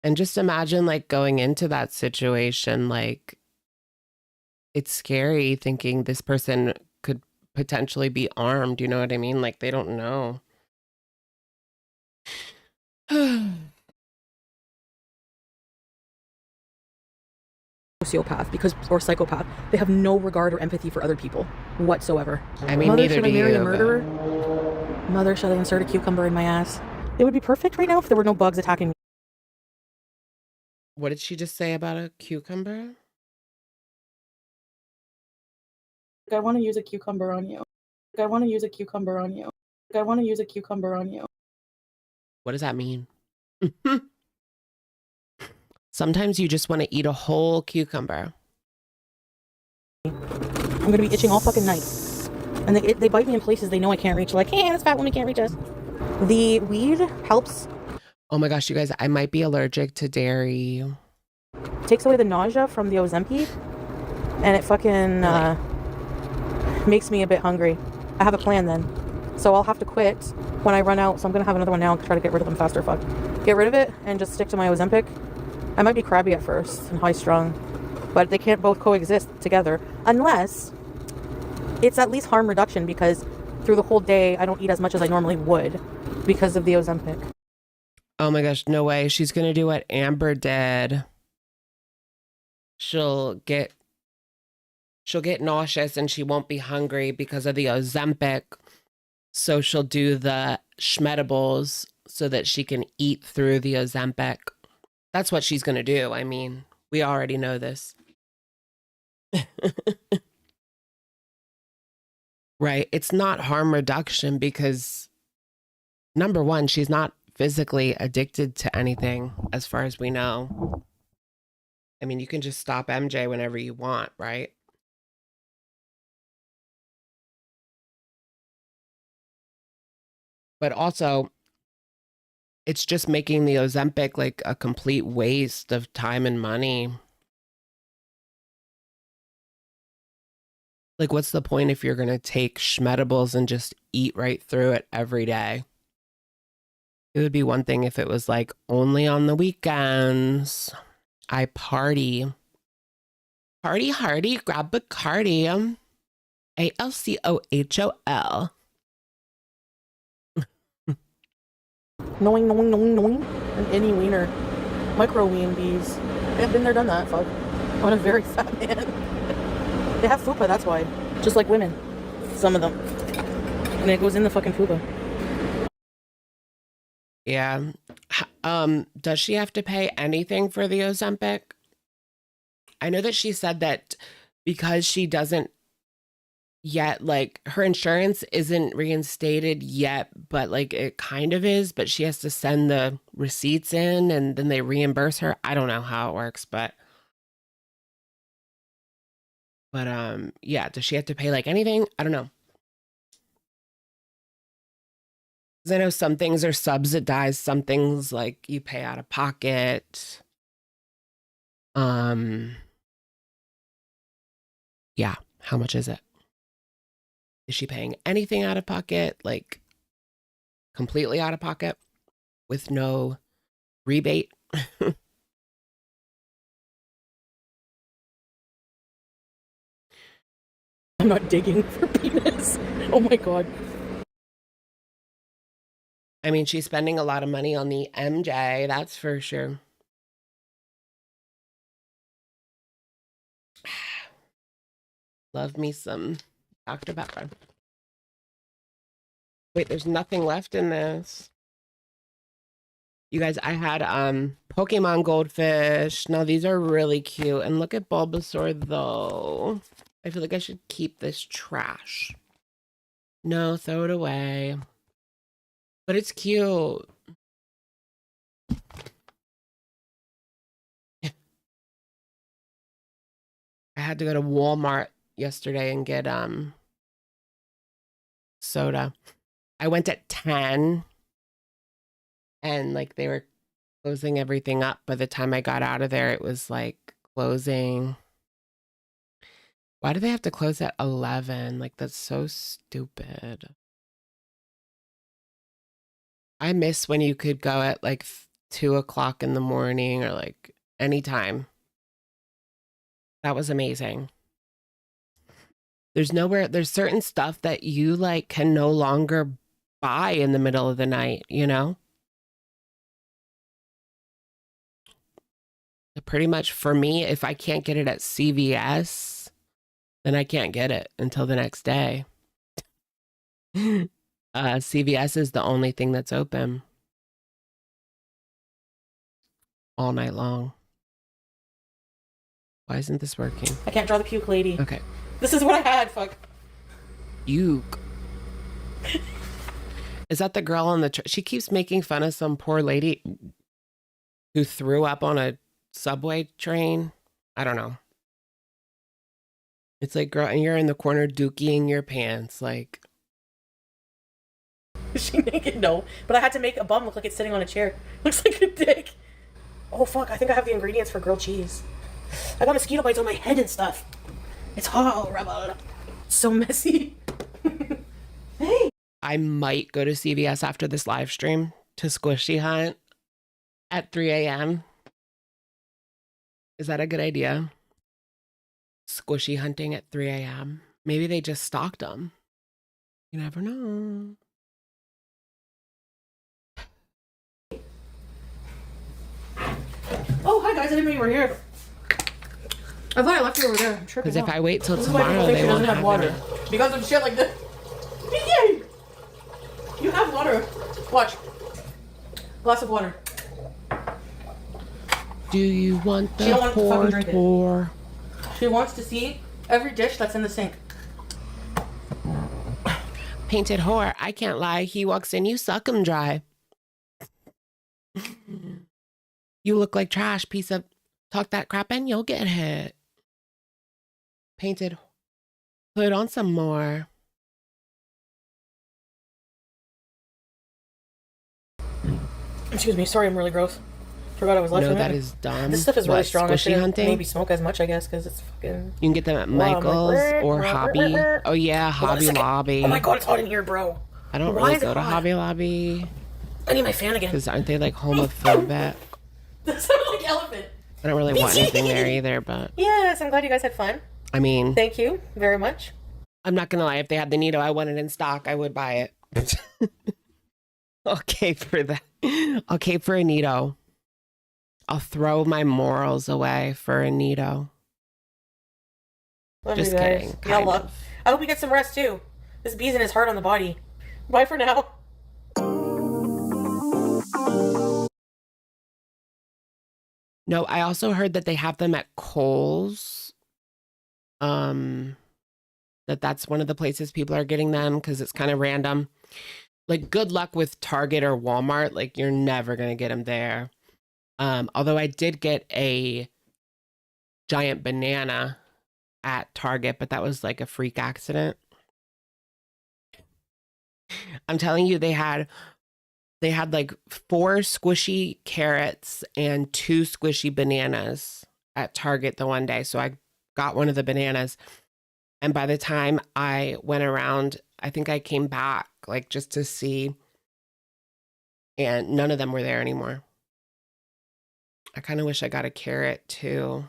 And just imagine like going into that situation, like it's scary thinking this person could potentially be armed. You know what I mean? Like they don't know. Sociopath or psychopath. They have no regard or empathy for other people whatsoever. I mean, Mother, neither should do I marry you. a murderer? Mother, should I insert a cucumber in my ass? It would be perfect right now if there were no bugs attacking me. What did she just say about a cucumber? I want to use a cucumber on you. I want to use a cucumber on you. I want to use a cucumber on you. What does that mean? Sometimes you just want to eat a whole cucumber. I'm going to be itching all fucking night. And they bite me in places they know I can't reach. Like, hey, this fat woman can't reach us. The weed helps. Oh my gosh, you guys, I might be allergic to dairy. Takes away the nausea from the Ozempic. And it fucking makes me a bit hungry. I have a plan then. So I'll have to quit when I run out. So I'm going to have another one now and try to get rid of them faster. Fuck. Get rid of it and just stick to my Ozempic. I might be crabby at first and high strung. But they can't both coexist together. Unless it's at least harm reduction, because through the whole day I don't eat as much as I normally would because of the Ozempic. Oh my gosh, no way. She's going to do what Amber did. She'll get nauseous and she won't be hungry because of the Ozempic. So she'll do the schmedibles so that she can eat through the Ozempic. That's what she's going to do. I mean, we already know this. Right. It's not harm reduction because, number one, she's not physically addicted to anything as far as we know. I mean, you can just stop MJ whenever you want, right? But also, it's just making the Ozempic like a complete waste of time and money. Like, what's the point if you're going to take schmedibles and just eat right through it every day? It would be one thing if it was like only on the weekends. I party. Party hardy, grab a cardi. ALCOHOL. Knowing. And any wiener. Micro ween bees. I've been there, done that, fuck. I'm a very fat man. They have fupa, that's why. Just like women. Some of them. And it goes in the fucking fupa. Yeah. Does she have to pay anything for the Ozempic? I know that she said that because she doesn't yet, like, her insurance isn't reinstated yet, but like it kind of is, but she has to send the receipts in and then they reimburse her. I don't know how it works, but yeah, does she have to pay like anything? I don't know. Because I know some things are subsidized, some things like you pay out of pocket. Yeah, how much is it? Is she paying anything out of pocket? Like completely out of pocket with no rebate? I'm not digging for penis. Oh my god. I mean, she's spending a lot of money on the MJ, that's for sure. Love me some Dr. Pepper. Wait, there's nothing left in this. You guys, I had Pokemon Goldfish. Now these are really cute. And look at Bulbasaur though. I feel like I should keep this trash. No, throw it away. But it's cute. I had to go to Walmart yesterday and get soda. I went at 10 and like they were closing everything up. By the time I got out of there, it was like closing. Why do they have to close at 11? Like, that's so stupid. I miss when you could go at like 2 o'clock in the morning or like anytime. That was amazing. There's certain stuff that you like can no longer buy in the middle of the night, you know? Pretty much for me, if I can't get it at CVS, then I can't get it until the next day. CVS is the only thing that's open all night long. Why isn't this working? I can't draw the puke lady. Okay. This is what I had, fuck. Uke. Is that the girl on the... She keeps making fun of some poor lady who threw up on a subway train. I don't know. It's like, girl, and you're in the corner dookieing your pants. Like... Is she naked? No. But I had to make a bum look like it's sitting on a chair. Looks like a dick. Oh, fuck. I think I have the ingredients for grilled cheese. I got mosquito bites on my head and stuff. It's horrible. So messy. Hey. I might go to CVS after this live stream to squishy hunt at 3 a.m. Is that a good idea? Squishy hunting at 3 a.m. Maybe they just stocked them. You never know. Oh, hi guys. I didn't know you were here. I thought I left you over there. I'm tripping. Because if I wait till This is why tomorrow, people think they she won't doesn't have water. water. Because of shit like this. Yay! You have water. Watch. Glass of water. Do you want She the don't want to fucking drink it. pour? She wants to see every dish that's in the sink. Painted whore. I can't lie. He walks in, you suck him dry. You look like trash, piece of... Talk that crap and you'll get hit. Painted. Put on some more. Excuse me. Sorry, I'm really gross. Forgot I was left. No, that is dumb. This stuff is really strong. I Squishy shouldn't hunting? maybe smoke as much, I guess, because it's fucking... You can get them at Wow, I'm Michael's like, or Hobby. Oh yeah, Hobby Lobby. Oh my god, it's hot in here, bro. I don't Why really is it go to hot? Hobby Lobby I need my fan again. because aren't they like homophobic? That sounded like elephant. I don't really want anything there either, but Yes, I'm glad you guys had fun. I mean, Thank you very much. I'm not gonna lie. If they had the Nito, I want it in stock. I would buy it. Okay for that. Okay for a Nito. I'll throw my morals away for a Nito. Love Just you guys. kidding. Y'all Kind love. of. I hope you get some rest too. This bees in his heart on the body. Bye for now. No, I also heard that they have them at Kohl's. That's one of the places people are getting them because it's kind of random. Like, good luck with Target or Walmart. Like, you're never gonna get them there. Although I did get a giant banana at Target, but that was like a freak accident. I'm telling you, they had like 4 squishy carrots and 2 squishy bananas at Target the one day. So I got one of the bananas. And by the time I went around, I think I came back like just to see. And none of them were there anymore. I kind of wish I got a carrot too.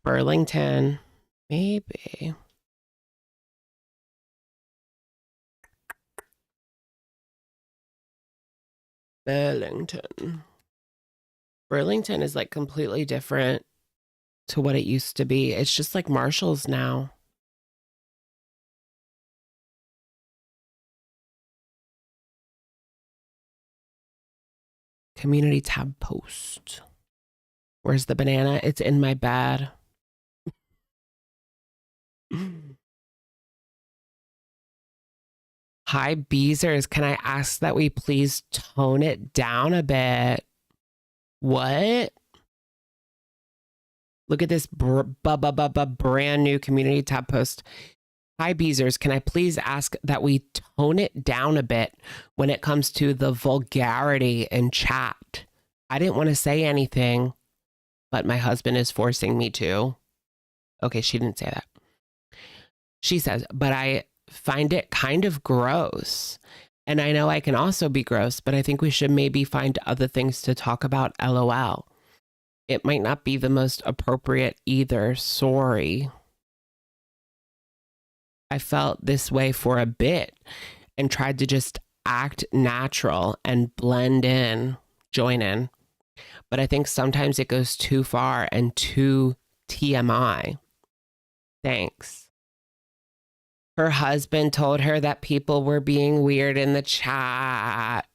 Burlington, maybe. Burlington. Burlington is like completely different to what it used to be. It's just like Marshall's now. Community tab post. Where's the banana? It's in my bed. Hi, Beezers. Can I ask that we please tone it down a bit? What? Look at this brand new community tab post. Hi, Beezers. Can I please ask that we tone it down a bit when it comes to the vulgarity in chat? I didn't want to say anything, but my husband is forcing me to. Okay, she didn't say that. She says, but I find it kind of gross. And I know I can also be gross, but I think we should maybe find other things to talk about, LOL. It might not be the most appropriate either. Sorry. I felt this way for a bit and tried to just act natural and blend in, join in. But I think sometimes it goes too far and too TMI. Thanks. Her husband told her that people were being weird in the chat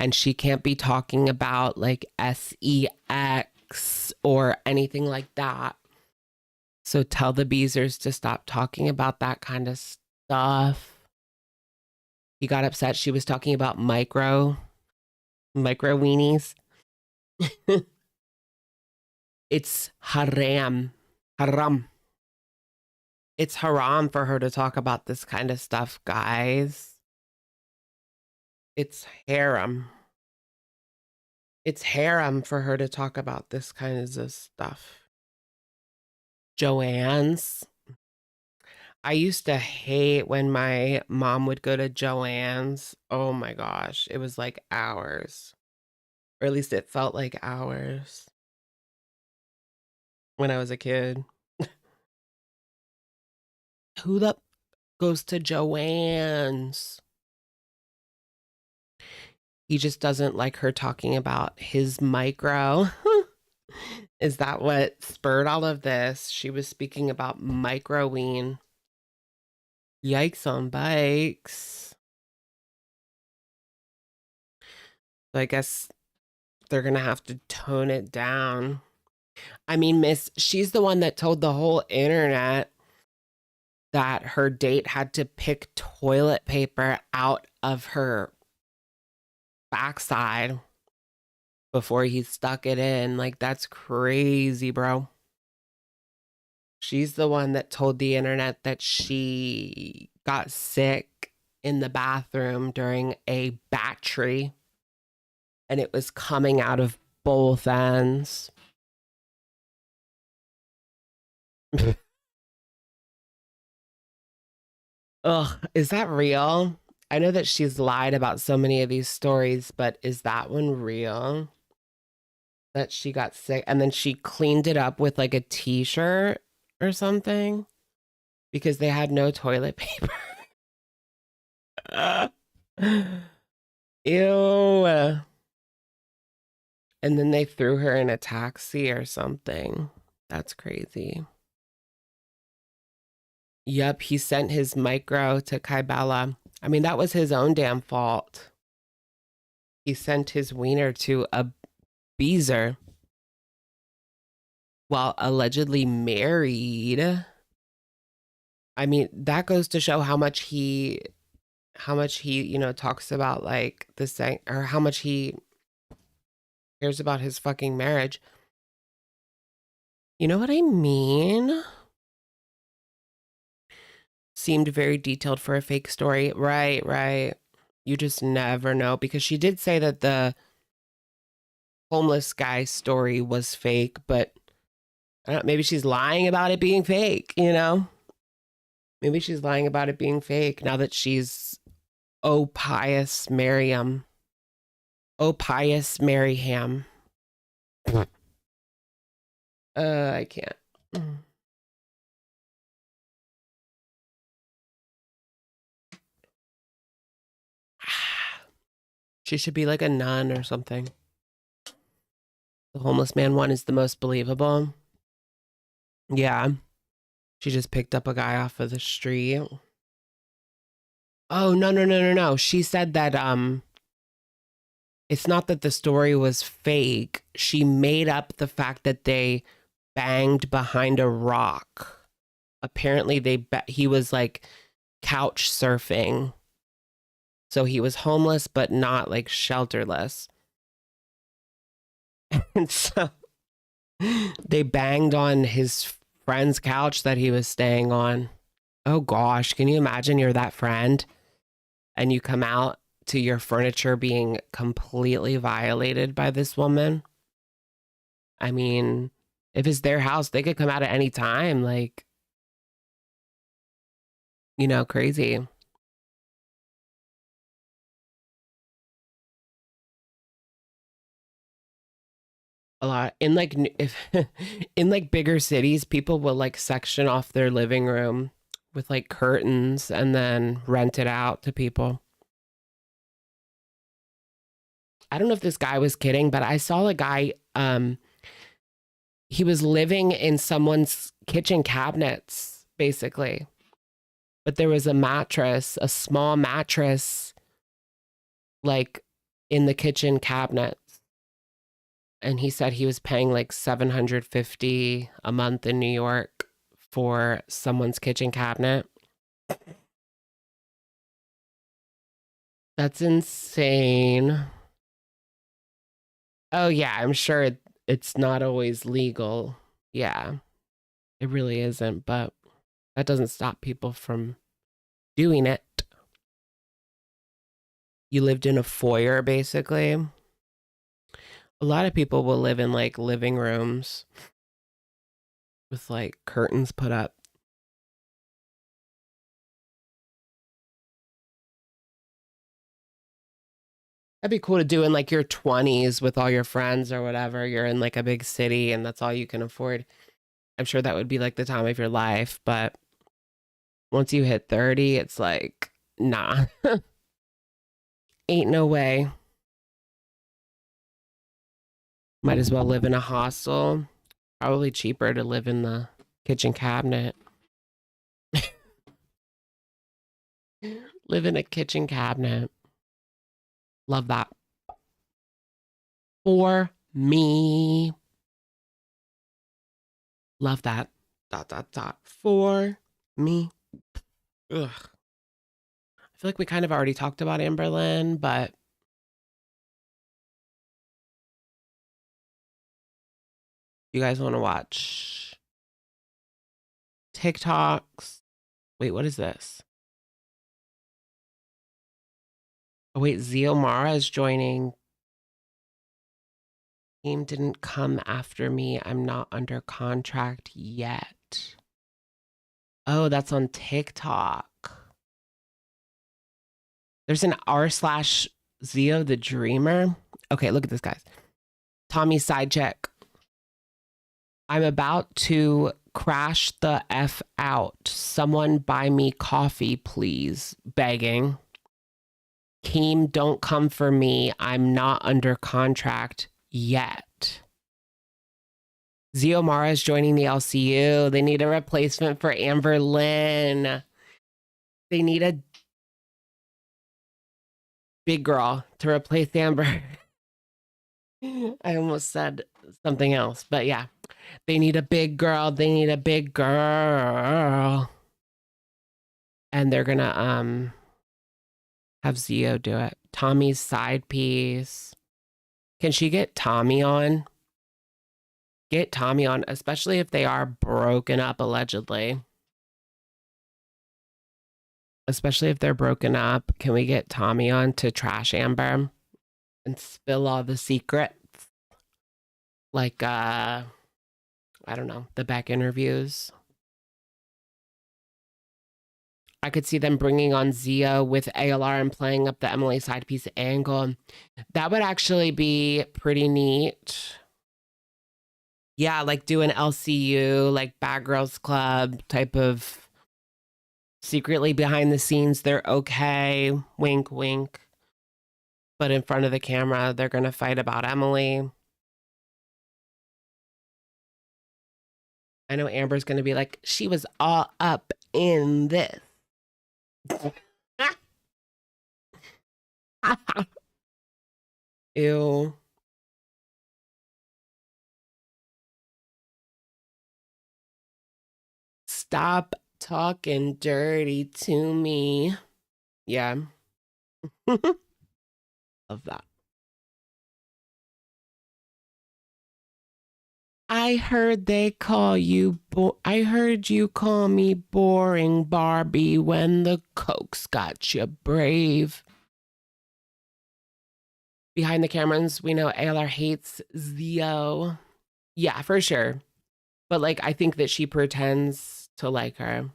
And she can't be talking about like sex or anything like that. So tell the beezers to stop talking about that kind of stuff. He got upset. She was talking about micro weenies. It's haram. It's haram for her to talk about this kind of stuff, guys. It's harem. It's harem for her to talk about this kind of stuff. Joanne's. I used to hate when my mom would go to Joanne's. Oh my gosh. It was like hours. Or at least it felt like hours. When I was a kid. Who the goes to Joanne's? He just doesn't like her talking about his micro. Is that what spurred all of this? She was speaking about microween. Yikes on bikes. So I guess they're going to have to tone it down. I mean, she's the one that told the whole internet that her date had to pick toilet paper out of her backside before he stuck it in. Like, that's crazy, bro. She's the one that told the internet that she got sick in the bathroom during a battery and it was coming out of both ends. Ugh, is that real? I know that she's lied about so many of these stories, but is that one real? That she got sick and then she cleaned it up with like a t-shirt or something because they had no toilet paper. Ew. And then they threw her in a taxi or something. That's crazy. Yep, he sent his micro to Kybella. I mean, that was his own damn fault. He sent his wiener to a beezer while allegedly married. I mean, that goes to show how much he, you know, talks about like this thing, or how much he cares about his fucking marriage. You know what I mean? Seemed very detailed for a fake story. Right. You just never know, because she did say that the homeless guy story was fake, but I don't know, maybe she's lying about it being fake, you know? Maybe she's lying about it being fake now that she's pious Maryam. Pious Maryham. I can't. She should be like a nun or something. The homeless man one is the most believable. Yeah. She just picked up a guy off of the street. Oh, no. She said that it's not that the story was fake. She made up the fact that they banged behind a rock. Apparently he was like couch surfing. So he was homeless, but not like shelterless. And so they banged on his friend's couch that he was staying on. Oh gosh, can you imagine you're that friend and you come out to your furniture being completely violated by this woman? I mean, if it's their house, they could come out at any time. Like, you know, crazy. A lot in like if in like bigger cities, people will like section off their living room with like curtains and then rent it out to people. I don't know if this guy was kidding, but I saw a guy, he was living in someone's kitchen cabinets, basically. But there was a mattress, a small mattress, like in the kitchen cabinets. And he said he was paying like $750 a month in New York for someone's kitchen cabinet. That's insane. Oh yeah, I'm sure it's not always legal. Yeah, it really isn't, but that doesn't stop people from doing it. You lived in a foyer, basically. A lot of people will live in like living rooms with like curtains put up. That'd be cool to do in like your 20s with all your friends or whatever. You're in like a big city and that's all you can afford. I'm sure that would be like the time of your life, but once you hit 30, it's like, nah. Ain't no way. Might as well live in a hostel. Probably cheaper to live in the kitchen cabinet. Live in a kitchen cabinet. Love that. For me. Love that. ... For me. Ugh. I feel like we kind of already talked about Amberlynn, but you guys want to watch TikToks? Wait, what is this? Oh, wait, Xiomara is joining. Team didn't come after me. I'm not under contract yet. Oh, that's on TikTok. There's an r/Zio the Dreamer. Okay, look at this, guys. Tommy's side check. I'm about to crash the F out. Someone buy me coffee, please. Begging. Keem, don't come for me. I'm not under contract yet. Xiomara is joining the LCU. They need a replacement for Amberlynn. They need a big girl to replace Amber. I almost said something else, but yeah. They need a big girl. They need a big girl. And they're gonna have Zio do it. Tommy's side piece. Can she get Tommy on? Get Tommy on, especially if they are broken up, allegedly. Especially if they're broken up. Can we get Tommy on to trash Amber and spill all the secrets? Like, I don't know, the back interviews. I could see them bringing on Zio with ALR and playing up the Emily side piece angle. That would actually be pretty neat. Yeah, like do an LCU, like Bad Girls Club type of secretly behind the scenes. They're okay. Wink, wink. But in front of the camera, they're going to fight about Emily. I know Amber's going to be like, she was all up in this. Ew. Stop talking dirty to me. Yeah. Love that. I heard they call you, I heard you call me boring Barbie when the Cokes got you brave. Behind the cameras, we know ALR hates Zio. Yeah, for sure. But like, I think that she pretends to like her.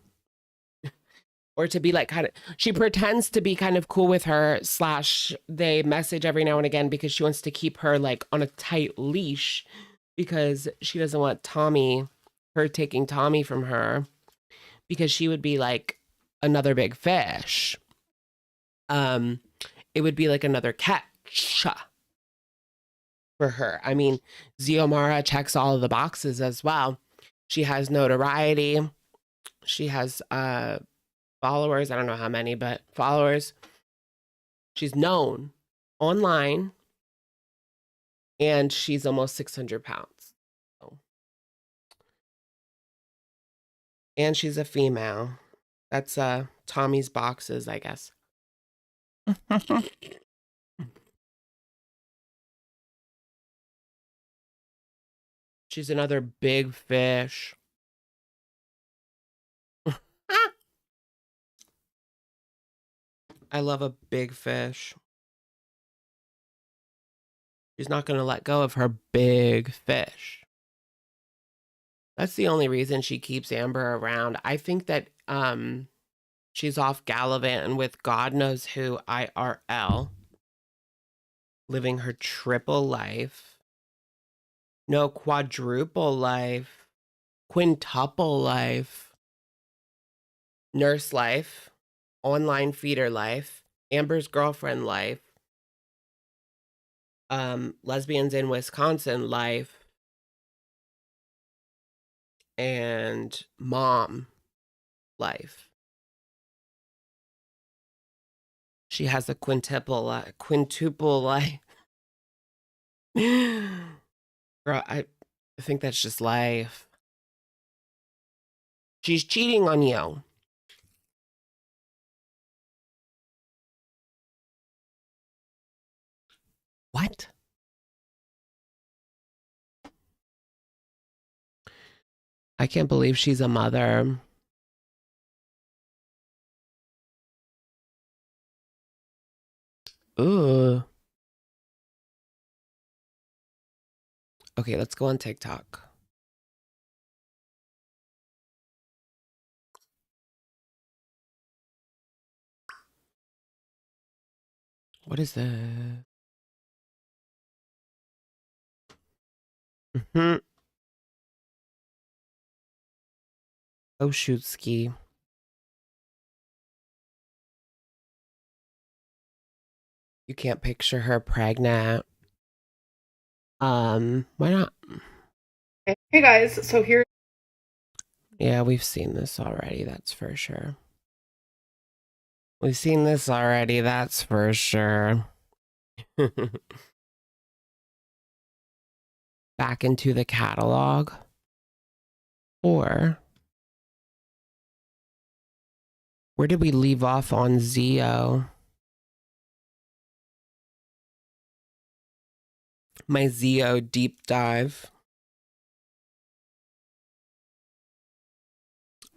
Or to be like she pretends to be kind of cool with her / they message every now and again because she wants to keep her like on a tight leash because she doesn't want her taking Tommy from her because she would be like another big fish. It would be like another catch for her. I mean, Xiomara checks all of the boxes as well. She has notoriety. She has followers. I don't know how many, but followers. She's known online, and she's almost 600 pounds. So. And she's a female. That's Tommy's boxes, I guess. She's another big fish. I love a big fish. She's not going to let go of her big fish. That's the only reason she keeps Amber around. I think that she's off gallivanting with God knows who IRL. Living her triple life. No, quadruple life. Quintuple life. Nurse life. Online feeder life. Amber's girlfriend life. Lesbians in Wisconsin life. And mom life. She has a quintuple life. Girl, I think that's just life. She's cheating on you. What? I can't believe she's a mother. Ooh. Okay, let's go on TikTok. What is that? Oh, shoot, ski. You can't picture her pregnant. Why not? Hey guys, so here. Yeah, we've seen this already, that's for sure. We've seen this already, that's for sure. Back into the catalog. Or where did we leave off on Zio? My Zio deep dive.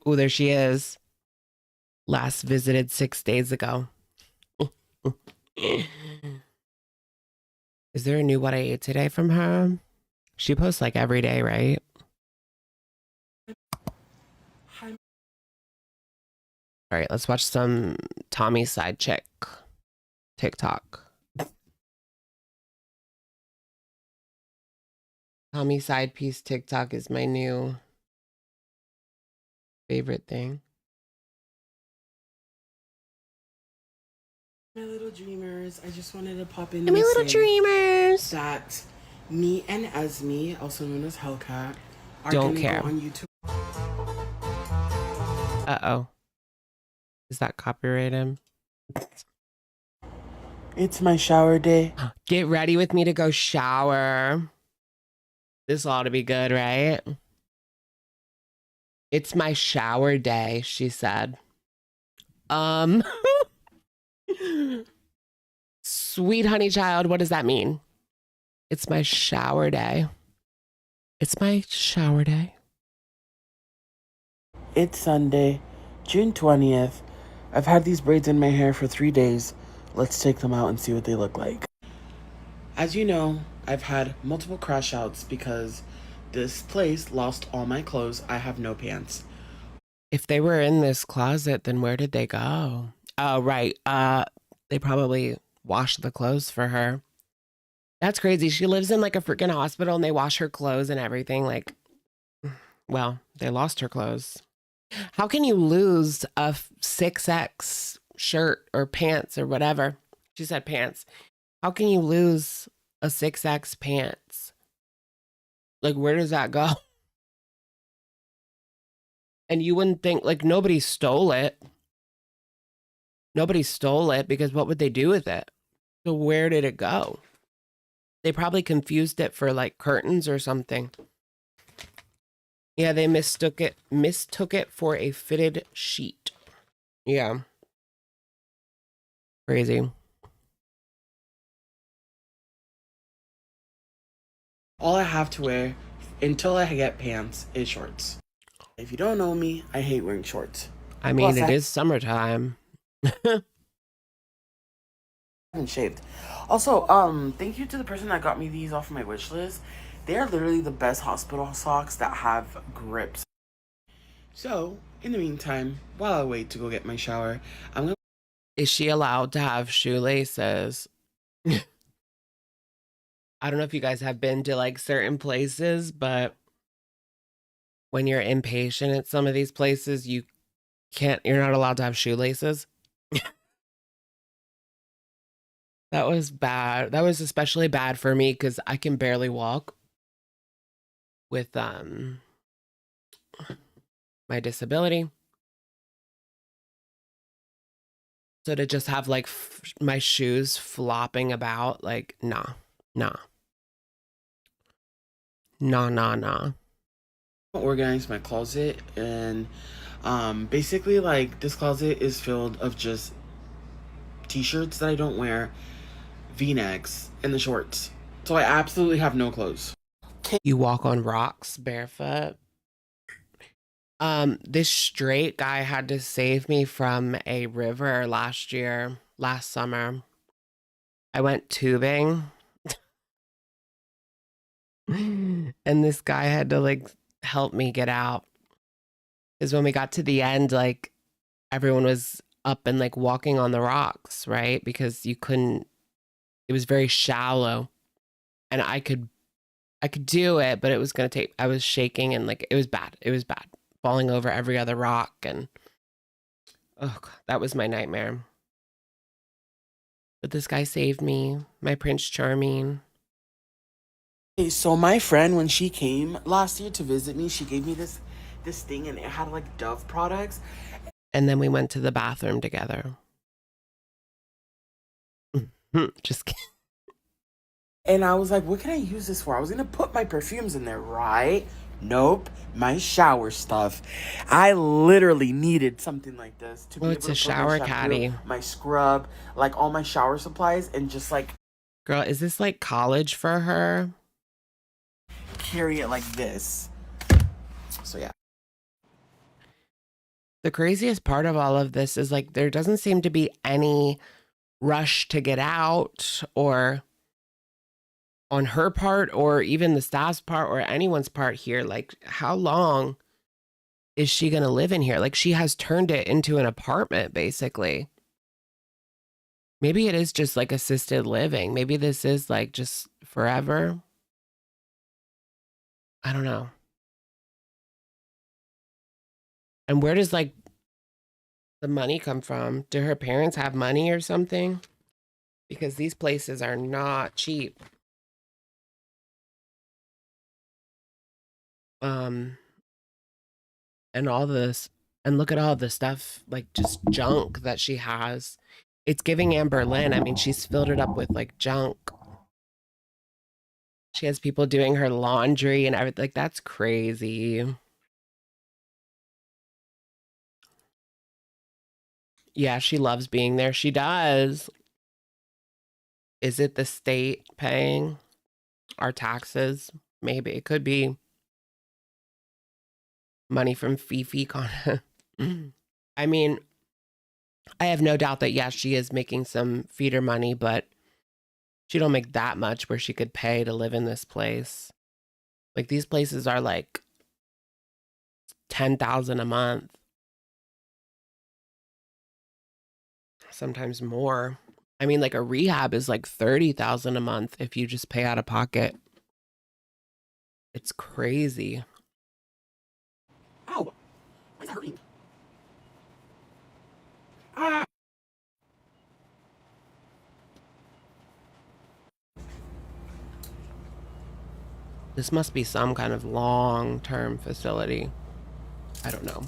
Oh, there she is. Last visited 6 days ago. Is there a new what I ate today from her? She posts like every day, right? All right, let's watch some Tommy side chick TikTok. Tommy side piece TikTok is my new favorite thing. My little dreamers, I just wanted to pop in. My little dreamers. That me and Esme, also known as Hellcat, are Don't gonna care. go on YouTube. Uh-oh. Is that copyrighted? It's my shower day. Get ready with me to go shower. This ought to be good, right? It's my shower day, she said. Sweet honey child, what does that mean? It's my shower day. It's my shower day. It's Sunday, June 20th. I've had these braids in my hair for 3 days. Let's take them out and see what they look like. As you know, I've had multiple crash outs because this place lost all my clothes. I have no pants. If they were in this closet, then where did they go? Oh, right. They probably washed the clothes for her. That's crazy. She lives in like a freaking hospital and they wash her clothes and everything. Like, well, they lost her clothes. How can you lose a 6X shirt or pants or whatever? She said pants. How can you lose a 6X pants? Like, where does that go? And you wouldn't think, like, nobody stole it. Nobody stole it because what would they do with it? So where did it go? They probably confused it for like curtains or something. Yeah, they mistook it for a fitted sheet. Yeah. Crazy. All I have to wear until I get pants is shorts. If you don't know me, I hate wearing shorts. I mean, it is summertime. I haven't shaved. Also, thank you to the person that got me these off my wish list. They are literally the best hospital socks that have grips. So, in the meantime, while I wait to go get my shower, I'm gonna... Is she allowed to have shoelaces? I don't know if you guys have been to like certain places, but when you're impatient at some of these places, you're not allowed to have shoelaces. That was bad. That was especially bad for me because I can barely walk with my disability. So to just have like my shoes flopping about, like, nah. Organize my closet, and basically like this closet is filled of just t-shirts that I don't wear, v-necks, and the shorts. So I absolutely have no clothes. You walk on rocks barefoot. This straight guy had to save me from a river last summer. I went tubing. And this guy had to like help me get out. Because when we got to the end, like everyone was up and like walking on the rocks, right? Because it was very shallow. And I could do it, but it was gonna take, I was shaking and like it was bad. Falling over every other rock, and oh God, that was my nightmare. But this guy saved me, my Prince Charming. Okay, so my friend, when she came last year to visit me, she gave me this thing, and it had like Dove products. And then we went to the bathroom together. Just kidding. And I was like, what can I use this for? I was gonna put my perfumes in there, right? Nope, my shower stuff. I literally needed something like this to be able It's to a put my shower shampoo, caddy. my scrub, like all my shower supplies, and just like Girl, is this like college for her? carry it like this. So yeah. The craziest part of all of this is like there doesn't seem to be any rush to get out, or on her part, or even the staff's part, or anyone's part here. Like, how long is she gonna live in here? Like, she has turned it into an apartment, basically. Maybe it is just like assisted living. Maybe this is like just forever. I don't know. And where does like the money come from? Do her parents have money or something? Because these places are not cheap. And all this, and look at all the stuff, like just junk that she has. It's giving Amber Lynn. I mean, she's filled it up with like junk. She has people doing her laundry and everything. Like, that's crazy. Yeah, she loves being there. She does. Is it the state paying our taxes? Maybe. It could be money from Fifi. I mean, I have no doubt that, yes, she is making some feeder money, but she don't make that much where she could pay to live in this place. Like, these places are like $10,000 a month. Sometimes more. I mean, like a rehab is like $30,000 a month if you just pay out of pocket. It's crazy. Ow! Why's it hurting? Ah! This must be some kind of long-term facility. I don't know.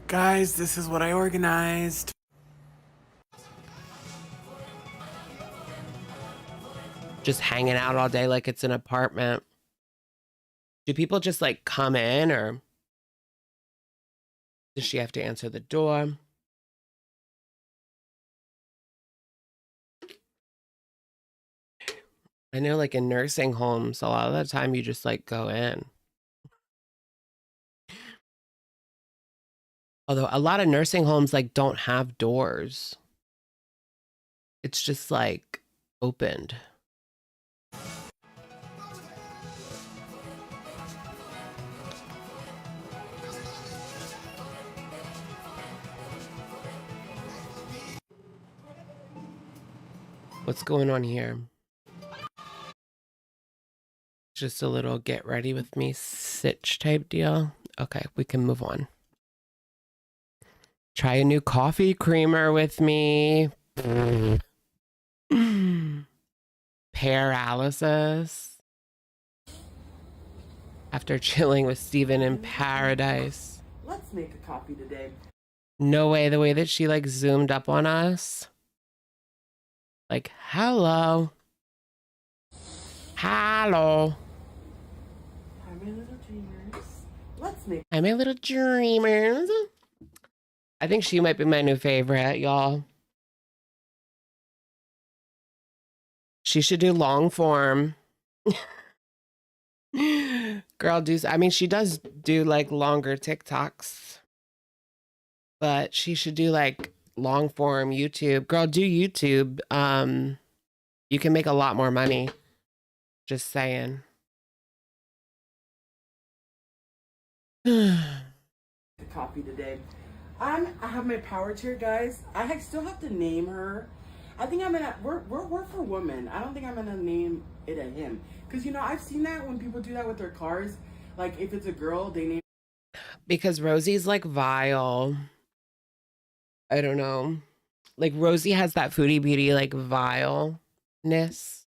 Guys, this is what I organized. just hanging out all day like it's an apartment. Do people just like come in, or does she have to answer the door? I know like in nursing homes, a lot of the time you just like go in. Although a lot of nursing homes like don't have doors. It's just like opened. What's going on here? Just a little get ready with me sitch type deal. Okay, we can move on. Try a new coffee creamer with me. Paralysis. After chilling with Steven in paradise. Let's make a copy today. No way, the way that she like zoomed up on us. Like, hello. Hello. Hi, my little dreamers. Let's make. Hi, my little dreamers. I think she might be my new favorite, y'all. She should do long form. Girl, I mean, she does do like longer TikToks, but she should do like long form YouTube. Girl, do YouTube. You can make a lot more money. Just saying. Copy today. I have my power tier, guys. Still have to name her. I think I'm gonna. We're for women. I don't think I'm gonna name it a him, because you know I've seen that when people do that with their cars. Like if it's a girl, they name. Because Rosie's like vile. I don't know. Like Rosie has that foodie beauty like vileness.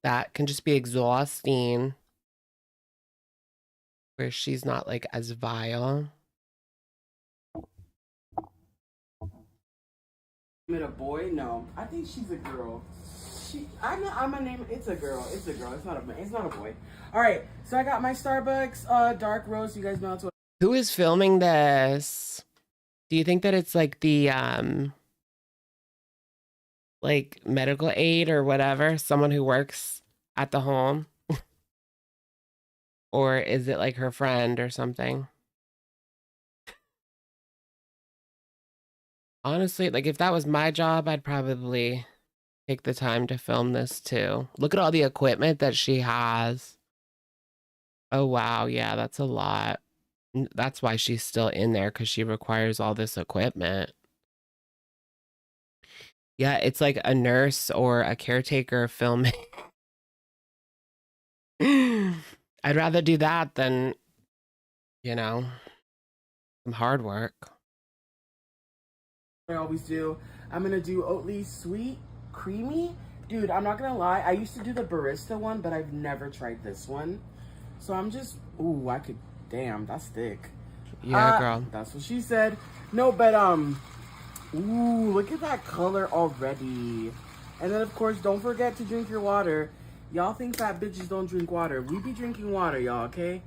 That can just be exhausting. Where she's not like as vile. It a boy? No, I think she's a girl. I'm a name. It's a girl. It's a girl. It's not a boy. All right. So I got my Starbucks dark roast. You guys know that's what. Who is filming this? Do you think that it's like the like medical aid or whatever, someone who works at the home? Or is it like her friend or something? Honestly, like if that was my job, I'd probably take the time to film this too. Look at all the equipment that she has. Oh, wow. Yeah, that's a lot. That's why she's still in there, because she requires all this equipment. Yeah, it's like a nurse or a caretaker filming. I'd rather do that than, you know, some hard work. I always do. I'm gonna do Oatly sweet creamy. Dude, I'm not gonna lie. I used to do the barista one, but I've never tried this one. So I'm just, ooh, damn, that's thick. Yeah, girl. That's what she said. No, but ooh, look at that color already. And then of course, don't forget to drink your water. Y'all think fat bitches don't drink water. We be drinking water, y'all, okay?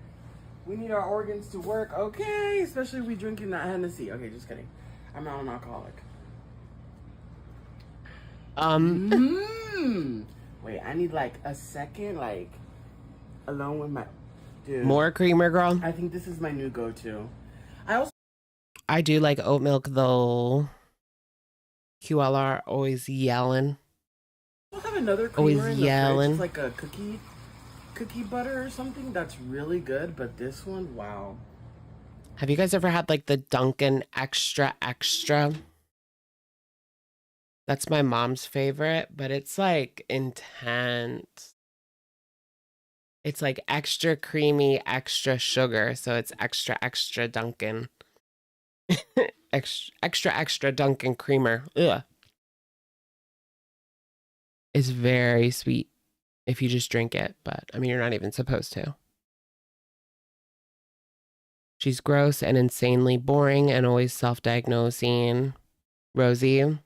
We need our organs to work, okay? Especially we drinking that Hennessy. Okay, just kidding. I'm not an alcoholic. Wait, I need like a second, like, alone with my... Dude. More creamer, girl. I think this is my new go-to. I do like oat milk, though. QLR always yelling. I have another creamer Always in the yelling. fridge. It's like a cookie butter or something that's really good, but this one, wow. Have you guys ever had like the Dunkin' extra? That's my mom's favorite, but it's like intense. It's like extra creamy, extra sugar, so it's extra Dunkin'. extra Dunkin' creamer. Ugh. It's very sweet if you just drink it, but I mean, you're not even supposed to. She's gross and insanely boring and always self-diagnosing. Rosie.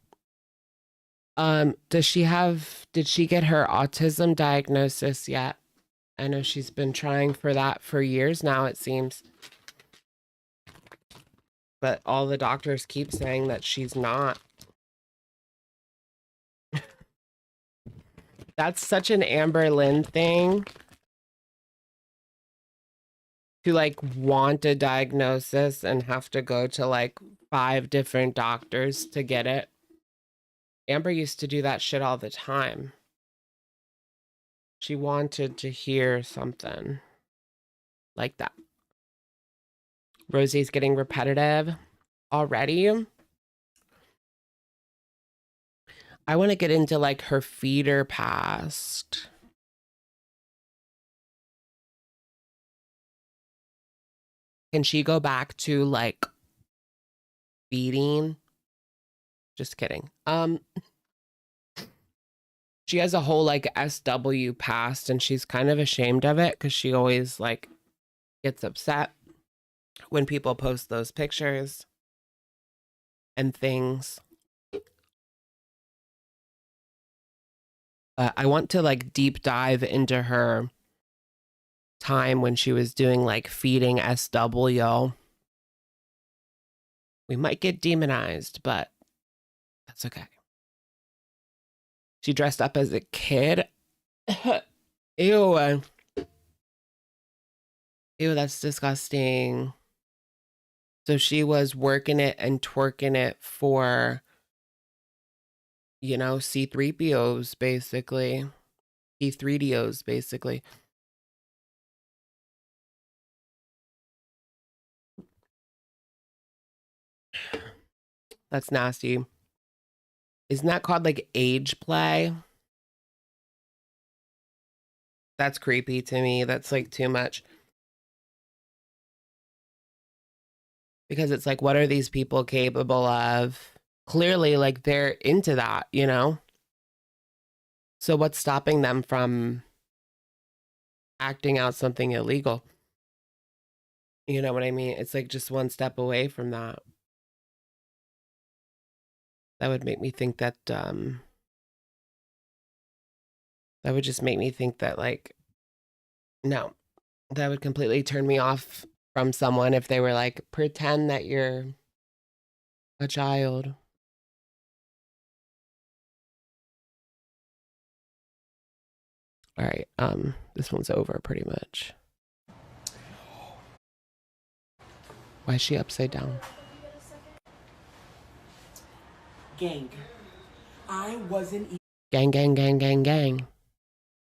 Did she get her autism diagnosis yet? I know she's been trying for that for years now, it seems. But all the doctors keep saying that she's not. That's such an Amber Lynn thing. To like want a diagnosis and have to go to like 5 different doctors to get it. Amber used to do that shit all the time. She wanted to hear something like that. Rosie's getting repetitive already. I want to get into like her feeder past. Can she go back to like feeding? Just kidding. She has a whole like SW past and she's kind of ashamed of it because she always like gets upset when people post those pictures and things. I want to like deep dive into her time when she was doing like feeding SW. We might get demonized, but that's okay. She dressed up as a kid. Ew. Ew, that's disgusting. So she was working it and twerking it for, you know, C3POs, basically. C3DOs, basically. That's nasty. Isn't that called like age play? That's creepy to me. That's like too much. Because it's like, what are these people capable of? Clearly, like they're into that, you know? So what's stopping them from acting out something illegal? You know what I mean? It's like just one step away from that. That would make me think that, that would just make me think that, like, no, that would completely turn me off from someone if they were like, pretend that you're a child. All right, this one's over pretty much. Why is she upside down? Gang. I wasn't Gang, gang, gang, gang, gang.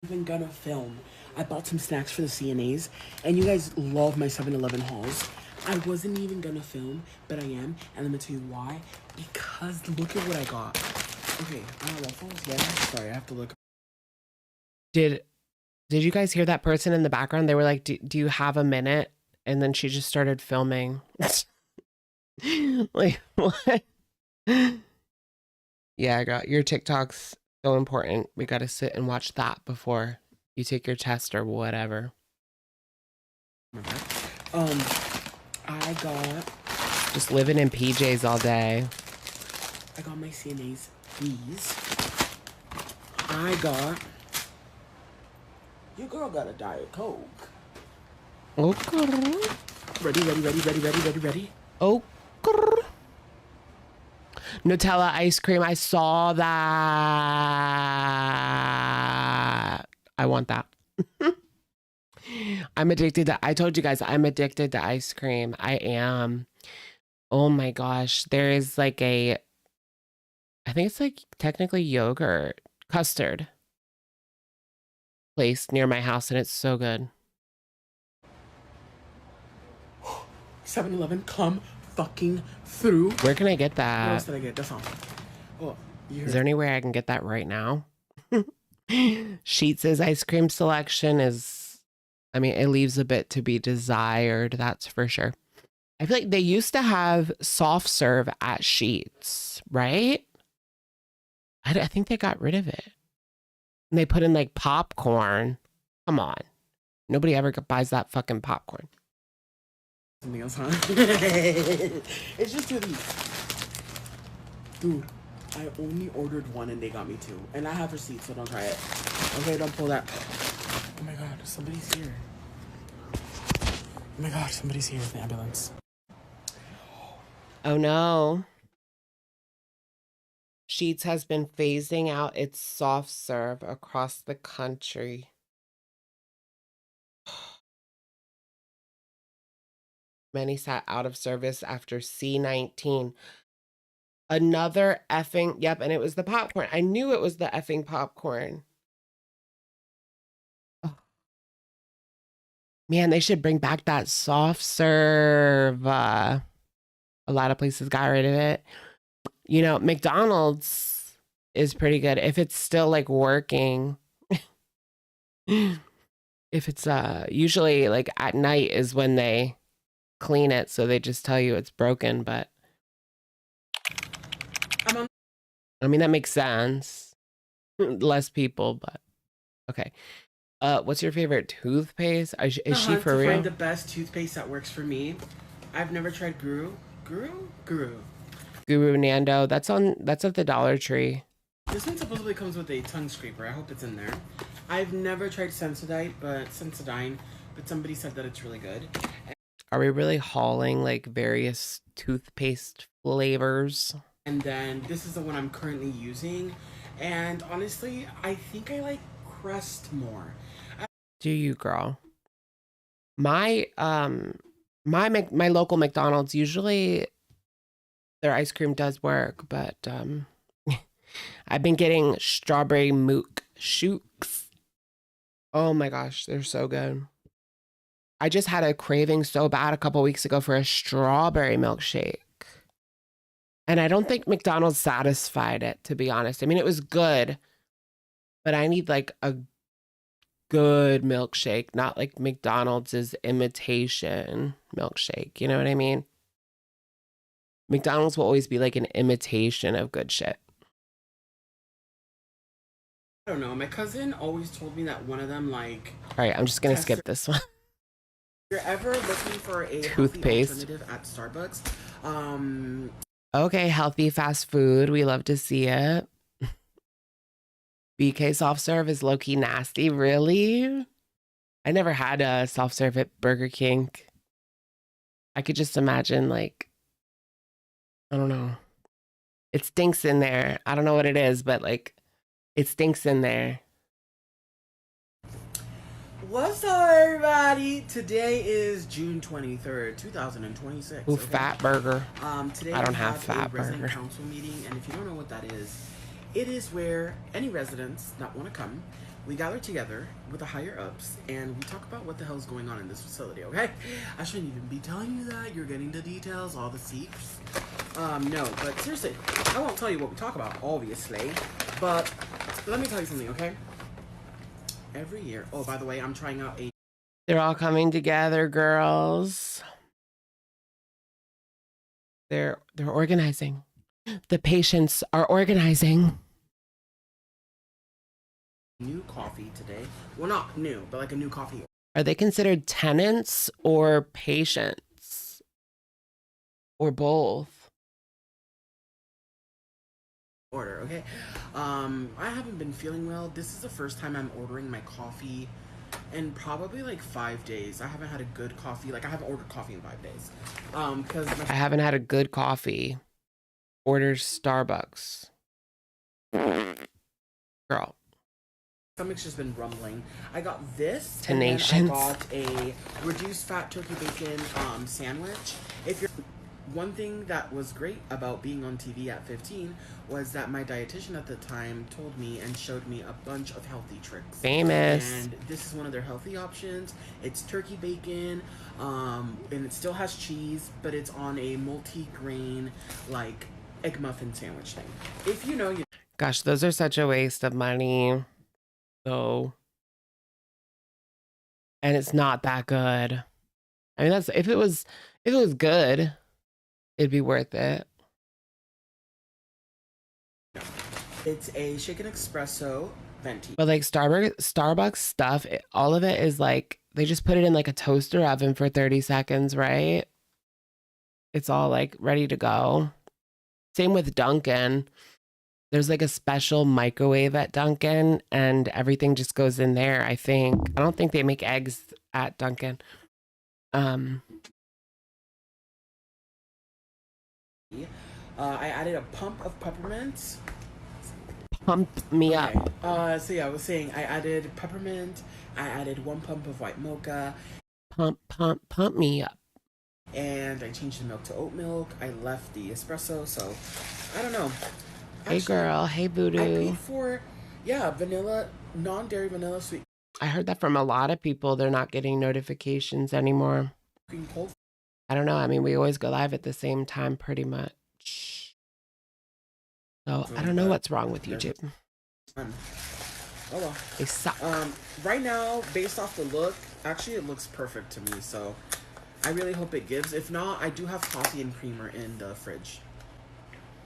even gonna film. I bought some snacks for the CNAs, and you guys love my 7-Eleven hauls. I wasn't even gonna film, but I am, and let me tell you why. Because look at what I got. Okay, waffles, yeah. Sorry, I have to look. Did you guys hear that person in the background? They were like, do you have a minute? And then she just started filming. Like, what? Yeah, girl, your TikTok's so important. We got to sit and watch that before you take your test or whatever. I got... Just living in PJs all day. I got my CNA's fees. I got... Your girl got a Diet Coke. Okay. Ready? Okay. Nutella ice cream. I saw that. I want that. I'm addicted to, I told you guys, I'm addicted to ice cream. I am. Oh my gosh. There is like I think it's like technically yogurt, custard place near my house, and it's so good. 7-Eleven, come fucking through. Where can I get What else that? did I get? That's all. Oh, you Is there anywhere I can get that right now? Sheets' ice cream selection is, I mean, it leaves a bit to be desired, that's for sure. I feel like they used to have soft serve at Sheets, right? I think they got rid of it. And they put in like popcorn. Come on. Nobody ever buys that fucking popcorn. something else, huh? It's just 2 of these. Dude, I only ordered one and they got me two. And I have receipts, so don't try it. Okay, don't pull that. Oh my god, somebody's here. Oh my god, somebody's here with the ambulance. Oh no. Sheetz has been phasing out its soft serve across the country. Many sat out of service after C19. Another effing, yep, and it was the popcorn. I knew it was the effing popcorn. Oh. Man, they should bring back that soft serve. A lot of places got rid of it. You know, McDonald's is pretty good if it's still like working. If it's usually like at night is when they clean it, so they just tell you it's broken, but I mean that makes sense. Less people, but okay. What's your favorite toothpaste? Is she for real? Find the best toothpaste that works for me. I've never tried Guru Nando. That's at the Dollar Tree. This one supposedly comes with a tongue scraper. I hope it's in there. I've never tried Sensodyne, but somebody said that it's really good. Are we really hauling like various toothpaste flavors? And then this is the one I'm currently using. And honestly, I think I like Crest more. Do you, girl? My my local McDonald's, usually their ice cream does work, but I've been getting strawberry mook shooks. Oh my gosh, they're so good. I just had a craving so bad a couple weeks ago for a strawberry milkshake. And I don't think McDonald's satisfied it, to be honest. I mean, it was good, but I need like a good milkshake, not like McDonald's imitation milkshake. You know what I mean? McDonald's will always be like an imitation of good shit. I don't know. My cousin always told me that one of them like... All right, I'm just going to skip this one. If you're ever looking for a toothpaste alternative at Starbucks, okay, healthy fast food. We love to see it. BK soft serve is low-key nasty. Really? I never had a soft serve at Burger King. I could just imagine, like, I don't know. It stinks in there. I don't know what it is, but like, it stinks in there. What's up, everybody? Today is June 23rd, 2026. Ooh, okay? fat burger. Today I don't have fat a resident burger. council meeting, and if you don't know what that is, it is where any residents that want to come, we gather together with the higher ups, and we talk about what the hell is going on in this facility, okay? I shouldn't even be telling you that. You're getting the details, all the secrets. No, but seriously, I won't tell you what we talk about, obviously, but let me tell you something, okay? Every year, oh, by the way, I'm trying out a... They're all coming together, girls. They're organizing. The patients are organizing. new coffee today. Well, not new, but like a new coffee. Are they considered tenants or patients? Or both? Order, okay? I haven't been feeling well. This is the first time I'm ordering my coffee in probably like 5 days. I haven't had a good coffee. Like, I haven't ordered coffee in 5 days. Because I haven't had a good coffee. Order Starbucks. Girl. stomach's just been rumbling. I got this, Tenacious. and then I got a reduced fat turkey bacon sandwich. If you're one thing that was great about being on TV at 15 was that my dietitian at the time told me and showed me a bunch of healthy tricks. Famous. And this is one of their healthy options. It's turkey bacon, and it still has cheese, but it's on a multi-grain, like, egg muffin sandwich thing. If you know, you... Gosh, those are such a waste of money. So, and it's not that good. I mean, that's if it was good, it'd be worth it. It's a shaken espresso venti. But like Starbucks stuff, all of it is like they just put it in like a toaster oven for 30 seconds, right? It's all like ready to go. Same with Dunkin'. There's like a special microwave at Dunkin', and everything just goes in there, I think. I don't think they make eggs at Dunkin'. I added a pump of peppermint. Pump me up. So yeah, I was saying I added peppermint. I added 1 pump of white mocha. Pump me up. And I changed the milk to oat milk. I left the espresso, so I don't know. Hey girl, hey voodoo. I paid for, vanilla, non-dairy vanilla sweet I heard that from a lot of people. They're not getting notifications anymore. cream cold. I don't know. I mean, we always go live at the same time pretty much. So I don't know what's wrong with YouTube. Oh well. They suck. Right now, based off the look, actually it looks perfect to me, so I really hope it gives. If not, I do have coffee and creamer in the fridge.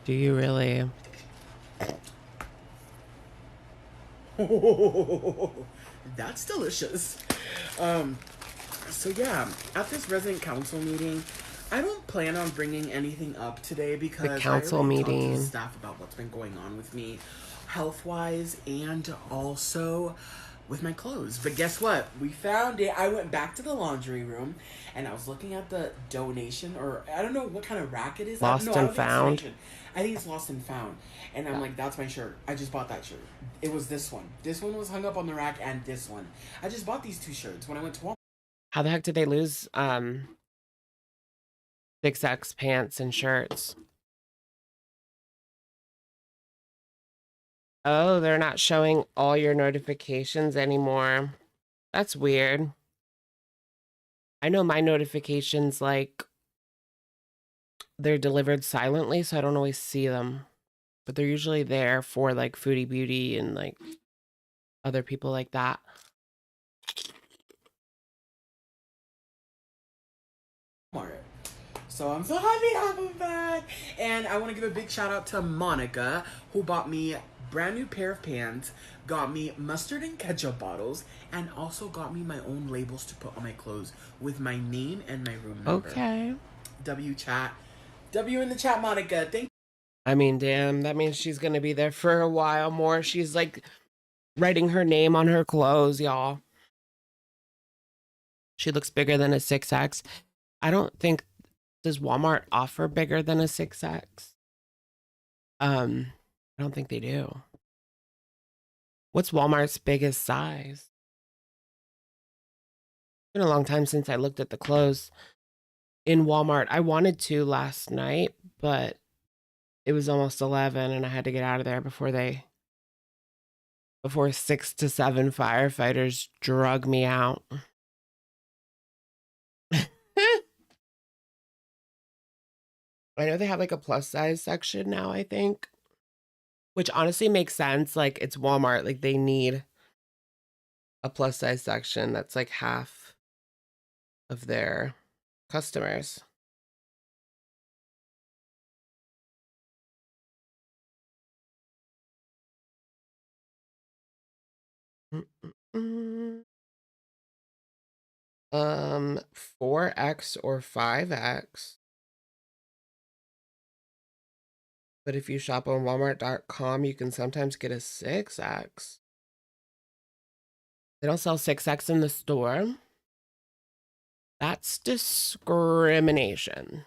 Do you really? That's delicious. So yeah, at this resident council meeting, I don't plan on bringing anything up today because The council I already talked to meeting. the staff about what's been going on with me, health-wise, and also with my clothes. But guess what? We found it. I went back to the laundry room and I was looking at the donation, or I don't know what kind of rack it is. Lost I and don't think it's found? donation. I think it's lost and found. And I'm like, that's my shirt. I just bought that shirt. It was this one. This one was hung up on the rack, and this one. I just bought these 2 shirts when I went to Walmart. How the heck did they lose 6X pants and shirts? Oh, they're not showing all your notifications anymore. That's weird. I know my notifications, like, they're delivered silently, so I don't always see them. But they're usually there for, like, Foodie Beauty and, like, other people like that. So I'm so happy to have them back. And I want to give a big shout out to Monica, who bought me a brand new pair of pants, got me mustard and ketchup bottles, and also got me my own labels to put on my clothes with my name and my room number. Okay. W in the chat, Monica. Thank you. I mean, damn, that means she's gonna be there for a while more. She's like writing her name on her clothes, y'all. She looks bigger than a 6X. I don't think, does Walmart offer bigger than a 6X? I don't think they do. What's Walmart's biggest size? It's been a long time since I looked at the clothes in Walmart. I wanted to last night, but it was almost 11 and I had to get out of there before 6 to 7 firefighters drug me out. I know they have like a plus size section now, I think, which honestly makes sense. Like, it's Walmart, like they need a plus size section. That's like half of their customers. Mm-mm-mm. 4X or 5X. But if you shop on Walmart.com, you can sometimes get a 6X. They don't sell 6X in the store. That's discrimination.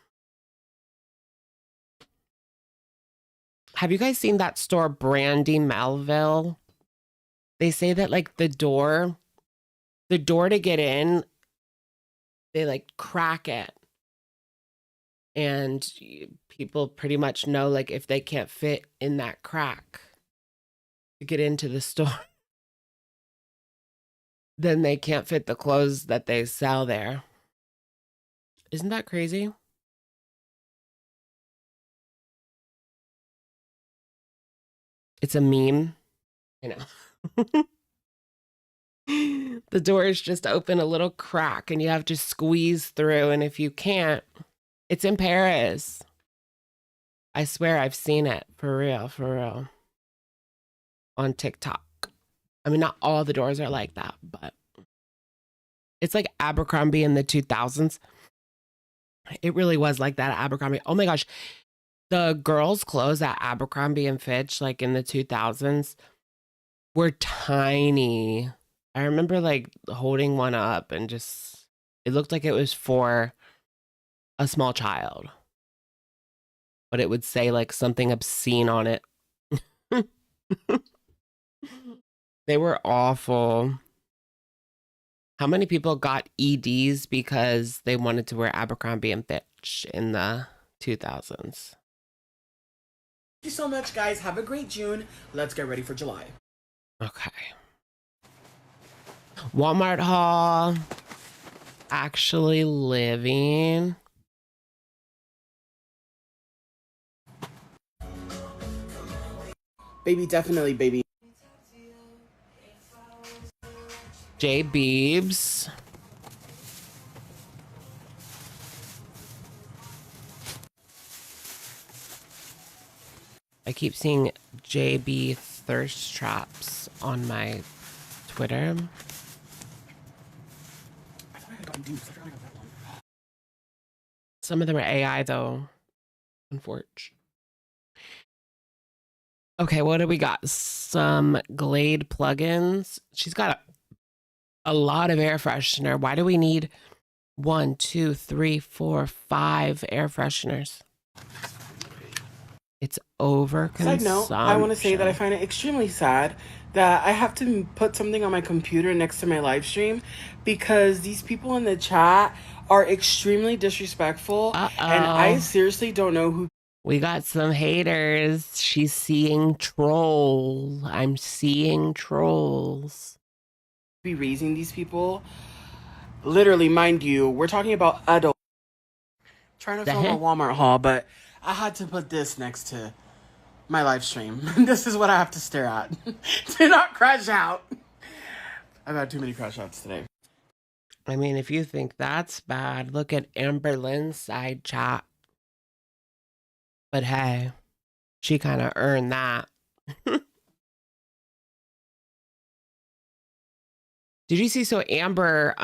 Have you guys seen that store, Brandy Melville? They say that like the door to get in, they like crack it. And people pretty much know, like, if they can't fit in that crack to get into the store, then they can't fit the clothes that they sell there. Isn't that crazy? It's a meme. I know. The door is just open a little crack and you have to squeeze through. And if you can't, it's in Paris. I swear I've seen it for real. On TikTok. I mean, not all the doors are like that, but it's like Abercrombie in the 2000s. It really was like that at Abercrombie. Oh my gosh. The girls' clothes at Abercrombie and Fitch, like in the 2000s, were tiny. I remember like holding one up and just, it looked like it was for a small child. But it would say like something obscene on it. They were awful. How many people got EDs because they wanted to wear Abercrombie and Fitch in the 2000s? Thank you so much, guys. Have a great June. Let's get ready for July. Okay. Walmart haul. Actually living. Baby, definitely, baby. J Beebs. I keep seeing JB thirst traps on my Twitter. Some of them are AI though, unfortunately. Okay, what do we got? Some Glade plugins. She's got a lot of air freshener. Why do we need 1, 2, 3, 4, 5 air fresheners? It's overconsumption. Side note, I want to say that I find it extremely sad that I have to put something on my computer next to my live stream because these people in the chat are extremely disrespectful. And I seriously don't know who. We got some haters. She's seeing trolls. I'm seeing trolls. Be raising these people. Literally, mind you, we're talking about adult. Trying to film a Walmart haul, but I had to put this next to my live stream. This is what I have to stare at. Do not crash out. I've had too many crash outs today. I mean, if you think that's bad, look at Amber Lynn's side chat. But hey, she kind of earned that. Did you see? So Amber,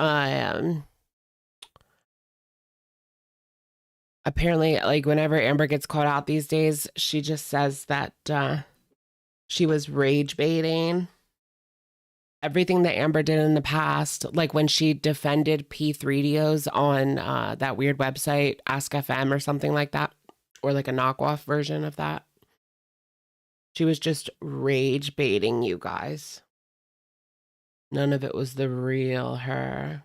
apparently, like whenever Amber gets caught out these days, she just says that she was rage baiting. Everything that Amber did in the past, like when she defended P3DOs on that weird website, Ask FM or something like that, or like a knockoff version of that. She was just rage baiting you guys. None of it was the real her.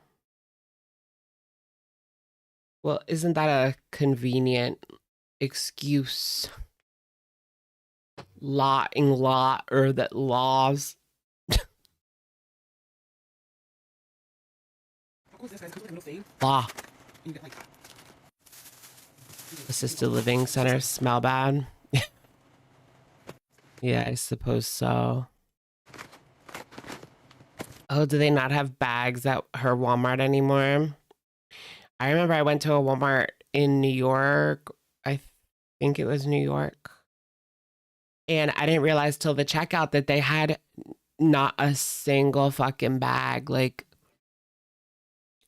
Well, isn't that a convenient excuse? Or that laws. Law. Assisted living centers smell bad. Yeah, I suppose so. Oh, do they not have bags at her Walmart anymore? I remember I went to a Walmart in New York. I think it was New York. And I didn't realize till the checkout that they had not a single fucking bag. Like,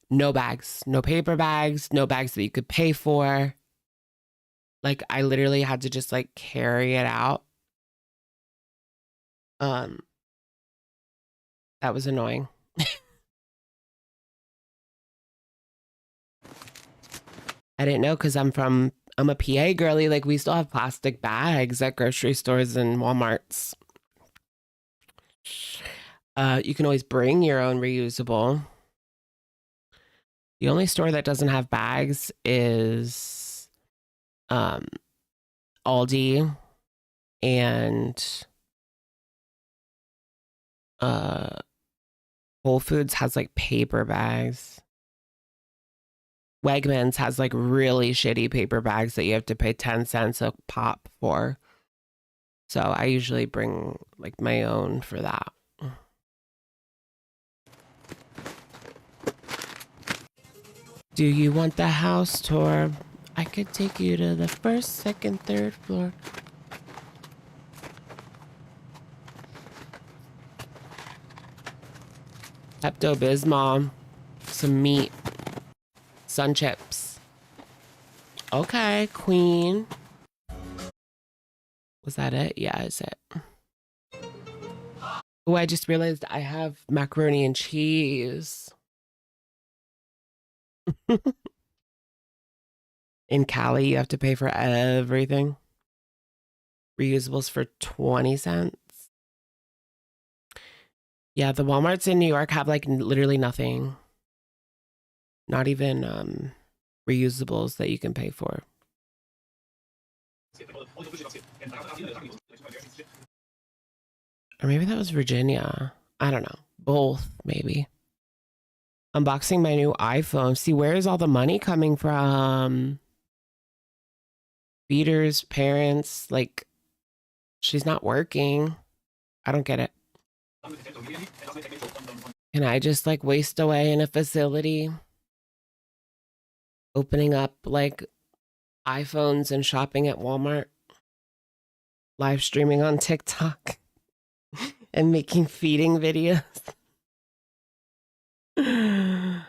no bags. No paper bags. No bags that you could pay for. Like, I literally had to just, like, carry it out. That was annoying. I didn't know because I'm a PA girly. Like, we still have plastic bags at grocery stores and Walmarts. You can always bring your own reusable. The only store that doesn't have bags is Aldi and Whole Foods has like paper bags. Wegmans has like really shitty paper bags that you have to pay 10 cents a pop for. So I usually bring like my own for that. Do you want the house tour? I could take you to the first, second, third floor. Pepto-Bismol, some meat, sun chips. Okay, queen. Was that it? Yeah, is it? Oh, I just realized I have macaroni and cheese. In Cali, you have to pay for everything. Reusables for 20 cents. Yeah, the Walmarts in New York have like literally nothing. Not even reusables that you can pay for. Or maybe that was Virginia. I don't know. Both, maybe. Unboxing my new iPhone. See, where is all the money coming from? Feeders, parents, like, she's not working. I don't get it. Can I just like waste away in a facility? Opening up like iPhones and shopping at Walmart? Live streaming on TikTok? And making feeding videos? Ah!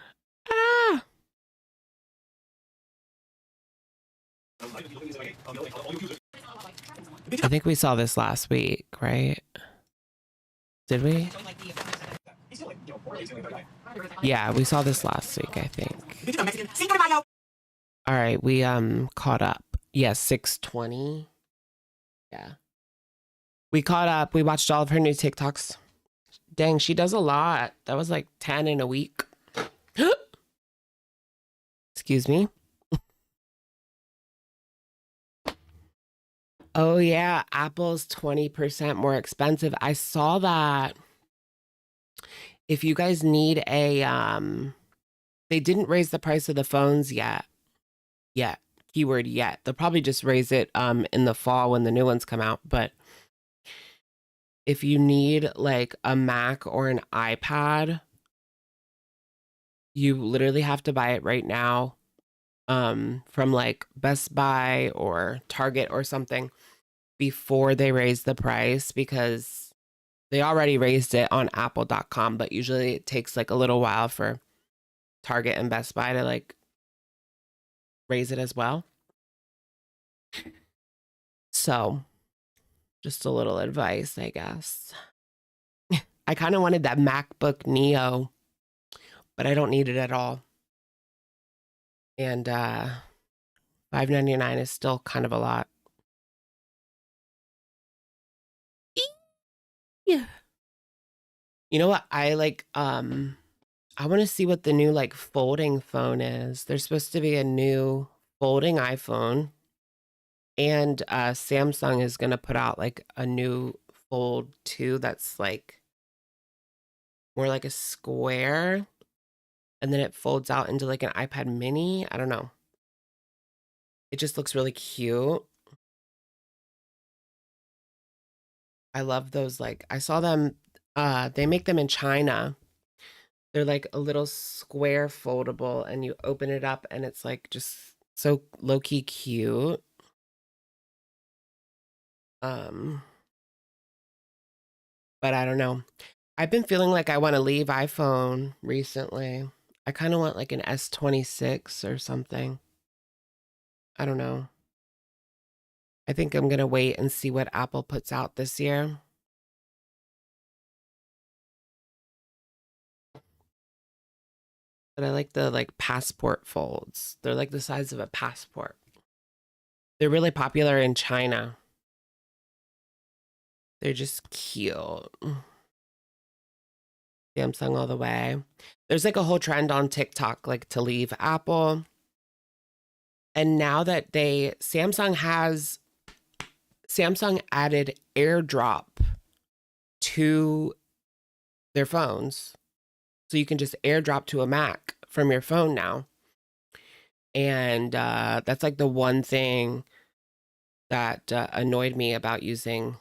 I think we saw this last week, right? Did we? Yeah, we saw this last week, I think. All right, we caught up. Yes, 6:20. Yeah. We caught up. We watched all of her new TikToks. Dang, she does a lot. That was like 10 in a week. Excuse me. Oh yeah, Apple's 20% more expensive. I saw that. If you guys need a they didn't raise the price of the phones yet. Yet. Keyword yet. They'll probably just raise it in the fall when the new ones come out, but if you need like a Mac or an iPad, you literally have to buy it right now from like Best Buy or Target or something before they raise the price, because they already raised it on apple.com, but usually it takes like a little while for Target and Best Buy to like raise it as well. So just a little advice, I guess. I kind of wanted that MacBook Neo, but I don't need it at all. And $5.99 is still kind of a lot. Yeah. You know what? I like I want to see what the new like folding phone is. There's supposed to be a new folding iPhone, and Samsung is gonna put out like a new Fold 2 that's like more like a square, and then it folds out into like an iPad mini. I don't know. It just looks really cute. I love those. Like, I saw them, they make them in China. They're like a little square foldable, and you open it up and it's like just so low-key cute. But I don't know. I've been feeling like I want to leave iPhone recently. I kind of want like an S26 or something. I don't know. I think I'm going to wait and see what Apple puts out this year. But I like the like passport folds. They're like the size of a passport. They're really popular in China. They're just cute. Samsung all the way. There's like a whole trend on TikTok like to leave Apple. And now that Samsung added AirDrop to their phones. So you can just AirDrop to a Mac from your phone now. And that's like the one thing that annoyed me about using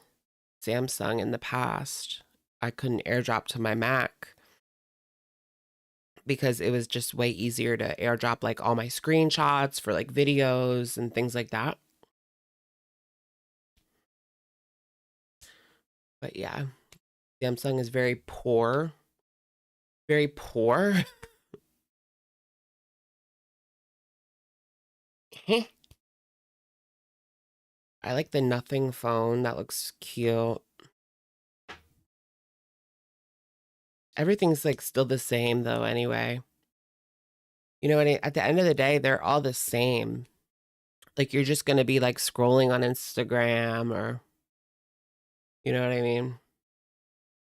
Samsung in the past. I couldn't AirDrop to my Mac because it was just way easier to AirDrop like all my screenshots for like videos and things like that. But yeah, Samsung is very poor. Very poor. I like the nothing phone. That looks cute. Everything's like still the same though anyway. You know what at the end of the day, they're all the same. Like you're just going to be like scrolling on Instagram or, you know what I mean?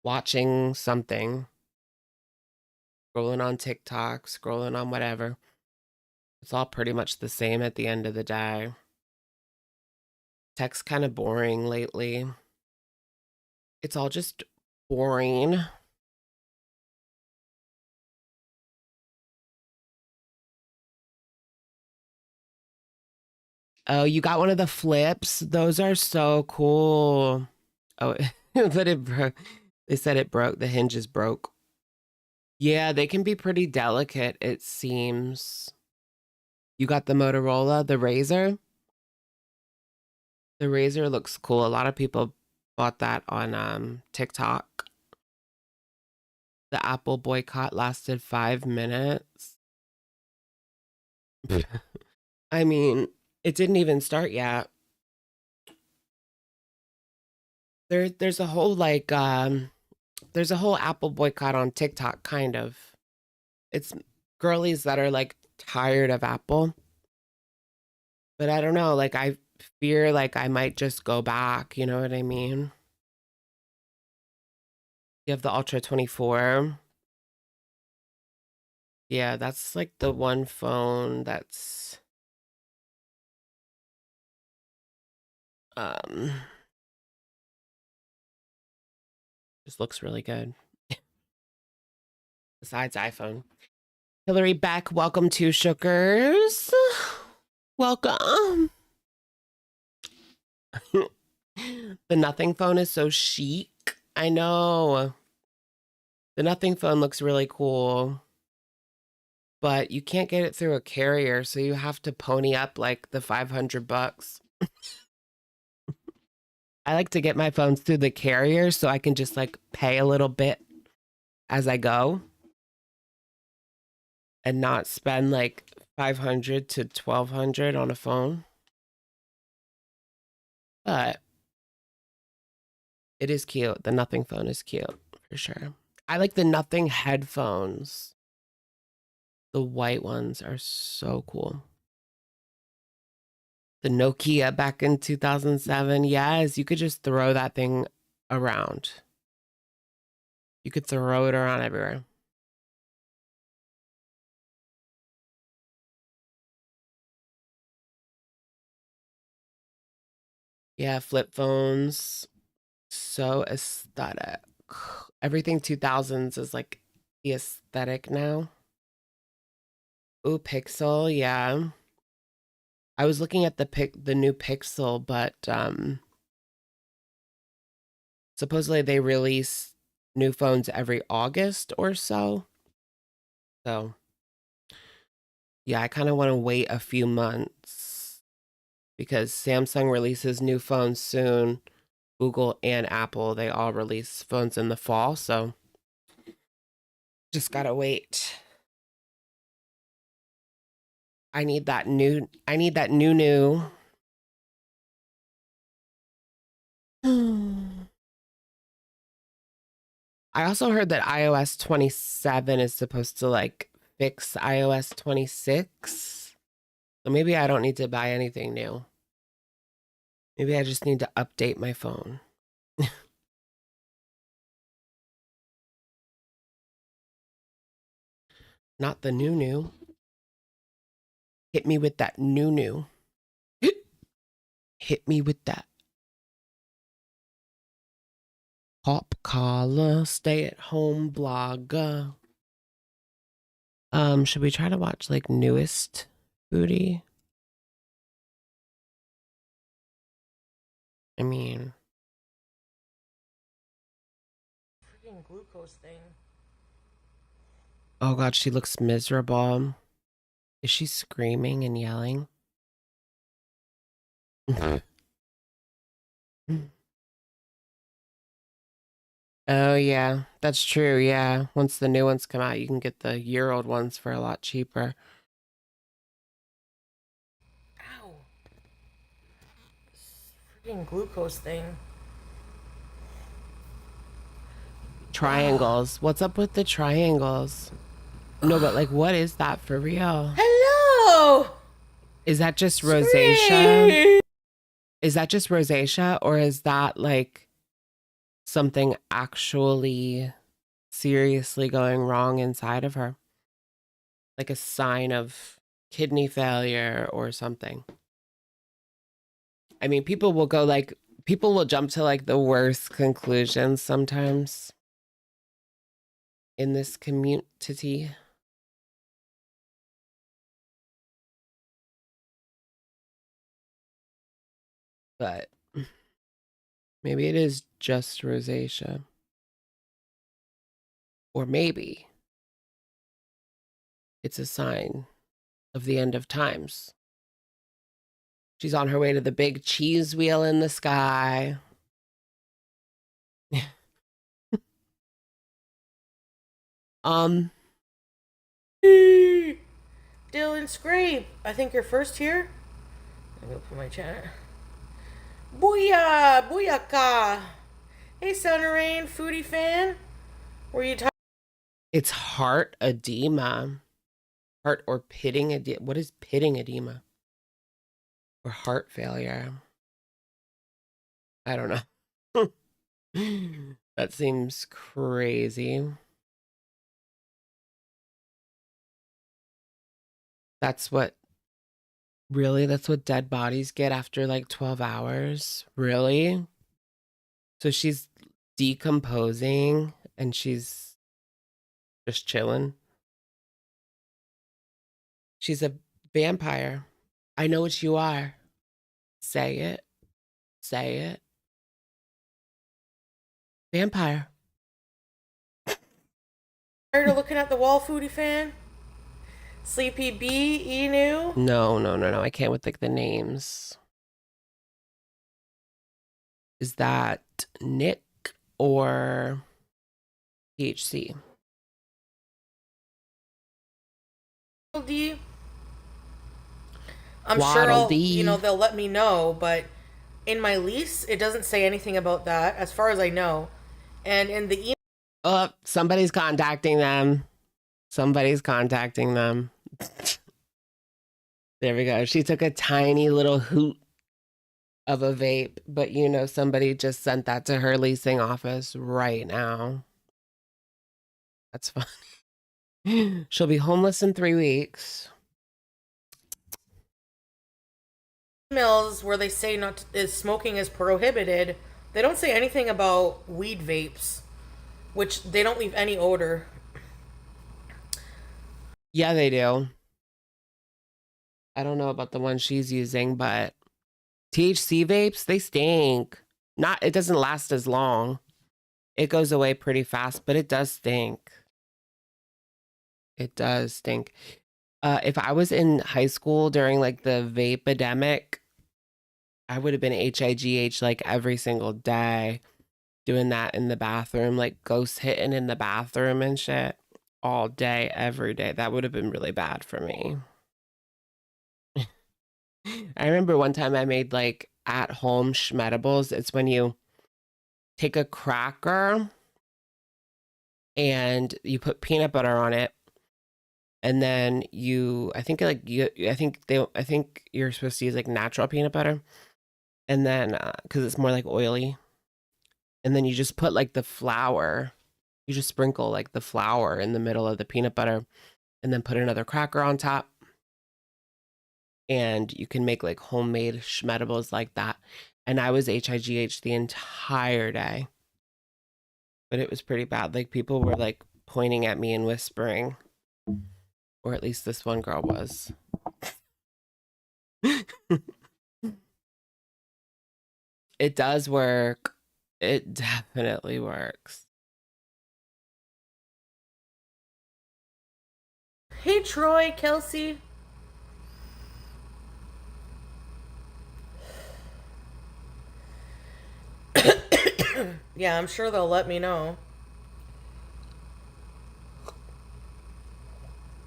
Watching something, scrolling on TikTok, scrolling on whatever. It's all pretty much the same at the end of the day. Tech's kind of boring lately. It's all just boring. Oh, you got one of the flips? Those are so cool. Oh, but it broke. They said it broke. The hinges broke. Yeah, they can be pretty delicate, it seems. You got the Motorola, the Razor? The Razor looks cool. A lot of people bought that on TikTok. The Apple boycott lasted 5 minutes. I mean, it didn't even start yet. There's a whole there's a whole Apple boycott on TikTok, kind of. It's girlies that are like tired of Apple. But I don't know, like I fear like I might just go back, you know what I mean? You have the Ultra 24. Yeah, that's like the one phone that's just looks really good. Besides iPhone. Hillary Beck, welcome to Shookers. Welcome. The nothing phone is so chic. I know. The nothing phone looks really cool. But you can't get it through a carrier, so you have to pony up like the $500. I like to get my phones through the carrier so I can just like pay a little bit as I go and not spend like $500 to $1,200 on a phone. But it is cute. The nothing phone is cute for sure. I like the nothing headphones. The white ones are so cool. The Nokia back in 2007. Yes, you could just throw that thing around. You could throw it around everywhere. Yeah, flip phones. So aesthetic. Everything 2000s is like the aesthetic now. Ooh, Pixel, yeah. I was looking at the new Pixel, but supposedly they release new phones every August or so. So yeah, I kind of want to wait a few months because Samsung releases new phones soon. Google and Apple, they all release phones in the fall, so just gotta wait. I need that new. I also heard that iOS 27 is supposed to like fix iOS 26. So maybe I don't need to buy anything new. Maybe I just need to update my phone. Not the new. Hit me with that new. Hit me with that. Pop collar, stay at home blogger. Should we try to watch like newest foodie? I mean, Freaking glucose thing. oh god, she looks miserable. Is she screaming and yelling? Oh yeah, that's true. Yeah, once the new ones come out, you can get the year-old ones for a lot cheaper. Ow. glucose thing. Triangles. What's up with the triangles? No, but like, what is that for real? Hello! Is that just rosacea? Is that just rosacea, or is that like something actually seriously going wrong inside of her? Like a sign of kidney failure or something. I mean, people will jump to like the worst conclusions sometimes in this community. But maybe it is just rosacea. Or maybe it's a sign of the end of times. She's on her way to the big cheese wheel in the sky. Dylan Scrape, I think you're first here. I'm gonna put my chat. Booyah! Booyaka! Hey, Sun Rain, foodie fan. Were you talking? It's heart edema. Heart or pitting edema. What is pitting edema? Or heart failure? I don't know. That seems crazy. That's what dead bodies get after like 12 hours? Really? So she's decomposing and she's just chilling. She's a vampire. I know what you are. Say it. Say it. Vampire. Tired of looking at the wall, foodie fan? Sleepy B, Enu? No. I can't with like the names. Is that Nick or THC? D. I'm Waddle sure Dee. they'll let me know, but in my lease, it doesn't say anything about that, as far as I know. And in the email, Oh, somebody's contacting them. Somebody's contacting them. There we go. She took a tiny little hoot of a vape, but somebody just sent that to her leasing office right now. That's funny. She'll be homeless in 3 weeks. emails where they say smoking is prohibited, they don't say anything about weed vapes, which they don't leave any odor. Yeah, they do. I don't know about the one she's using, but THC vapes, they stink. It doesn't last as long. It goes away pretty fast, but it does stink. It does stink. If I was in high school during like the vape epidemic, I would have been HIGH like every single day, doing that in the bathroom, like ghost hitting in the bathroom and shit all day, every day. That would have been really bad for me. I remember one time I made like at home schmedibles. It's when you take a cracker and you put peanut butter on it. And then I think you're supposed to use like natural peanut butter. And then, cause it's more like oily. And then you just put like the flour, you just sprinkle like the flour in the middle of the peanut butter and then put another cracker on top. And you can make like homemade schmedibles like that. And I was HIGH the entire day. But it was pretty bad. Like people were like pointing at me and whispering. Or at least this one girl was. It does work. It definitely works. Hey, Troy, Kelsey. Yeah, I'm sure they'll let me know.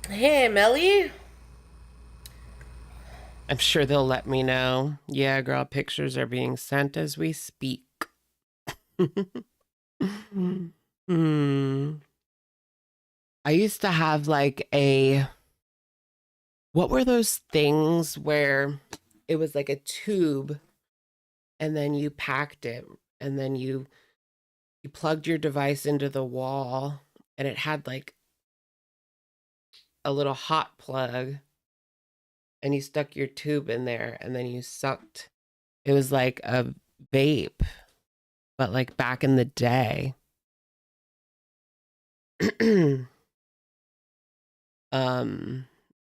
Hey, Melly. I'm sure they'll let me know. Yeah, girl, pictures are being sent as we speak. Hmm. I used to have like what were those things where it was like a tube and then you packed it and then you plugged your device into the wall and it had like a little hot plug and you stuck your tube in there and then you sucked. It was like a vape, but like back in the day.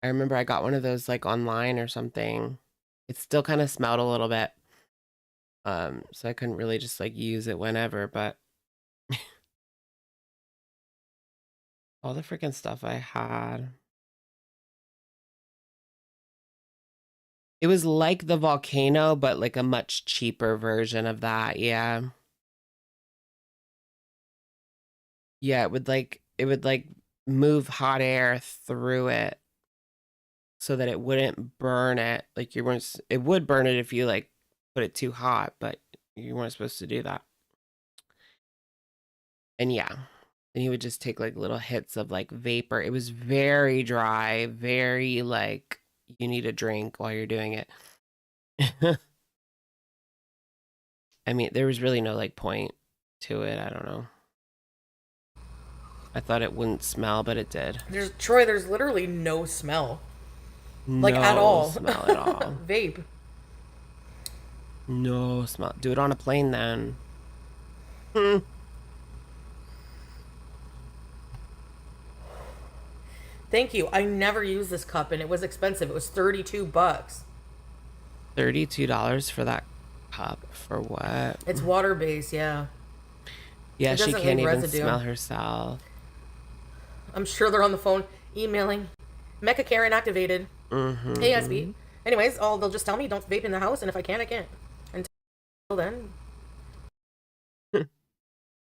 I remember I got one of those like online or something. It still kind of smelled a little bit. So I couldn't really just like use it whenever, but all the freaking stuff I had. It was like the volcano, but like a much cheaper version of that. Yeah. Yeah, it would like move hot air through it so that it wouldn't burn it. Like you weren't it would burn it if you like put it too hot, but you weren't supposed to do that. And yeah. And he would just take like little hits of like vapor. It was very dry, very like you need a drink while you're doing it. I mean, there was really no like point to it. I don't know. I thought it wouldn't smell, but it did. There's literally no smell. Like at all. Smell at all. Vape. No smell. Do it on a plane then. Thank you. I never used this cup and it was expensive. It was $32. $32 for that cup. For what? It's water based, yeah. Yeah, It she doesn't can't leave even residue. smell herself. I'm sure they're on the phone emailing. Mecha Karen activated. Mm-hmm. ASB. Anyways, they'll just tell me don't vape in the house, and if I can, I can't. Until then.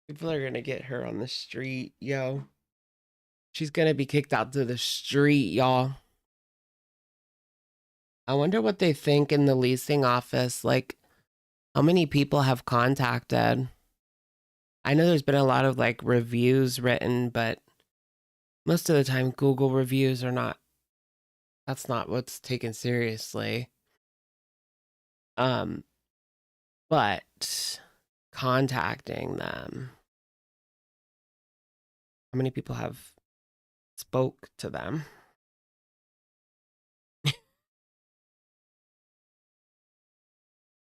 People are gonna get her on the street, yo. She's gonna be kicked out to the street, y'all. I wonder what they think in the leasing office. Like, how many people have contacted? I know there's been a lot of like reviews written, but most of the time Google reviews are not, that's not what's taken seriously. But contacting them, how many people have spoke to them?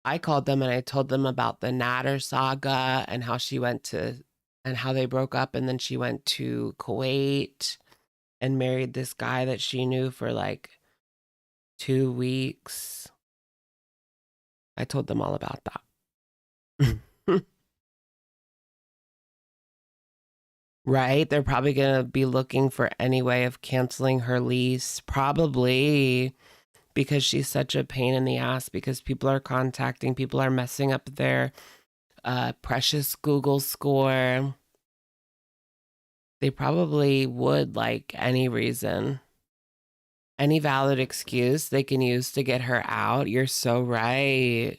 I called them and I told them about the Natter saga and how she went to, and how they broke up. And then she went to Kuwait and married this guy that she knew for like 2 weeks. I told them all about that. Right? They're probably going to be looking for any way of canceling her lease. Probably. Because she's such a pain in the ass, because people are contacting, people are messing up their precious Google score. They probably would like any reason, any valid excuse they can use to get her out. You're so right.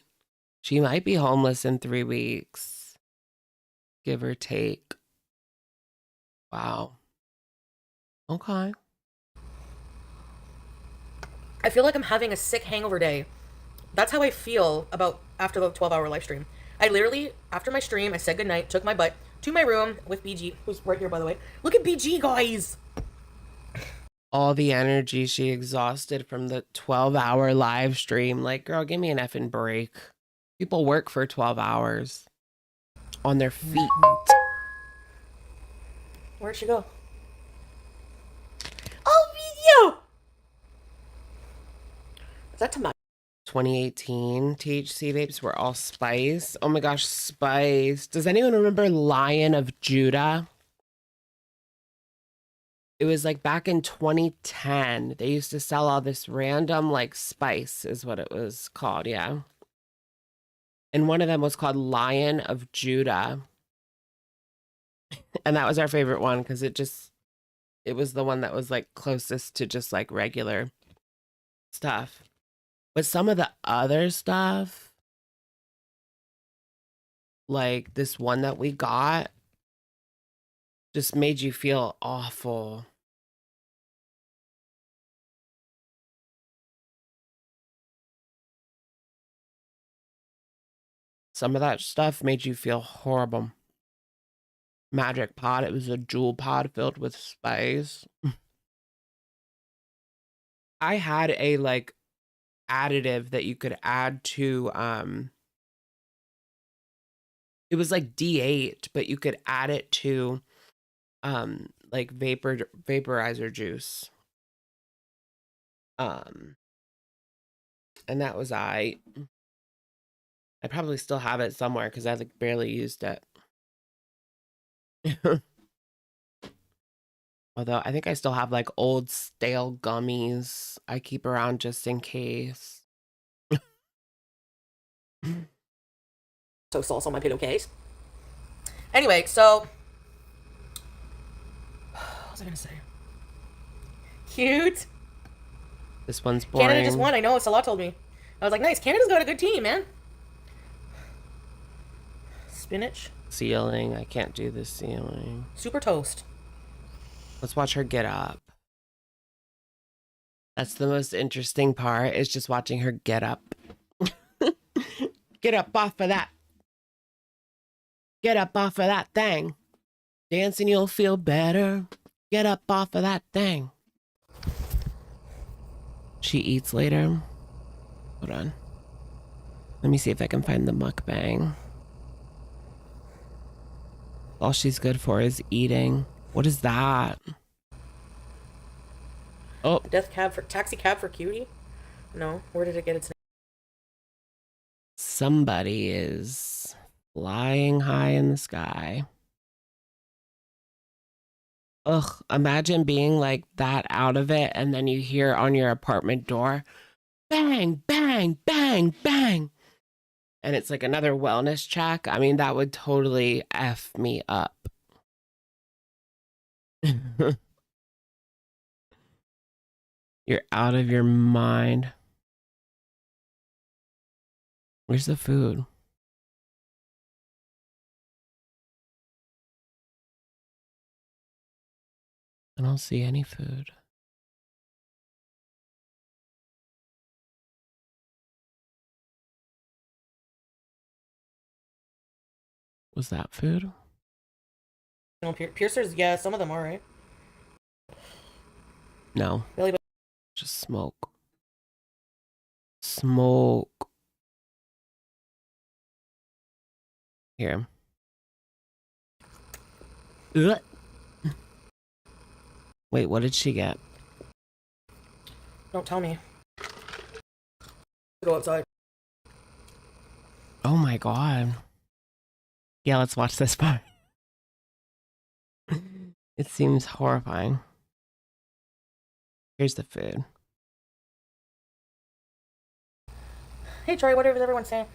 She might be homeless in 3 weeks, give or take. Wow. Okay. I feel like I'm having a sick hangover day. That's how I feel about after the 12-hour live stream. I literally, after my stream, I said goodnight, took my butt to my room with BG, who's right here, by the way. Look at BG, guys! All the energy she exhausted from the 12-hour live stream. Like, girl, give me an effing break. People work for 12 hours on their feet. Where'd she go? Oh, video! Is that tomato? 2018 THC vapes were all spice. Oh my gosh, spice. Does anyone remember Lion of Judah? It was like back in 2010. They used to sell all this random like spice is what it was called, yeah. And one of them was called Lion of Judah. And that was our favorite one because it was the one that was like closest to just like regular stuff. But some of the other stuff, like this one that we got, just made you feel awful. Some of that stuff made you feel horrible. Magic pot. It was a jewel pod filled with spice. I had a like additive that you could add to it was like D8, but you could add it to like vaporizer juice. And that was I probably still have it somewhere because I like barely used it. Although I think I still have like old stale gummies I keep around just in case. So sauce on my pillowcase. Anyway, so what was I gonna say? Cute. This one's boring. Canada just won. I know. Salah told me. I was like, nice. Canada's got a good team, man. Spinach. Ceiling. I can't do the ceiling. Super toast. Let's watch her get up. That's the most interesting part, is just watching her get up. Get up off of that. Get up off of that thing. Dancing, you'll feel better. Get up off of that thing. She eats later. Hold on. Let me see if I can find the mukbang. All she's good for is eating. What is that? Oh. Taxi cab for cutie? No. Where did it get its name? Somebody is flying high in the sky. Ugh, imagine being like that out of it, and then you hear on your apartment door, bang, bang, bang, bang. And it's like another wellness check. I mean, that would totally F me up. You're out of your mind. Where's the food? I don't see any food. Was that food? No, piercers, yeah, some of them are, right? No. Really? Just smoke. Smoke. Here. Ugh. Wait, what did she get? Don't tell me. Go outside. Oh my god. Yeah, let's watch this part. It seems horrifying. Here's the food. Hey, Troy, whatever everyone's saying.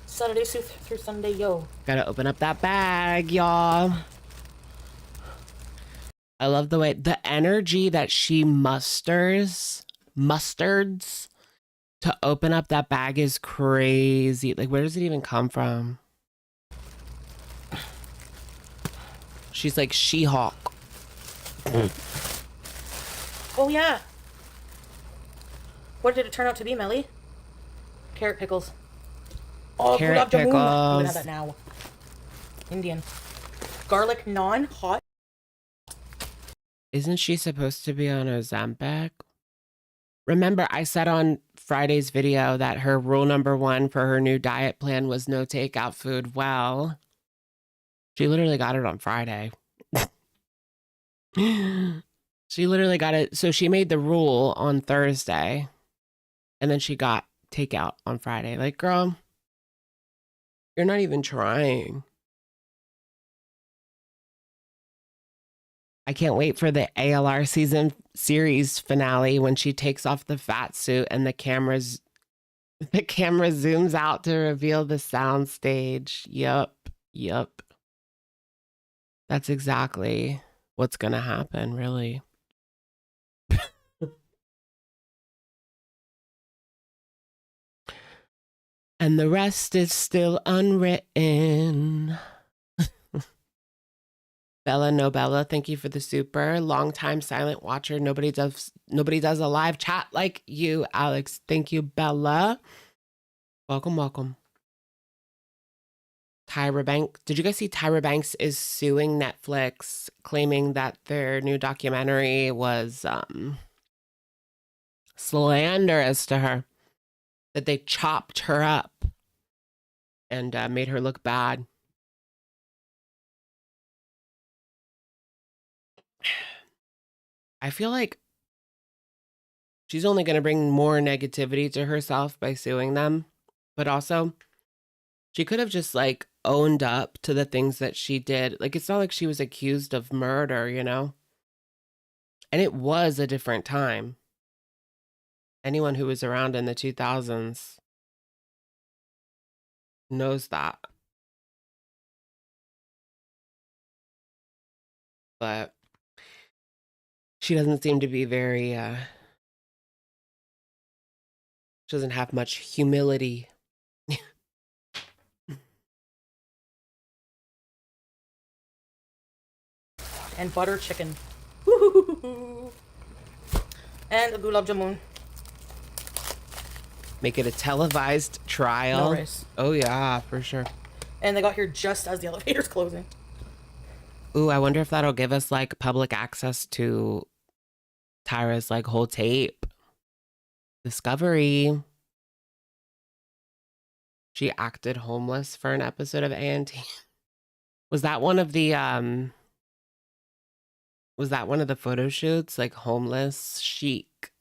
Saturday through Sunday, yo. Gotta open up that bag, y'all. I love the way, the energy that she mustards to open up that bag is crazy. Like, where does it even come from? She's like She-Hulk. Oh, yeah. What did it turn out to be, Melly? Carrot pickles. Oh, Carrot pickles. I'm gonna pickles. have that now. Indian. Garlic naan, hot. Isn't she supposed to be on Ozempic? Remember, I said on Friday's video that her rule number 1 for her new diet plan was no takeout food. Well, she literally got it on Friday. She literally got it. So she made the rule on Thursday, and then she got takeout on Friday. Like, girl, you're not even trying. I can't wait for the ALR series finale when she takes off the fat suit and the camera zooms out to reveal the sound stage. Yup. That's exactly what's gonna happen, really. And the rest is still unwritten. Bella Nobella, thank you for the super. Long time silent watcher. Nobody does a live chat like you, Alex. Thank you, Bella. Welcome, welcome. Tyra Banks. Did you guys see Tyra Banks is suing Netflix, claiming that their new documentary was slanderous to her, that they chopped her up and made her look bad. I feel like she's only going to bring more negativity to herself by suing them, but also she could have just like owned up to the things that she did. Like, it's not like she was accused of murder, you know? And it was a different time. Anyone who was around in the 2000s knows that. But she doesn't seem to be very, she doesn't have much humility. And butter chicken. And a gulab jamun. Make it a televised trial. No rice. Oh yeah, for sure. And they got here just as the elevator's closing. Ooh, I wonder if that'll give us like public access to Tyra's like whole tape. Discovery. She acted homeless for an episode of A&T. Was that one of the photo shoots? Like homeless chic.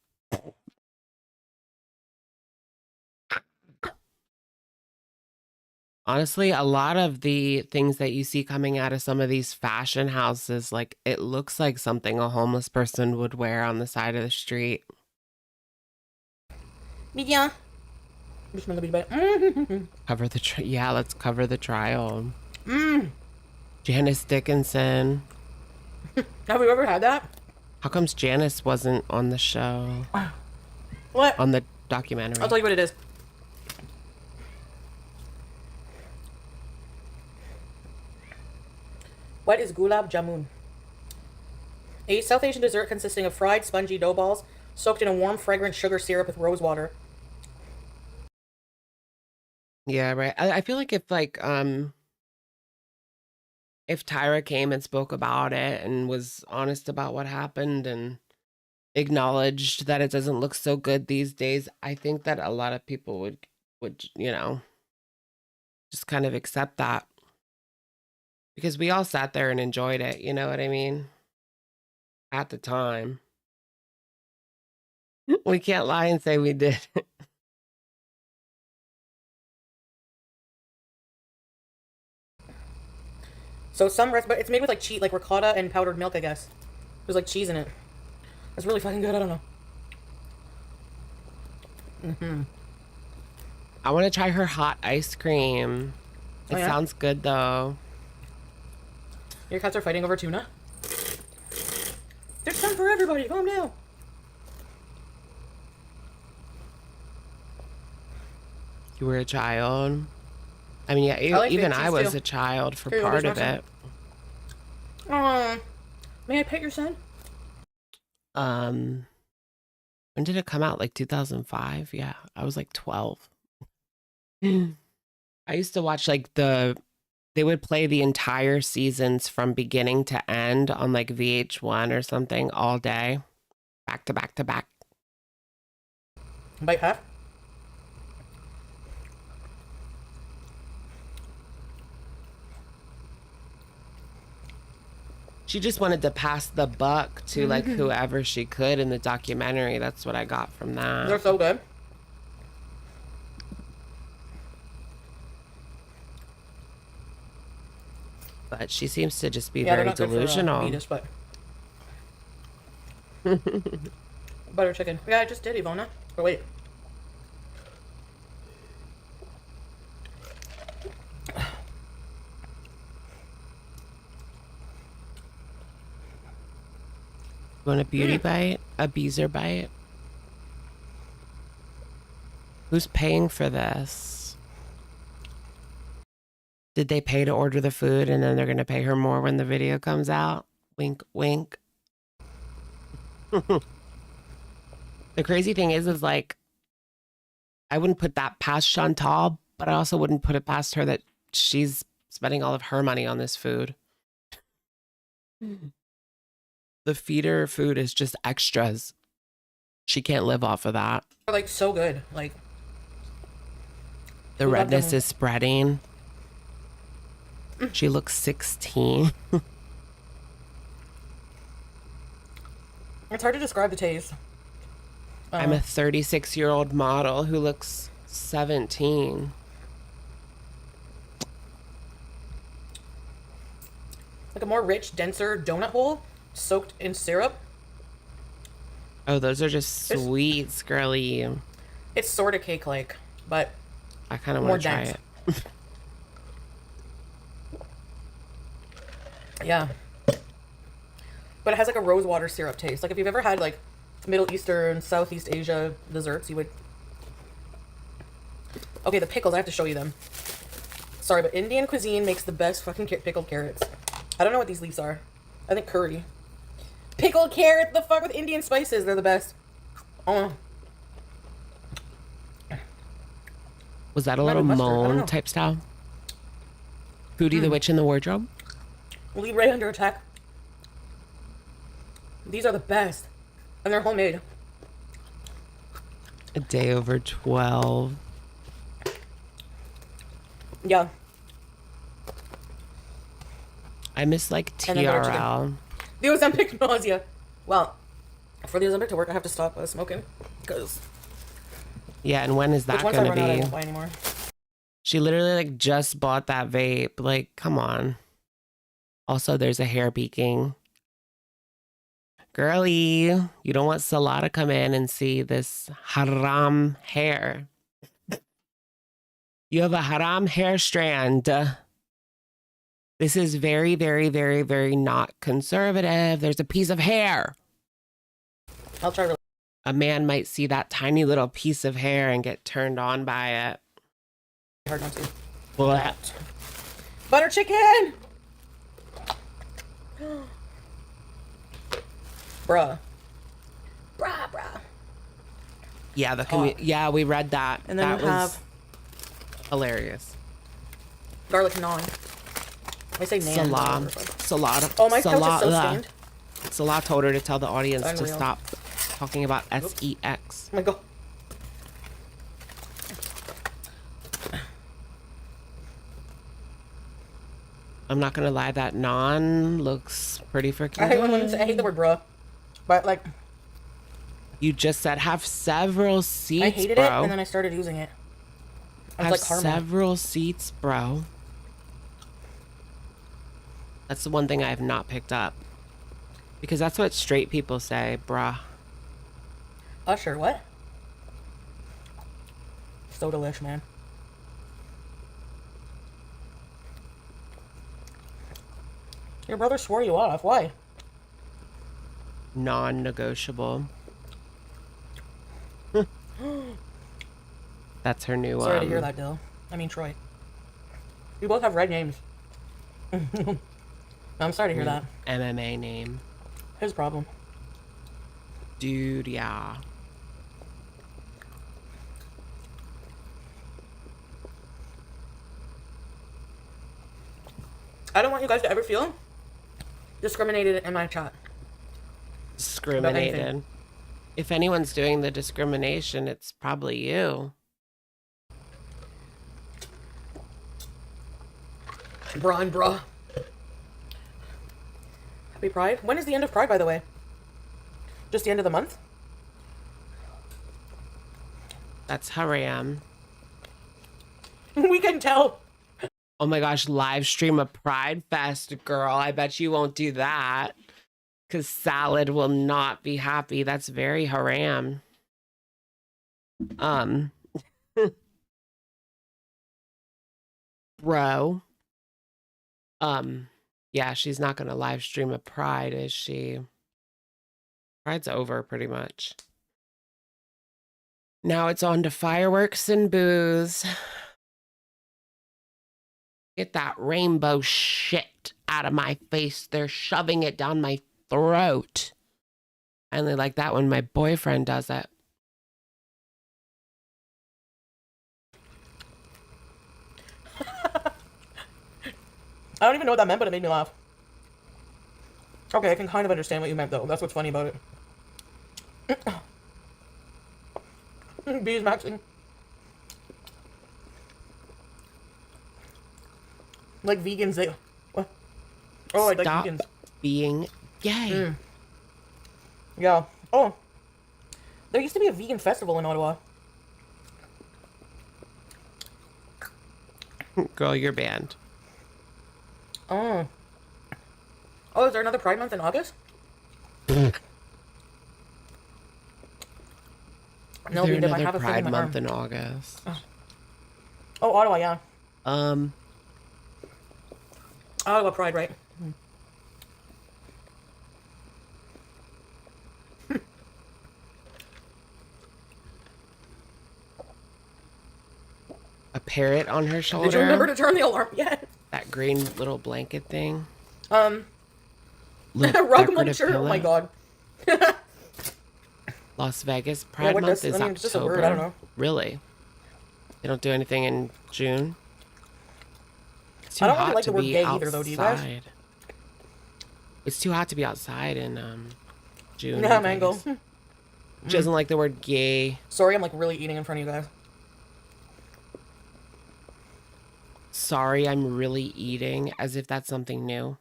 Honestly, a lot of the things that you see coming out of some of these fashion houses, like it looks like something a homeless person would wear on the side of the street. Yeah. Cover the yeah, let's cover the trial. Janice Dickinson. Have we ever had that? How comes Janice wasn't on the show? What? On the documentary. I'll tell you what it is. What is gulab jamun? A South Asian dessert consisting of fried, spongy dough balls soaked in a warm, fragrant sugar syrup with rose water. Yeah, right. I feel like if Tyra came and spoke about it and was honest about what happened and acknowledged that it doesn't look so good these days, I think that a lot of people would, you know, just kind of accept that. Because we all sat there and enjoyed it, you know what I mean? At the time. We can't lie and say we did. So but it's made with like cheese, like ricotta and powdered milk, I guess. There's like cheese in it. It's really fucking good. I don't know. I want to try her hot ice cream. It sounds good though. Your cats are fighting over tuna? There's some for everybody. Calm down. You were a child. I mean, yeah, even I was a child for part of it. May I pet your son? When did it come out? Like 2005? Yeah, I was like 12. I used to watch like they would play the entire seasons from beginning to end on like VH1 or something all day. Back to back to back. Bite half? She just wanted to pass the buck to like whoever she could in the documentary. That's what I got from that. They're so good. But she seems to just be very delusional. Good for, butter chicken. Yeah, I just did, Ivona. Oh, wait. Want a beauty bite? A beezer bite? Who's paying for this? Did they pay to order the food and then they're going to pay her more when the video comes out? Wink, wink. The crazy thing is like, I wouldn't put that past Chantal, but I also wouldn't put it past her that she's spending all of her money on this food. The feeder food is just extras. She can't live off of that. They're like so good. Like the redness is spreading. She looks 16. It's hard to describe the taste. I'm a 36-year-old model who looks 17. Like a more rich, denser donut hole soaked in syrup. Oh, those are just sweets, girly. It's sort of cake-like, but I kind of want to try it. Yeah. But it has like a rosewater syrup taste. Like if you've ever had like Middle Eastern, Southeast Asia desserts, you would... Okay, the pickles, I have to show you them. Sorry, but Indian cuisine makes the best fucking pickled carrots. I don't know what these leaves are. I think curry. Pickled carrot, the fuck with Indian spices, they're the best. Oh. Was that a little moan type style? Foodie the Witch in the Wardrobe? Lead right under attack. These are the best. And they're homemade. A day over 12. Yeah. I miss like TRL. The Ozempic nausea. Well, for the Ozempic to work, I have to stop smoking. Because... Yeah, and when is that going to I be? won't buy anymore. She literally like just bought that vape. Like, come on. Also, there's a hair peeking. Girly, you don't want Salah to come in and see this haram hair. You have a haram hair strand. This is very, very, very, very not conservative. There's a piece of hair. I'll try. A man might see that tiny little piece of hair and get turned on by it. Hard not to. What? Butter chicken! Bruh. Bruh. Yeah, yeah, we read that. And then that we was have hilarious. garlic naan. I say naan. Salah. Oh, my couch is so stained. Salah told her to tell the audience to Unreal. stop talking about sex. Oh my god. I'm not gonna lie, that naan looks pretty freaking I hate when good. women say, I hate the word bruh. But like, You just said have several seats, I hated bro. it and then I started using it. I Have was like, karma. several seats, bro. That's the one thing I have not picked up. Because that's what straight people say, bruh. Usher, what? So delish, man. Your brother swore you off. Why? Non-negotiable. That's her new Sorry to hear that, Dill. I mean, Troy. We both have red names. I'm sorry to hear that. MMA name. His problem. Dude, yeah. I don't want you guys to ever feel discriminated in my chat. Discriminated. If anyone's doing the discrimination, it's probably you. Bruh. Happy Pride? When is the end of Pride, by the way? Just the end of the month? That's haram. We can tell. Oh my gosh, live stream a Pride Fest, girl. I bet you won't do that. Because Salad will not be happy. That's very haram. Bro. Yeah, she's not gonna live stream a Pride, is she? Pride's over pretty much. Now it's on to fireworks and booze. Get that rainbow shit out of my face. They're shoving it down my throat. I only like that when my boyfriend does it. I don't even know what that meant, but it made me laugh. Okay, I can kind of understand what you meant, though. That's what's funny about it. Bees maxing. Like vegans, they... What? Oh, I like Stop vegans. being gay. Yeah. Oh. There used to be a vegan festival in Ottawa. Girl, you're banned. Oh. Oh, is there another Pride Month in August? No, Is there because I another have a thing Pride in my Month arm. in August? Oh, Ottawa, yeah. Um, Ottawa Pride, right? a parrot on her shoulder. Did you remember to turn the alarm yet? That green little blanket thing. Rug Decorative muncher. Oh my pillow. god. Las Vegas Pride what Month does- is I mean, October. it's just a word, I don't know. Really? They don't do anything in June? It's too I don't really hot like to the word be gay either, though, do you guys? outside. It's too hot to be outside in June. Yeah, in mango. Vegas. She doesn't like the word gay. Sorry, I'm like really eating in front of you guys. Sorry, I'm really eating, as if that's something new.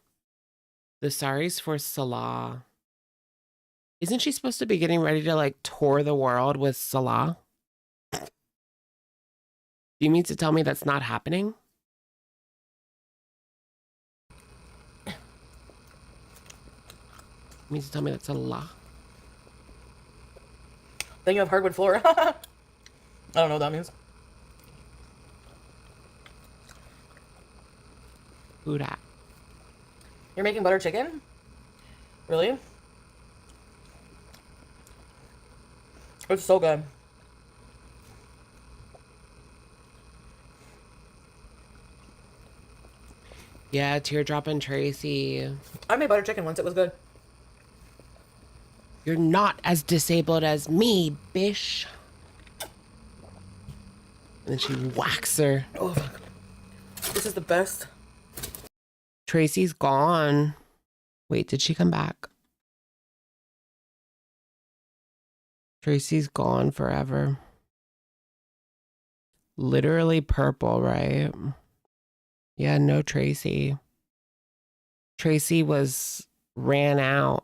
The sorry's for Salah. Isn't she supposed to be getting ready to like tour the world with Salah? Do you mean to tell me that's not happening? You mean to tell me that's a lie? Then you have hardwood floor. I don't know what that means. Who dat? You're making butter chicken? Really? It's so good. Yeah, Teardrop and Tracy. I made butter chicken once. It was good. You're not as disabled as me, bish. And then she whacks her. Oh, fuck. This is the best. Tracy's gone. Wait, did she come back? Tracy's gone forever. Literally purple, right? Yeah, no Tracy. Tracy ran out.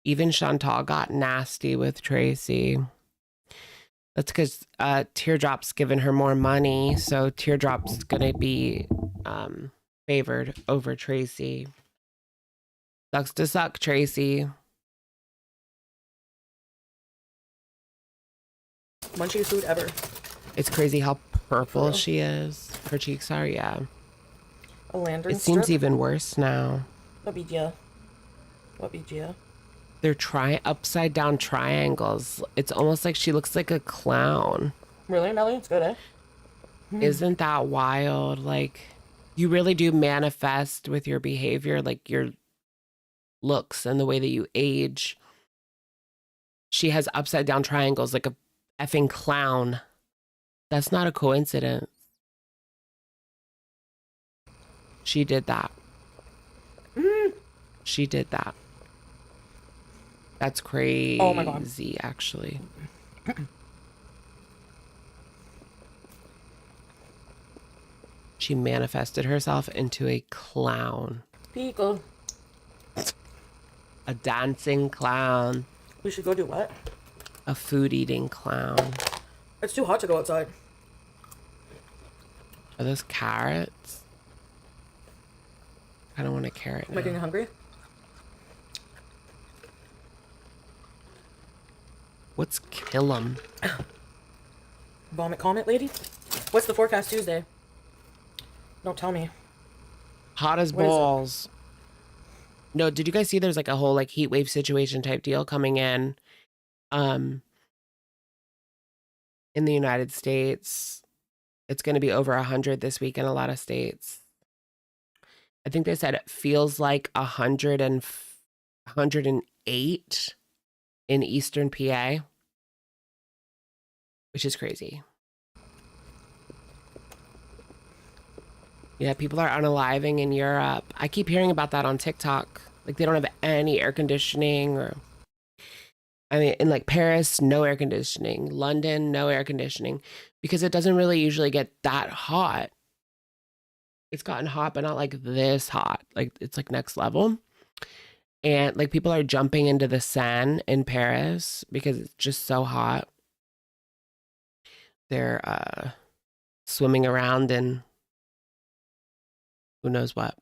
Even Chantal got nasty with Tracy. That's because Teardrop's given her more money, so Teardrop's gonna be favored over Tracy. Sucks to suck, Tracy. Munchiest food ever. It's crazy how purple she is. Her cheeks are, yeah. A lantern It seems strip? even worse now. What beat ya? What beat ya? They're upside down triangles. It's almost like she looks like a clown. Really, Nelly? It's good, eh? Isn't that wild? Like, you really do manifest with your behavior, like your looks and the way that you age. She has upside down triangles like a effing clown. That's not a coincidence. She did that. She did that. That's crazy, Oh my God. actually. She manifested herself into a clown. Pico. A dancing clown. We should go do what? A food-eating clown. It's too hot to go outside. Are those carrots? I don't want a carrot Am I getting now. hungry? What's kill 'em? Vomit comet lady? What's the forecast Tuesday? Don't tell me. Hot as What is it? balls. No, did you guys see there's like a whole like heat wave situation type deal coming in the United States? It's going to be over 100 this week in a lot of states. I think they said it feels like 108 in Eastern PA, which is crazy. Yeah, people are unaliving in Europe. I keep hearing about that on TikTok. Like they don't have any air conditioning, or I mean, in like Paris, no air conditioning. London, no air conditioning, because it doesn't really usually get that hot. It's gotten hot, but not like this hot. Like it's like next level. And like people are jumping into the Seine in Paris because it's just so hot. They're swimming around in who knows what.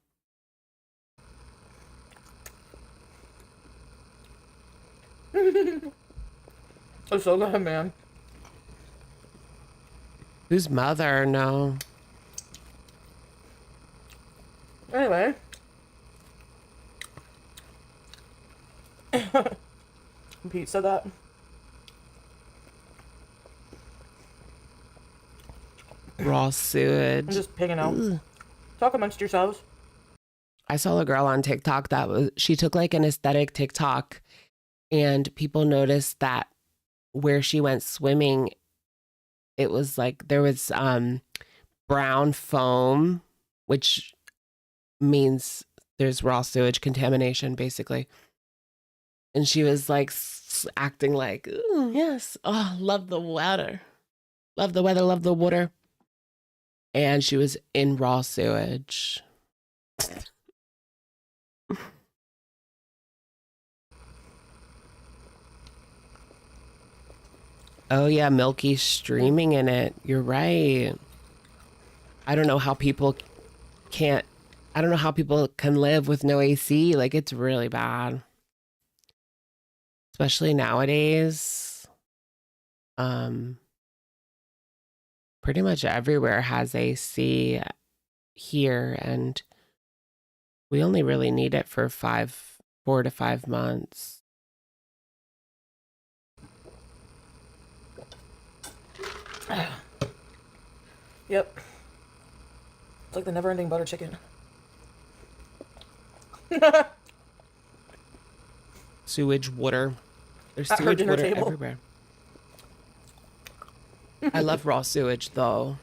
It's so good, man. Whose mother? No. Anyway. Pete said that. Raw sewage. I'm just pigging out. Ugh. Talk amongst yourselves. I saw a girl on TikTok she took like an aesthetic TikTok, and people noticed that where she went swimming, it was like there was brown foam, which means there's raw sewage contamination, basically. And she was like acting like, ooh, yes, oh, love the weather, love the weather, love the water. And she was in raw sewage. Oh yeah, milky streaming in it. You're right. I don't know how people can live with no AC. Like it's really bad. Especially nowadays. Pretty much everywhere has AC here, and we only really need it for 4 to 5 months. Yep. It's like the never-ending butter chicken. Sewage water. There's sewage water everywhere. I love raw sewage, though.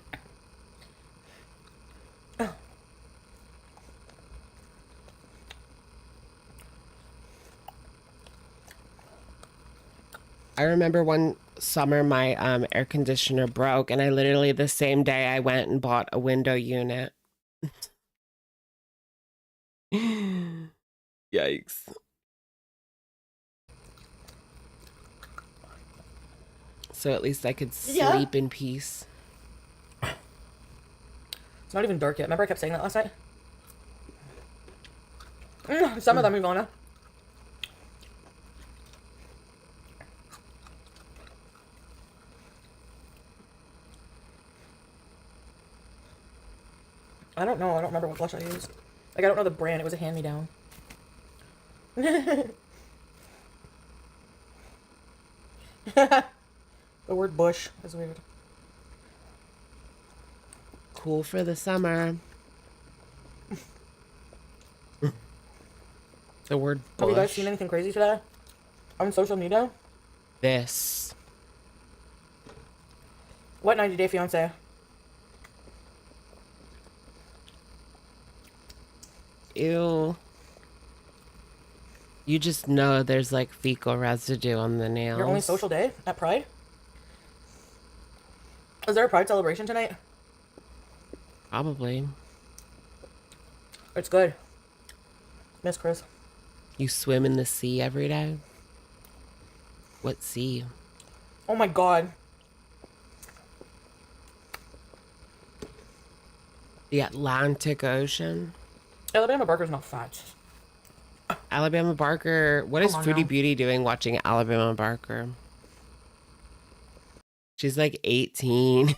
I remember one summer my air conditioner broke, and I literally the same day I went and bought a window unit. Yikes. So at least I could sleep in peace. It's not even dark yet. Remember I kept saying that last night? Some of them, Ivana. I don't know. I don't remember what blush I used. Like, I don't know the brand. It was a hand-me-down. The word bush is weird. Cool for the summer. The word bush. Have you guys seen anything crazy today? On social media? This. What 90 Day Fiancé? Ew. You just know there's like fecal residue on the nails. Your only social day at Pride? Is there a Pride celebration tonight? Probably. It's good. Miss Chris. You swim in the sea every day? What sea? Oh my god. The Atlantic Ocean? Alabama Barker's not fat. Alabama Barker. What is Come on Foodie now. Beauty doing watching Alabama Barker? She's like 18.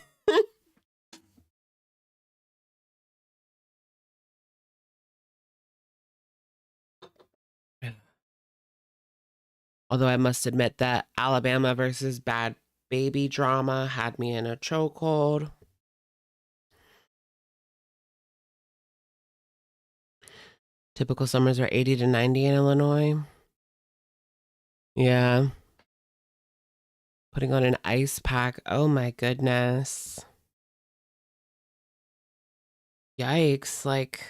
Although I must admit that Alabama versus Bad Baby drama had me in a chokehold. Typical summers are 80 to 90 in Illinois. Yeah. Putting on an ice pack. Oh my goodness. Yikes. Like,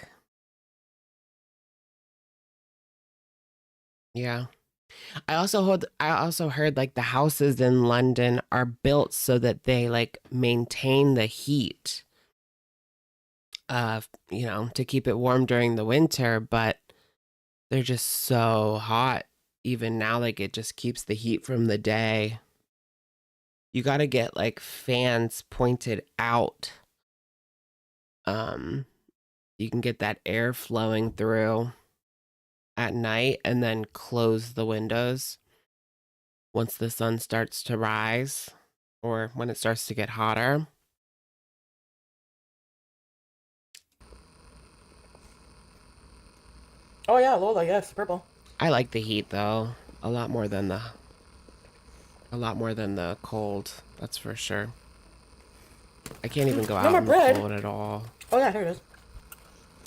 yeah. I also heard like the houses in London are built so that they like maintain the heat. To keep it warm during the winter, but they're just so hot even now, like it just keeps the heat from the day. You got to get like fans pointed out. You can get that air flowing through at night and then close the windows once the sun starts to rise or when it starts to get hotter. Oh yeah, Lola, yes, purple. I like the heat though, a lot more than the cold, that's for sure. I can't even go out in the cold at all. Oh yeah, here it is.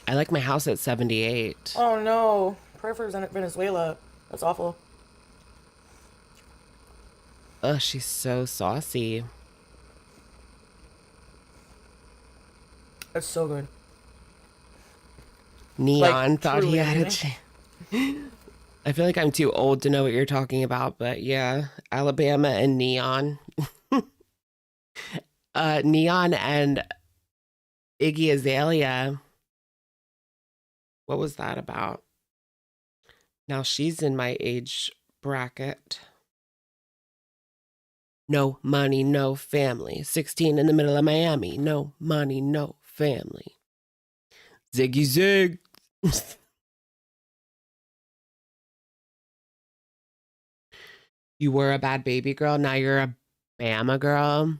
I like my house at 78. Oh no, prayer for Venezuela. That's awful. Ugh, she's so saucy. That's so good. Neon Like, thought he truly had a amazing. I feel like I'm too old to know what you're talking about, but yeah, Alabama and Neon. Neon and Iggy Azalea. What was that about? Now she's in my age bracket. No money, no family. 16 in the middle of Miami. No money, no family. Ziggy zig. You were a bad baby girl. Now you're a Bama girl.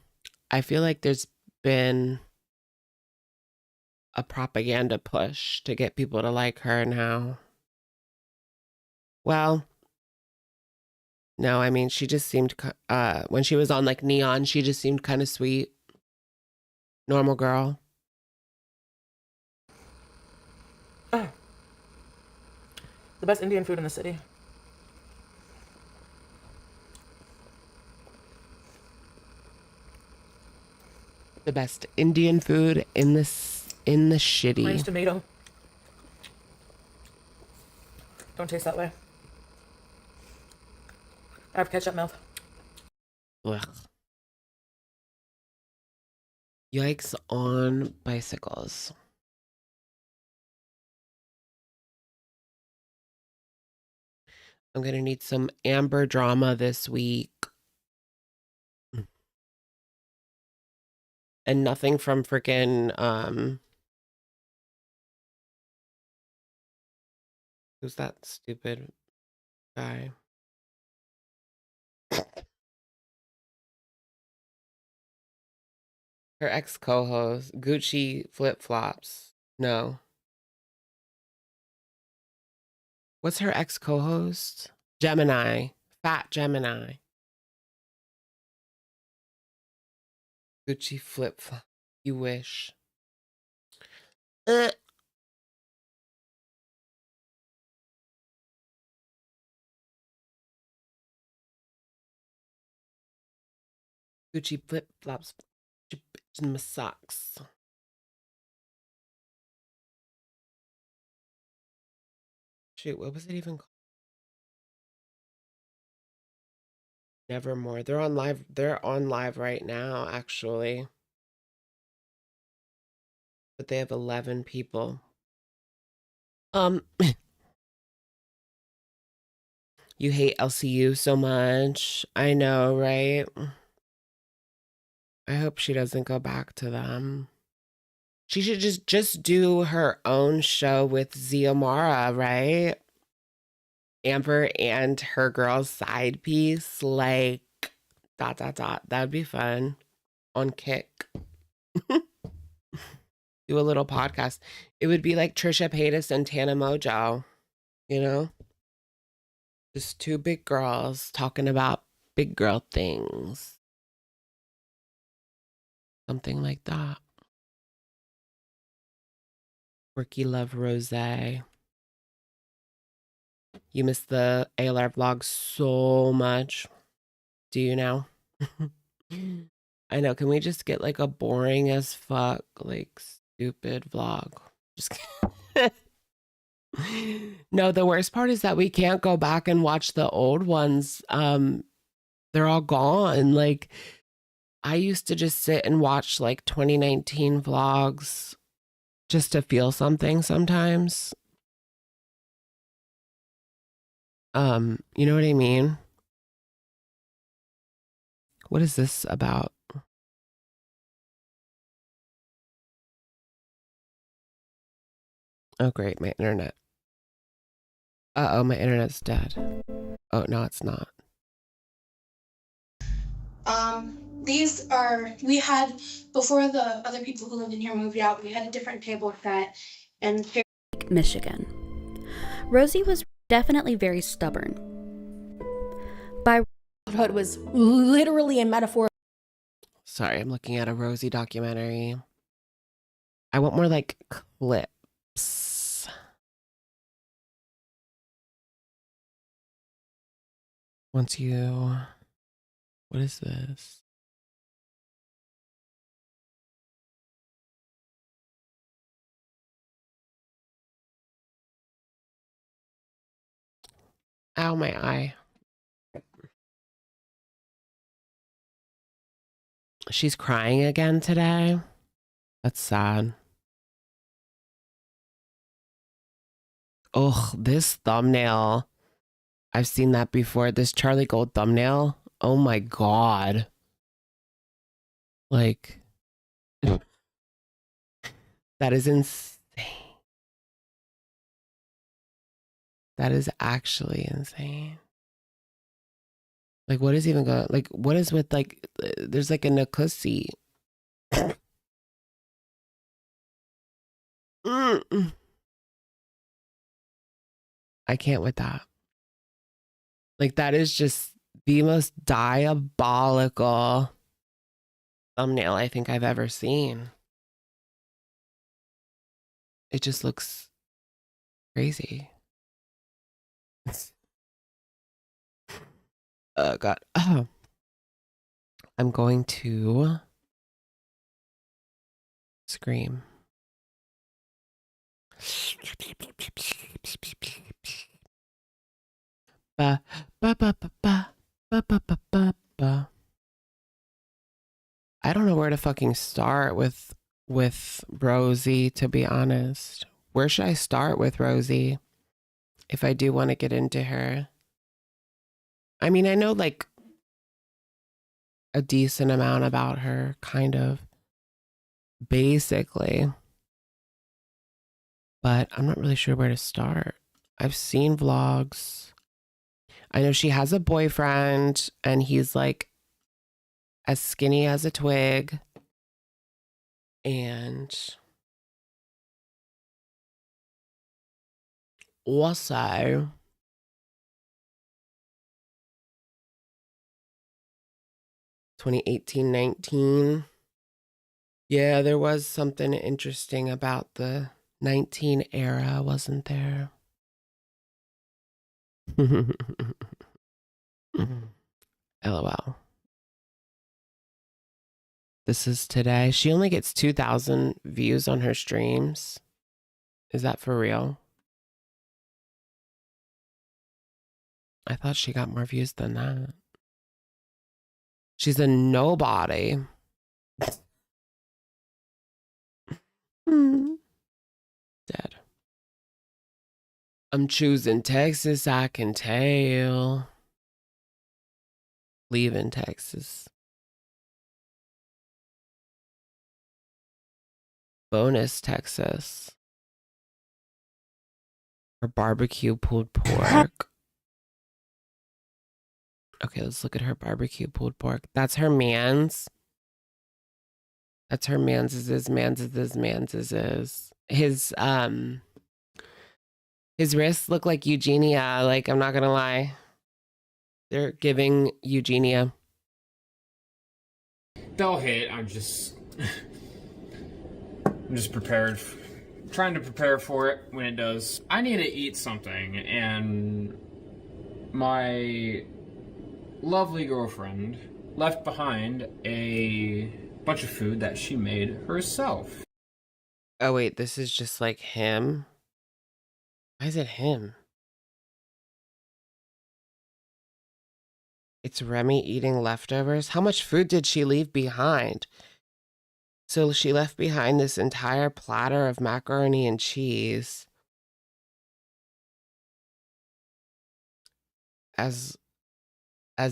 I feel like there's been a propaganda push to get people to like her now. Well, no, I mean, she just seemed, when she was on like Neon, she just seemed kind of sweet. Normal girl. The best Indian food in the city. The best Indian food in the shitty. Nice tomato. Don't taste that way. I have ketchup mouth. Ugh. Yikes on bicycles. I'm gonna need some Amber drama this week. And nothing from freaking who's that stupid guy? Her ex co-host, Gucci flip flops. No. What's her ex co-host? Gemini. Fat Gemini. Gucci flip flop. You wish. Gucci flip flops. In my socks. Shoot, what was it even called? Nevermore. They're on live. They're on live right now, actually. But they have 11 people. You hate LCU so much. I know, right? I hope she doesn't go back to them. She should just do her own show with Ziomara, right? Amber and her girl's side piece, like ... That'd be fun. On Kick. Do a little podcast. It would be like Trisha Paytas and Tana Mojo, you know? Just two big girls talking about big girl things. Something like that. Quirky Love Rose. You miss the ALR vlog so much. Do you now? I know. Can we just get like a boring as fuck, like stupid vlog? Just No, the worst part is that we can't go back and watch the old ones. They're all gone. Like, I used to just sit and watch like 2019 vlogs just to feel something sometimes. You know what I mean? What is this about? Oh, great, my internet. Uh-oh, my internet's dead. Oh, no, it's not. These are, we had, before the other people who lived in here moved out, we had a different table set and Michigan. Rosie was definitely very stubborn. By childhood was literally a metaphor. Sorry, I'm looking at a Rosie documentary. I want more like clips. Once you... What is this? Ow, my eye. She's crying again today. That's sad. Ugh, this thumbnail. I've seen that before. This Charlie Gold thumbnail. Oh my God. Like, that is insane. That is actually insane. Like, what is even going, like, what is with, like, there's like a Nakusi. I can't with that. Like, that is just the most diabolical thumbnail I think I've ever seen. It just looks crazy. Oh, God. Oh. I'm going to scream. Ba, ba, ba, ba, ba, ba, ba, ba, ba, ba. I don't know where to fucking start with Rosie, to be honest. Where should I start with Rosie if I do want to get into her? I mean, I know like a decent amount about her, kind of, basically, but I'm not really sure where to start. I've seen vlogs. I know she has a boyfriend and he's like as skinny as a twig. And also, 2018-19. Yeah, there was something interesting about the 19 era, wasn't there? LOL. This is today. She only gets 2,000 views on her streams. Is that for real? I thought she got more views than that. She's a nobody. Dead. I'm choosing Texas, I can tell. Leaving Texas. Bonus Texas. Her barbecue pulled pork. Okay, let's look at her barbecue pulled pork. That's her man's. That's her man's. His wrists look like Eugenia. Like, I'm not gonna lie. They're giving Eugenia. They'll hit. I'm just trying to prepare for it when it does. I need to eat something, and my lovely girlfriend left behind a bunch of food that she made herself. Oh, wait, this is just like him? Why is it him? It's Remy eating leftovers. How much food did she leave behind? So she left behind this entire platter of macaroni and cheese. As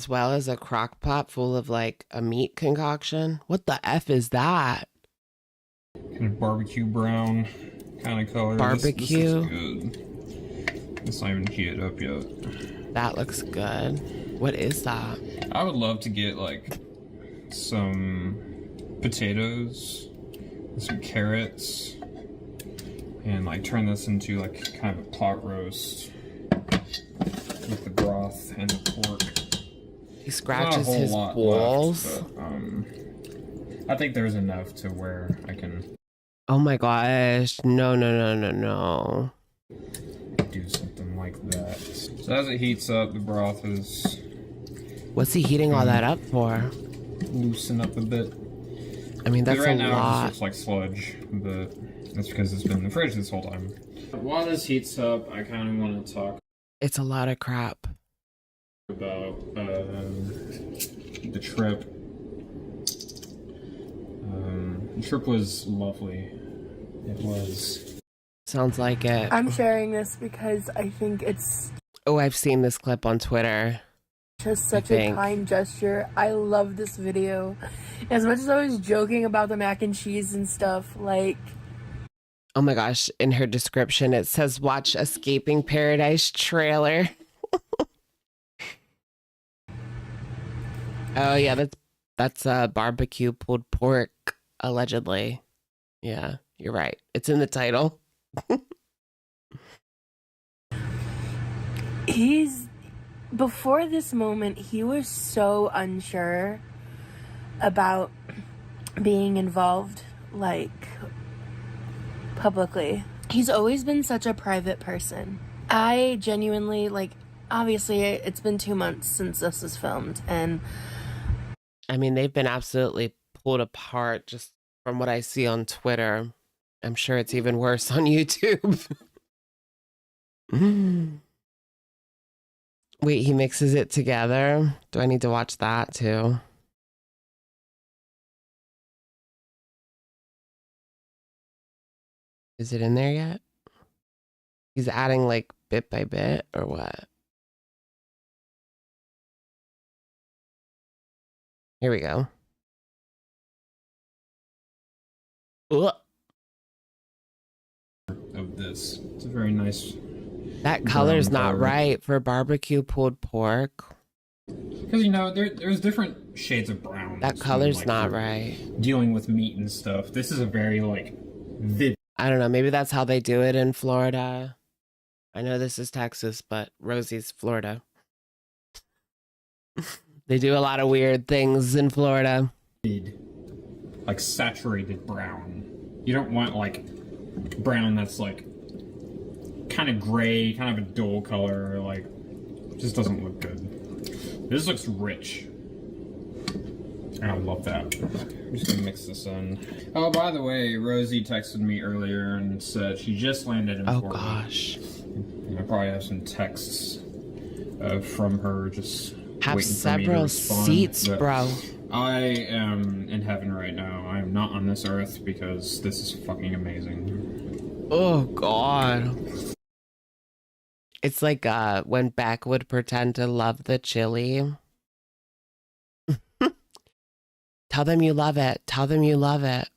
well as a crock pot full of like a meat concoction. What the F is that? Kind of barbecue brown kind of color. Barbecue? This looks good. It's not even heated up yet. That looks good. What is that? I would love to get like some potatoes, some carrots, and like turn this into like kind of a pot roast with the broth and the pork. He scratches his balls. Left, but, I think there's enough to where I can. Oh my gosh. No, no, no, no, no. Do something like that. So as it heats up, the broth is. What's he heating all that up for? Loosen up a bit. I mean, that's right a now lot. It just looks like sludge, but that's because it's been in the fridge this whole time. While this heats up, I kind of want to talk. It's a lot of crap. About the trip. The trip was lovely. It was. Sounds like it. I'm sharing this because I think it's Oh, I've seen this clip on Twitter. just such a kind gesture. I love this video. As much as I was joking about the mac and cheese and stuff, like... Oh my gosh, in her description it says watch Escaping Paradise trailer. Oh yeah, that's barbecue pulled pork, allegedly. Yeah, you're right. It's in the title. Before this moment, he was so unsure about being involved, like, publicly. He's always been such a private person. I genuinely, like, obviously it's been 2 months since this was filmed, and I mean, they've been absolutely pulled apart just from what I see on Twitter. I'm sure it's even worse on YouTube. Wait, he mixes it together? Do I need to watch that too? Is it in there yet? He's adding like bit by bit or what? Here we go. Ugh. Of this. It's a very nice. That color's not right for barbecue pulled pork. Because, you know, there's different shades of brown. That color's not right. Dealing with meat and stuff. This is a very, like, vivid. I don't know. Maybe that's how they do it in Florida. I know this is Texas, but Rosie's Florida. They do a lot of weird things in Florida. Like saturated brown. You don't want like brown that's like kind of gray, kind of a dull color, like just doesn't look good. This looks rich. And I love that. I'm just gonna mix this in. Oh, by the way, Rosie texted me earlier and said she just landed in Florida. Oh gosh. And I probably have some texts from her just have waiting several for me to respond. seats, But bro. I am in heaven right now. I am not on this earth because this is fucking amazing. Oh god. It's like when Beck would pretend to love the chili. Tell them you love it. Tell them you love it.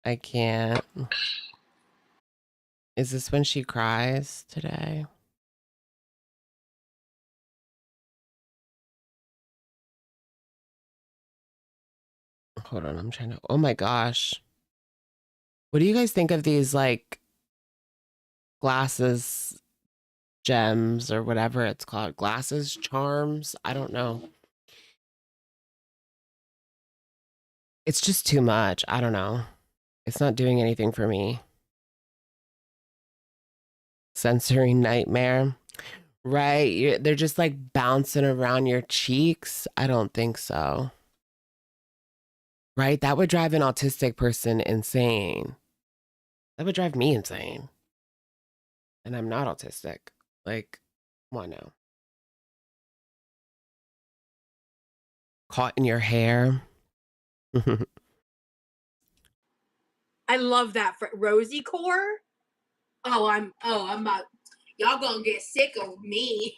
I can't. Is this when she cries today? Hold on, I'm trying to. Oh my gosh. What do you guys think of these, like, glasses, gems, or whatever it's called? Glasses, charms? I don't know. It's just too much. I don't know. It's not doing anything for me. Sensory nightmare. Right. They're just like bouncing around your cheeks. I don't think so. Right? That would drive an autistic person insane. That would drive me insane. And I'm not autistic. Like, come on now. Caught in your hair. I love that for Rosie core. I'm about, y'all gonna get sick of me.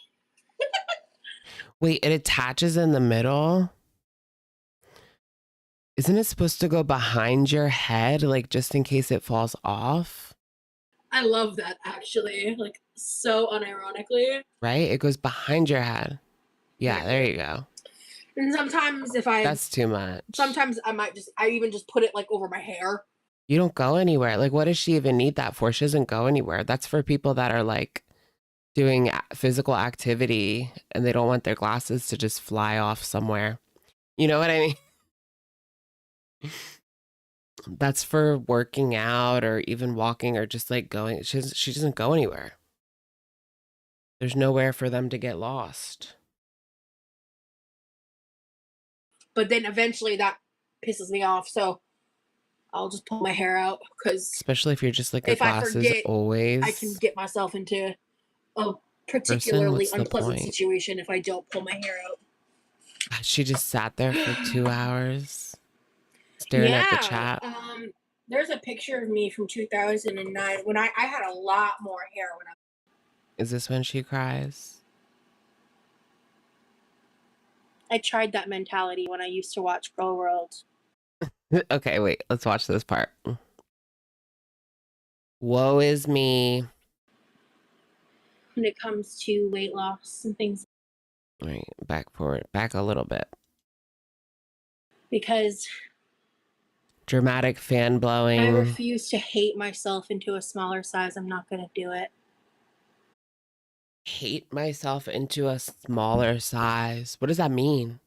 Wait, it attaches in the middle? Isn't it supposed to go behind your head, like just in case it falls off? I love that, actually. Like, so unironically. Right? It goes behind your head. Yeah, there you go. And sometimes That's too much. Sometimes I even just put it like over my hair. You don't go anywhere. Like, what does she even need that for? She doesn't go anywhere. That's for people that are like doing physical activity and they don't want their glasses to just fly off somewhere. You know what I mean? That's for working out or even walking or just like going. She doesn't go anywhere. There's nowhere for them to get lost. But then eventually that pisses me off, so I'll just pull my hair out, because especially if you're just like a if I glasses forget, always, I can get myself into a particularly unpleasant situation if I don't pull my hair out. She just sat there for 2 hours staring at the chat. There's a picture of me from 2009 when I had a lot more hair when I. Is this when she cries? I tried that mentality when I used to watch Girl World. Okay, wait. Let's watch this part. Woe is me. When it comes to weight loss and things. All right, back forward. Back a little bit. Because dramatic fan blowing. I refuse to hate myself into a smaller size. I'm not going to do it. Hate myself into a smaller size. What does that mean?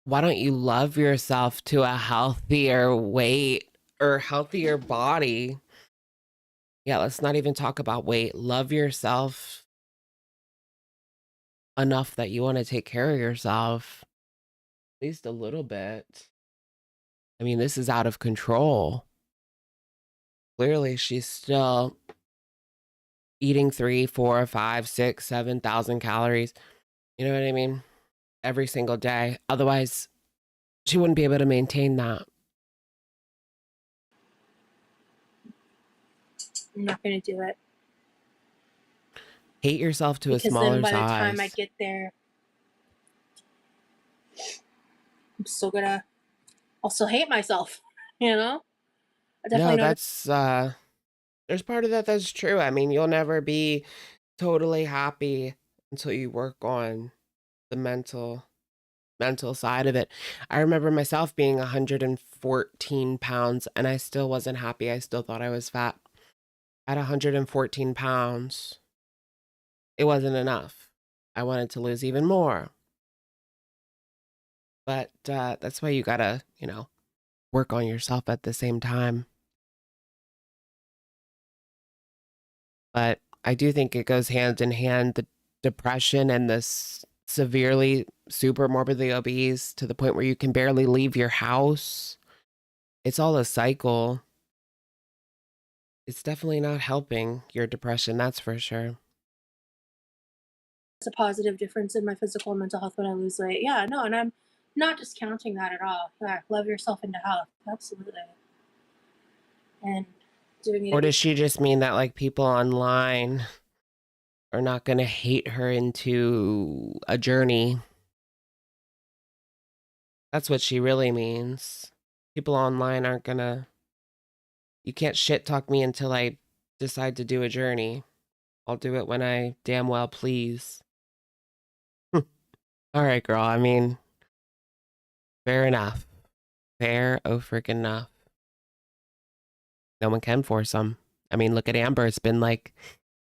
Why don't you love yourself to a healthier weight or healthier body? Yeah, let's not even talk about weight. Love yourself enough that you want to take care of yourself. At least a little bit. I mean, this is out of control. Clearly, she's still eating 3, 4, 5, 6, 7,000 calories. You know what I mean? Every single day. Otherwise, she wouldn't be able to maintain that. I'm not going to do it. Hate yourself to a smaller size. Because then by the time I get there, I'll still hate myself, you know? There's part of that that's true. I mean, you'll never be totally happy until you work on the mental side of it. I remember myself being 114 pounds and I still wasn't happy. I still thought I was fat. At 114 pounds, it wasn't enough. I wanted to lose even more. But that's why you gotta, work on yourself at the same time. But I do think it goes hand in hand, the depression and this severely, super morbidly obese to the point where you can barely leave your house. It's all a cycle. It's definitely not helping your depression, that's for sure. It's a positive difference in my physical and mental health when I lose weight. Yeah, no, and I'm not discounting that at all. Yeah, love yourself into health. Absolutely. And doing it. Or does she just mean that like people online are not going to hate her into a journey? That's what she really means. People online aren't going to... You can't shit talk me until I decide to do a journey. I'll do it when I damn well please. All right, girl. I mean, fair enough. Fair freaking enough. No one can force them. I mean, look at Amber. It's been like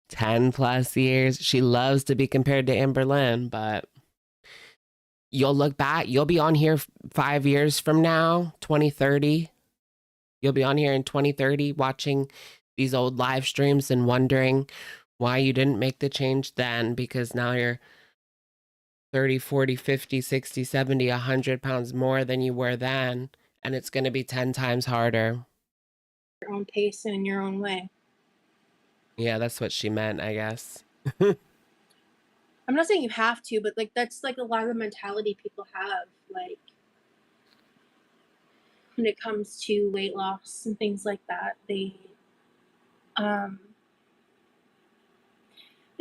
10 plus years. She loves to be compared to Amber Lynn, but you'll look back. You'll be on here 5 years from now, 2030. You'll be on here in 2030 watching these old live streams and wondering why you didn't make the change then, because now you're 30, 40, 50, 60, 70, 100 pounds more than you were then. And it's going to be 10 times harder. Your own pace and in your own way. Yeah, that's what she meant, I guess. I'm not saying you have to, but like that's like a lot of the mentality people have, like when it comes to weight loss and things like that. They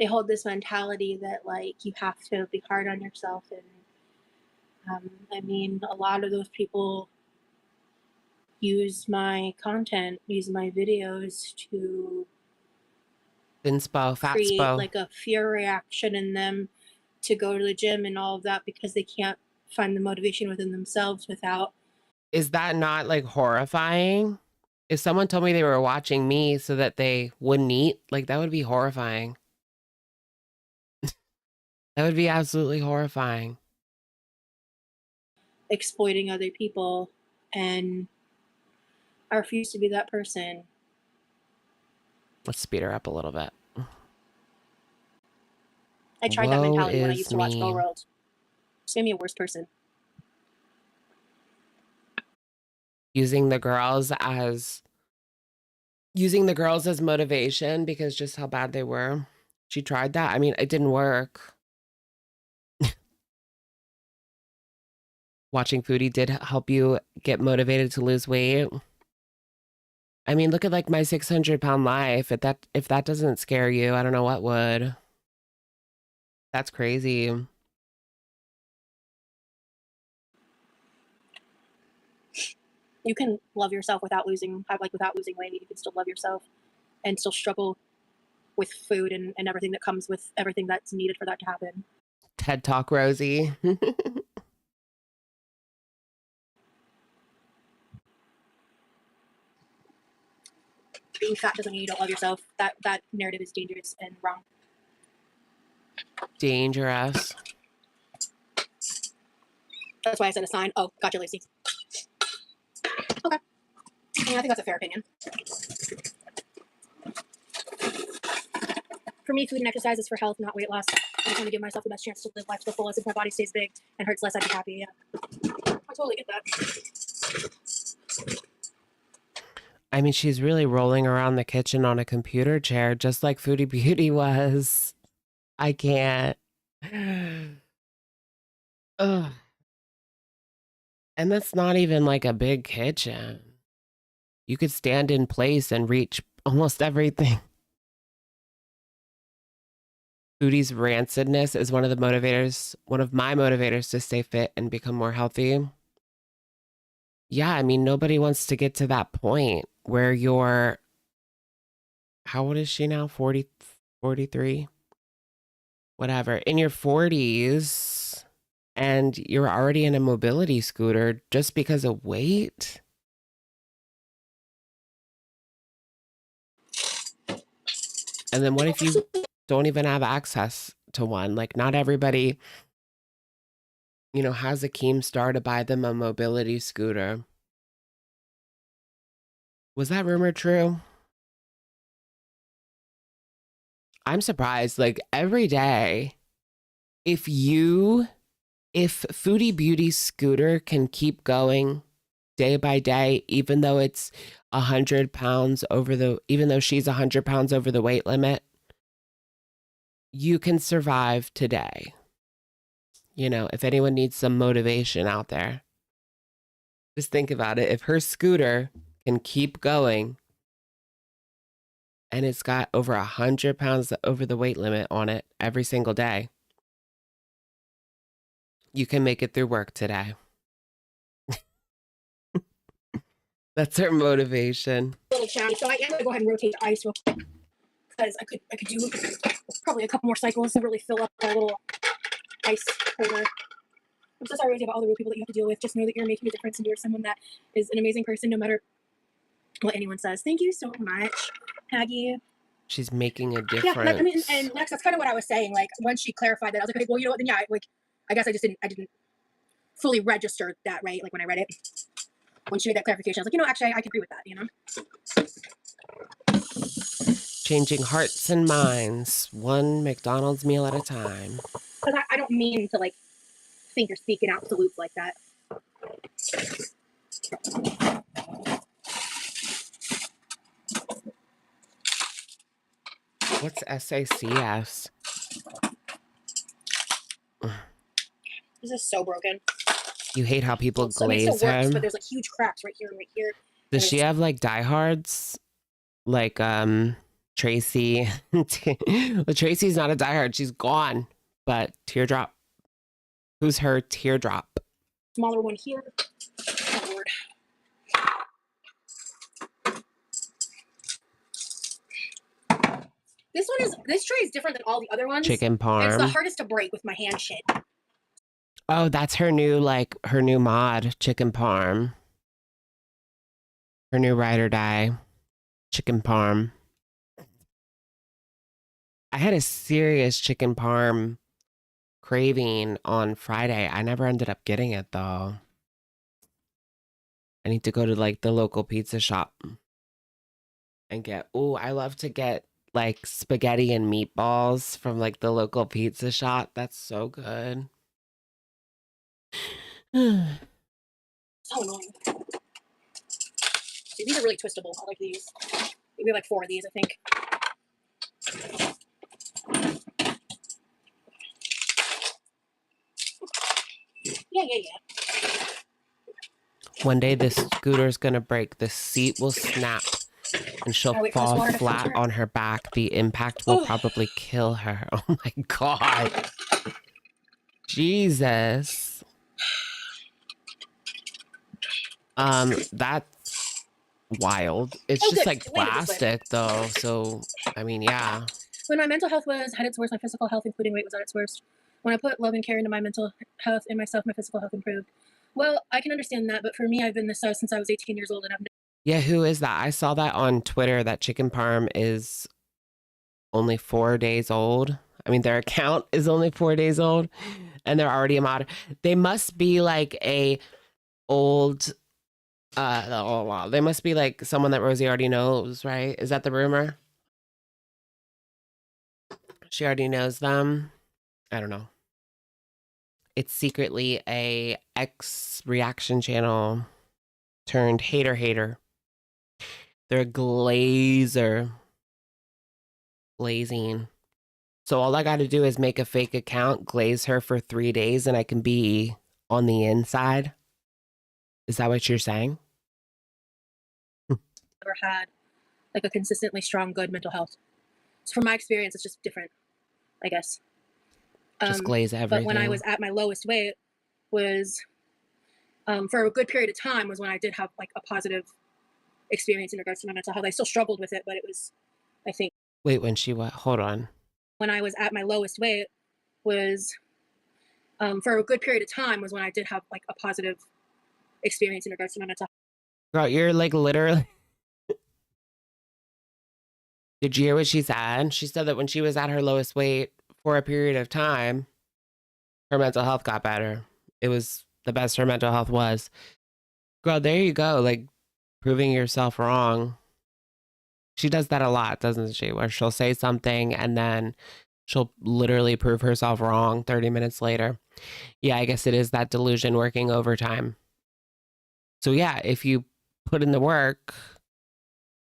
hold this mentality that like you have to be hard on yourself, and I mean, a lot of those people use my content, use my videos to Finspo, create fatspo. like a fear reaction in them to go to the gym and all of that because they can't find the motivation within themselves without. Is that not like horrifying? If someone told me they were watching me so that they wouldn't eat, like that would be horrifying. That would be absolutely horrifying. Exploiting other people, and I refuse to be that person. Let's speed her up a little bit. I tried that mentality when I is used to watch me. Girl World. It's made me a worse person. Using the girls as motivation because just how bad they were. She tried that. I mean, it didn't work. Watching Foodie did help you get motivated to lose weight. I mean, look at like my 600-pound life. If that doesn't scare you, I don't know what would. That's crazy. You can love yourself without losing weight. You can still love yourself and still struggle with food and everything that comes with everything that's needed for that to happen. TED Talk, Rosie. Being fat doesn't mean you don't love yourself. That narrative is dangerous and wrong. Dangerous. That's why I set a sign. Oh, gotcha, Lucy. Okay. Yeah, I think that's a fair opinion. For me, food and exercise is for health, not weight loss. I just want to give myself the best chance to live life to the fullest. If my body stays big and hurts less, I'd be happy. Yeah. I totally get that. I mean, she's really rolling around the kitchen on a computer chair, just like Foodie Beauty was. I can't. Ugh. And that's not even like a big kitchen. You could stand in place and reach almost everything. Foodie's rancidness is one of my motivators to stay fit and become more healthy. Yeah, I mean, nobody wants to get to that point where you're, how old is she now? 40, 43? Whatever. In your 40s, and you're already in a mobility scooter just because of weight? And then what if you don't even have access to one? Like, not everybody, has a Keemstar to buy them a mobility scooter. Was that rumor true? I'm surprised. Like, every day, if Foodie Beauty's scooter can keep going day by day, even though it's 100 pounds even though she's 100 pounds over the weight limit, you can survive today. If anyone needs some motivation out there, just think about it. If her scooter can keep going and it's got over 100 pounds over the weight limit on it every single day, you can make it through work today. That's her motivation. Little challenge. So I am gonna go ahead and rotate the ice real quick because I could do probably a couple more cycles to really fill up our little ice holder. I'm so sorry, Rosie, about all the rude people that you have to deal with. Just know that you're making a difference and you're someone that is an amazing person no matter what anyone says. Thank you so much, Maggie. She's making a difference. Yeah, I mean, and Lex, that's kind of what I was saying. Like, once she clarified that, I was like, okay, well, you know what? Then yeah, I guess I didn't fully register that, right? Like when I read it, when she made that clarification, I was like, actually, I can agree with that, changing hearts and minds, one McDonald's meal at a time. Because I don't mean to like think or speak in absolutes like that. What's SACS? This is so broken. You hate how people I mean, it glaze still works, him? but there's like huge cracks right here and right here. Does she have like diehards? Like Tracy? Well, Tracy's not a diehard. She's gone. But Teardrop. Who's her Teardrop? Smaller one here. Oh, Lord. This tray is different than all the other ones. Chicken parm. It's the hardest to break with my hand shit. Oh, that's her new mod, chicken parm. Her new ride or die, chicken parm. I had a serious chicken parm craving on Friday. I never ended up getting it though. I need to go to like the local pizza shop and get, I love to get like spaghetti and meatballs from like the local pizza shop. That's so good. So annoying. See, these are really twistable. I like these. We have like 4 of these, I think. Yeah. One day this scooter's gonna break. The seat will snap and she'll fall flat on her back. The impact will probably kill her. Oh my God. Jesus. That's wild. It's just like plastic though. So, I mean, yeah. When my mental health had its worst, my physical health, including weight, was at its worst. When I put love and care into my mental health and myself, my physical health improved. Well, I can understand that, but for me, I've been this since I was 18 years old, and Yeah, who is that? I saw that on Twitter that chicken parm is only 4 days old. I mean, their account is only 4 days old, and they're already a mod. They must be like a old. They must be like someone that Rosie already knows, right? Is that the rumor? She already knows them. I don't know. It's secretly a X reaction channel turned hater. They're a glazer. Glazing. So all I got to do is make a fake account, glaze her for 3 days, and I can be on the inside. Is that what you're saying? never had like a consistently strong, good mental health. So from my experience, it's just different, I guess. Just glaze everything. But when I was at my lowest weight was, for a good period of time, was when I did have like a positive experience in regards to my mental health. I still struggled with it, but it was, I think. Wait, when she what? Hold on. When I was at my lowest weight was, for a good period of time, was when I did have like a positive experience in regards to my mental health. Girl, you're like literally. Did you hear what she said? She said that when she was at her lowest weight for a period of time, her mental health got better. It was the best her mental health was. Girl, there you go. Like proving yourself wrong. She does that a lot, doesn't she? Where she'll say something and then she'll literally prove herself wrong 30 minutes later. Yeah, I guess it is that delusion working overtime. So yeah, if you put in the work,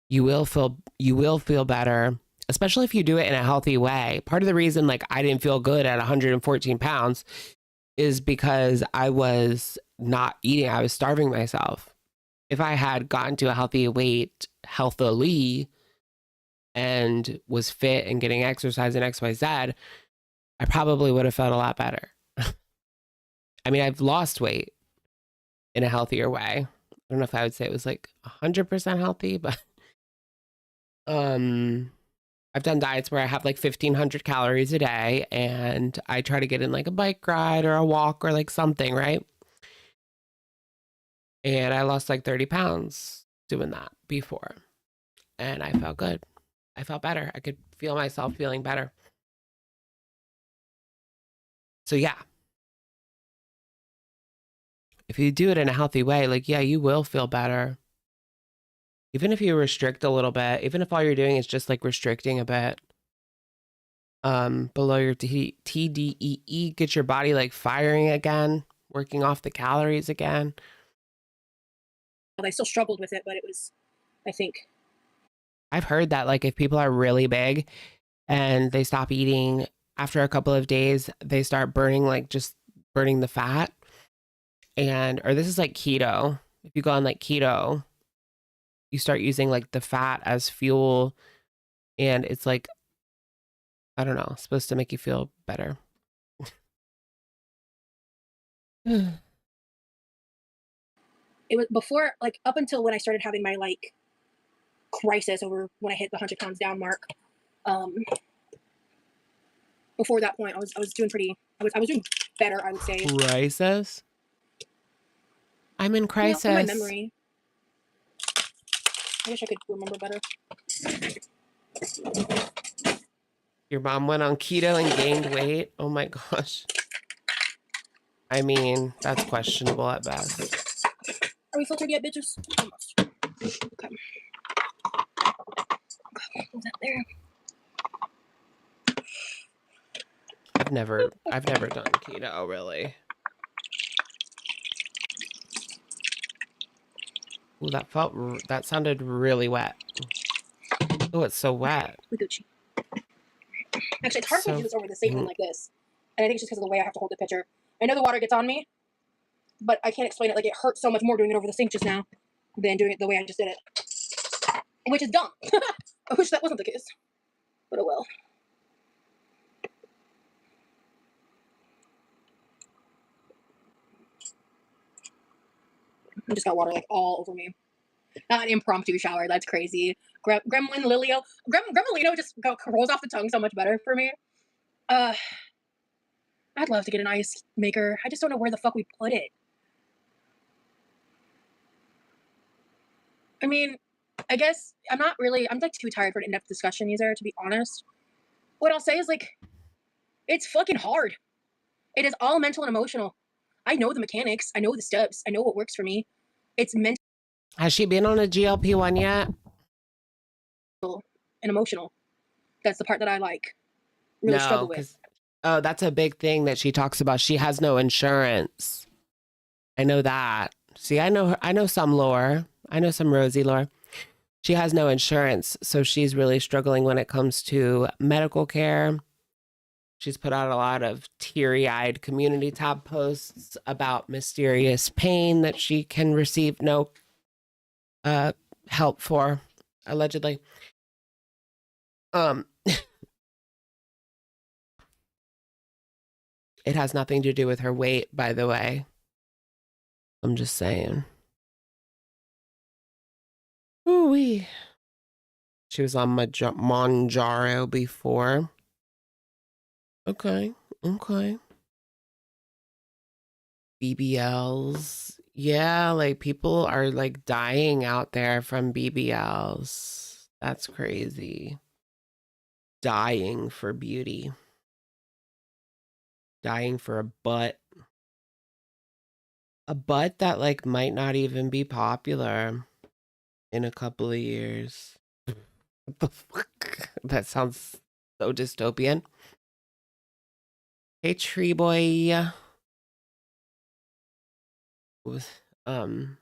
you will feel better, especially if you do it in a healthy way. Part of the reason like I didn't feel good at 114 pounds is because I was not eating. I was starving myself. If I had gotten to a healthy weight healthily and was fit and getting exercise and XYZ, I probably would have felt a lot better. I mean, I've lost weight in a healthier way. I don't know if I would say it was like 100% healthy, but I've done diets where I have like 1,500 calories a day and I try to get in like a bike ride or a walk or like something, right? And I lost like 30 pounds doing that before. And I felt good. I felt better. I could feel myself feeling better. So yeah. If you do it in a healthy way, like, yeah, you will feel better. Even if you restrict a little bit, even if all you're doing is just like restricting a bit below your TDEE, get your body like firing again, working off the calories again. I still struggled with it, but it was, I think. I've heard that like if people are really big and they stop eating after a couple of days, they start burning, like just burning the fat. Or this is like keto. If you go on like keto, you start using like the fat as fuel, and it's like, I don't know, supposed to make you feel better. It was before, like up until when I started having my like crisis over when I hit the 100 pounds down mark. Before that point, I was doing pretty. I was doing better, I would say. Crisis. I'm in crisis. You know, in my memory. I wish I could remember better. Your mom went on keto and gained weight. Oh my gosh. I mean, that's questionable at best. Are we filtered yet, bitches? Almost. Okay. Move that there. I've never done keto, really. Ooh, that sounded really wet. Oh, it's so wet. We Gucci. Actually, it's hard for me to do this over the sink like this. And I think it's just because of the way I have to hold the pitcher. I know the water gets on me, but I can't explain it. Like, it hurts so much more doing it over the sink just now than doing it the way I just did it. Which is dumb. I wish that wasn't the case. But oh well. I just got water like all over me. Not an impromptu shower. That's crazy. Gremlino just rolls off the tongue so much better for me. I'd love to get an ice maker. I just don't know where the fuck we put it. I mean, I guess I'm like too tired for an in-depth discussion either, to be honest. What I'll say is like, it's fucking hard. It is all mental and emotional. I know the mechanics. I know the steps. I know what works for me. It's mental. Has she been on a GLP-1 yet? And emotional. That's the part that I like really struggle with. Oh, that's a big thing that she talks about. She has no insurance. I know that. See, I know some lore. I know some Rosie lore. She has no insurance, so she's really struggling when it comes to medical care. She's put out a lot of teary-eyed community tab posts about mysterious pain that she can receive no help for, allegedly. It has nothing to do with her weight, by the way. I'm just saying. Ooh-wee. She was on Monjaro before. Okay. BBLs. Yeah, like people are like dying out there from BBLs. That's crazy. Dying for beauty. Dying for a butt. A butt that like might not even be popular in a couple of years. What the fuck? That sounds so dystopian. Hey, tree boy. With no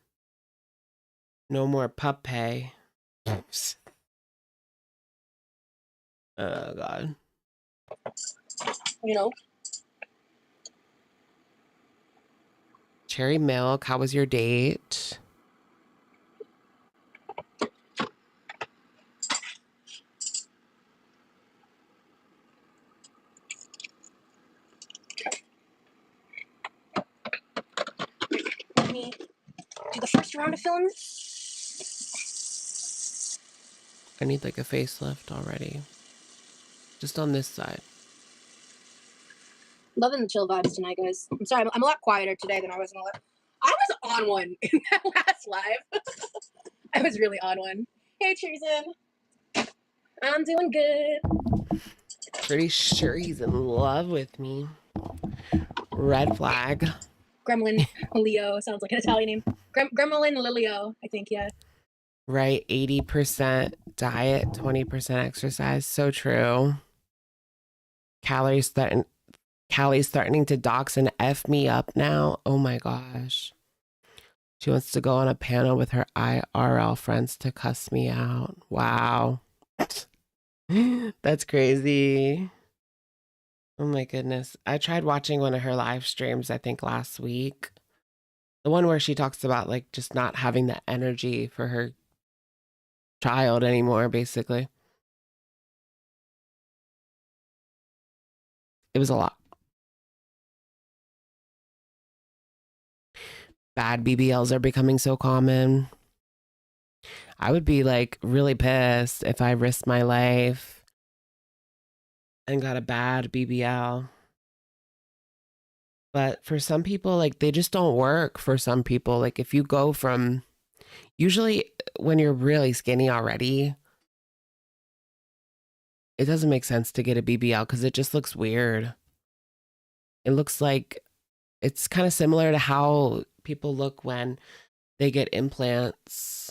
more pup pay. Oh God. You know. Cherry milk. How was your date? Let me do the first round of filling. I need like a facelift already. Just on this side. Loving the chill vibes tonight, guys. I'm sorry, I'm a lot quieter today than I was in the last. I was on one in that last live. I was really on one. Hey, Treason. I'm doing good. Pretty sure he's in love with me. Red flag. Gremlin Leo sounds like an Italian name. Gremlin Lilio, I think, yeah. Right? 80% diet, 20% exercise. So true. Calories threaten Callie's threatening to dox and F me up now. Oh my gosh. She wants to go on a panel with her IRL friends to cuss me out. Wow. That's crazy. Oh my goodness. I tried watching one of her live streams, I think last week. The one where she talks about like just not having the energy for her child anymore, basically. It was a lot. Bad BBLs are becoming so common. I would be like really pissed if I risked my life and got a bad BBL. But for some people, like they just don't work for some people. Like if you go from, usually when you're really skinny already, it doesn't make sense to get a BBL because it just looks weird. It looks like it's kind of similar to how people look when they get implants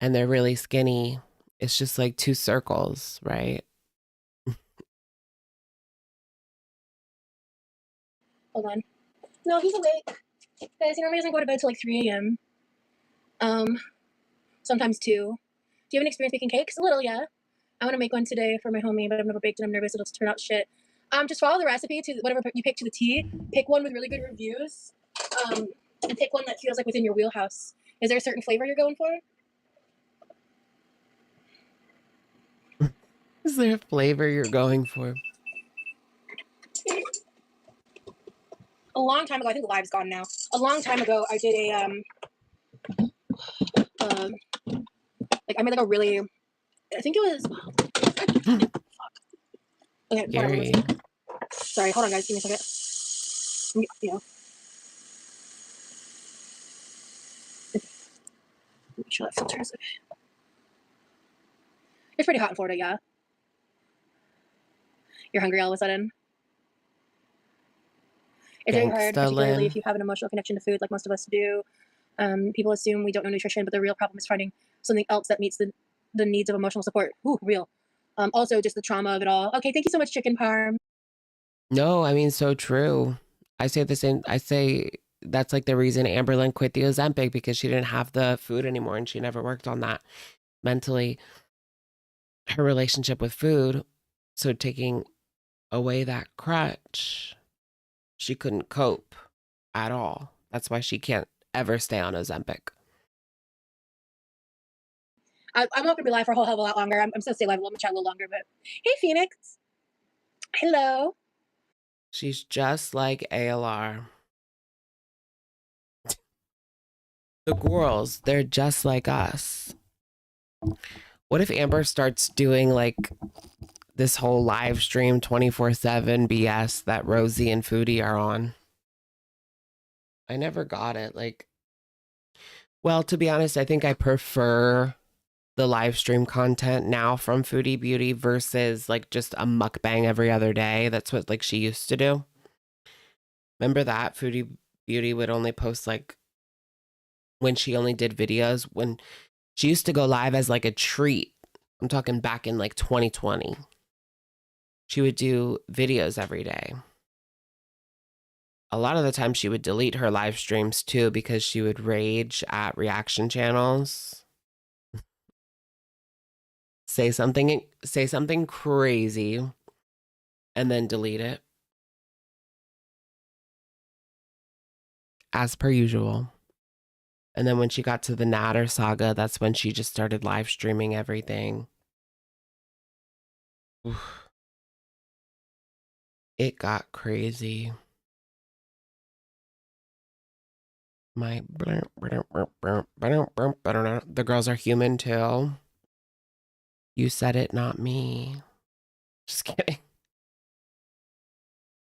and they're really skinny. It's just like two circles, right? Hold on. No, he's awake. Guys, he normally doesn't go to bed till like 3 a.m. Sometimes 2. Do you have an experience making cakes? A little, yeah. I want to make one today for my homie, but I've never baked and I'm nervous it'll turn out shit. Just follow the recipe to whatever you pick to the T. Pick one with really good reviews. And pick one that feels like within your wheelhouse. Is there a certain flavor you're going for? Is there a flavor you're going for? A long time ago, I think the live's gone now. A long time ago, I did a like I made like a really, I think it was. Okay, Gary. Sorry, hold on, guys. Give me a second. You know. Make sure that filters. Okay. It's pretty hot in Florida, yeah. You're hungry all of a sudden. It's very hard, particularly if you have an emotional connection to food, like most of us do. People assume we don't know nutrition, but the real problem is finding something else that meets the needs of emotional support. Ooh, real. Also, just the trauma of it all. Okay, thank you so much, Chicken Parm. No, I mean, so true. I say the same. I say that's like the reason Amberlynn quit the Ozempic because she didn't have the food anymore and she never worked on that mentally, her relationship with food. So taking away that crutch, she couldn't cope at all. That's why she can't ever stay on Ozempic. I'm not going to be live for a whole hell of a lot longer. I'm still stay live. Let me chat a little longer. But hey, Phoenix. Hello. She's just like ALR. The girls, they're just like us. What if Amber starts doing like this whole live stream 24/7 BS that Rosie and Foodie are on? I never got it. Like, well, to be honest, I think I prefer the live stream content now from Foodie Beauty versus like just a mukbang every other day. That's what like she used to do. Remember that Foodie Beauty would only post like when she only did videos when she used to go live as like a treat. I'm talking back in like 2020. She would do videos every day. A lot of the time she would delete her live streams too because she would rage at reaction channels. Say something crazy and then delete it. As per usual. And then when she got to the Natter saga, that's when she just started live streaming everything. Oof. It got crazy. The girls are human too. You said it, not me. Just kidding.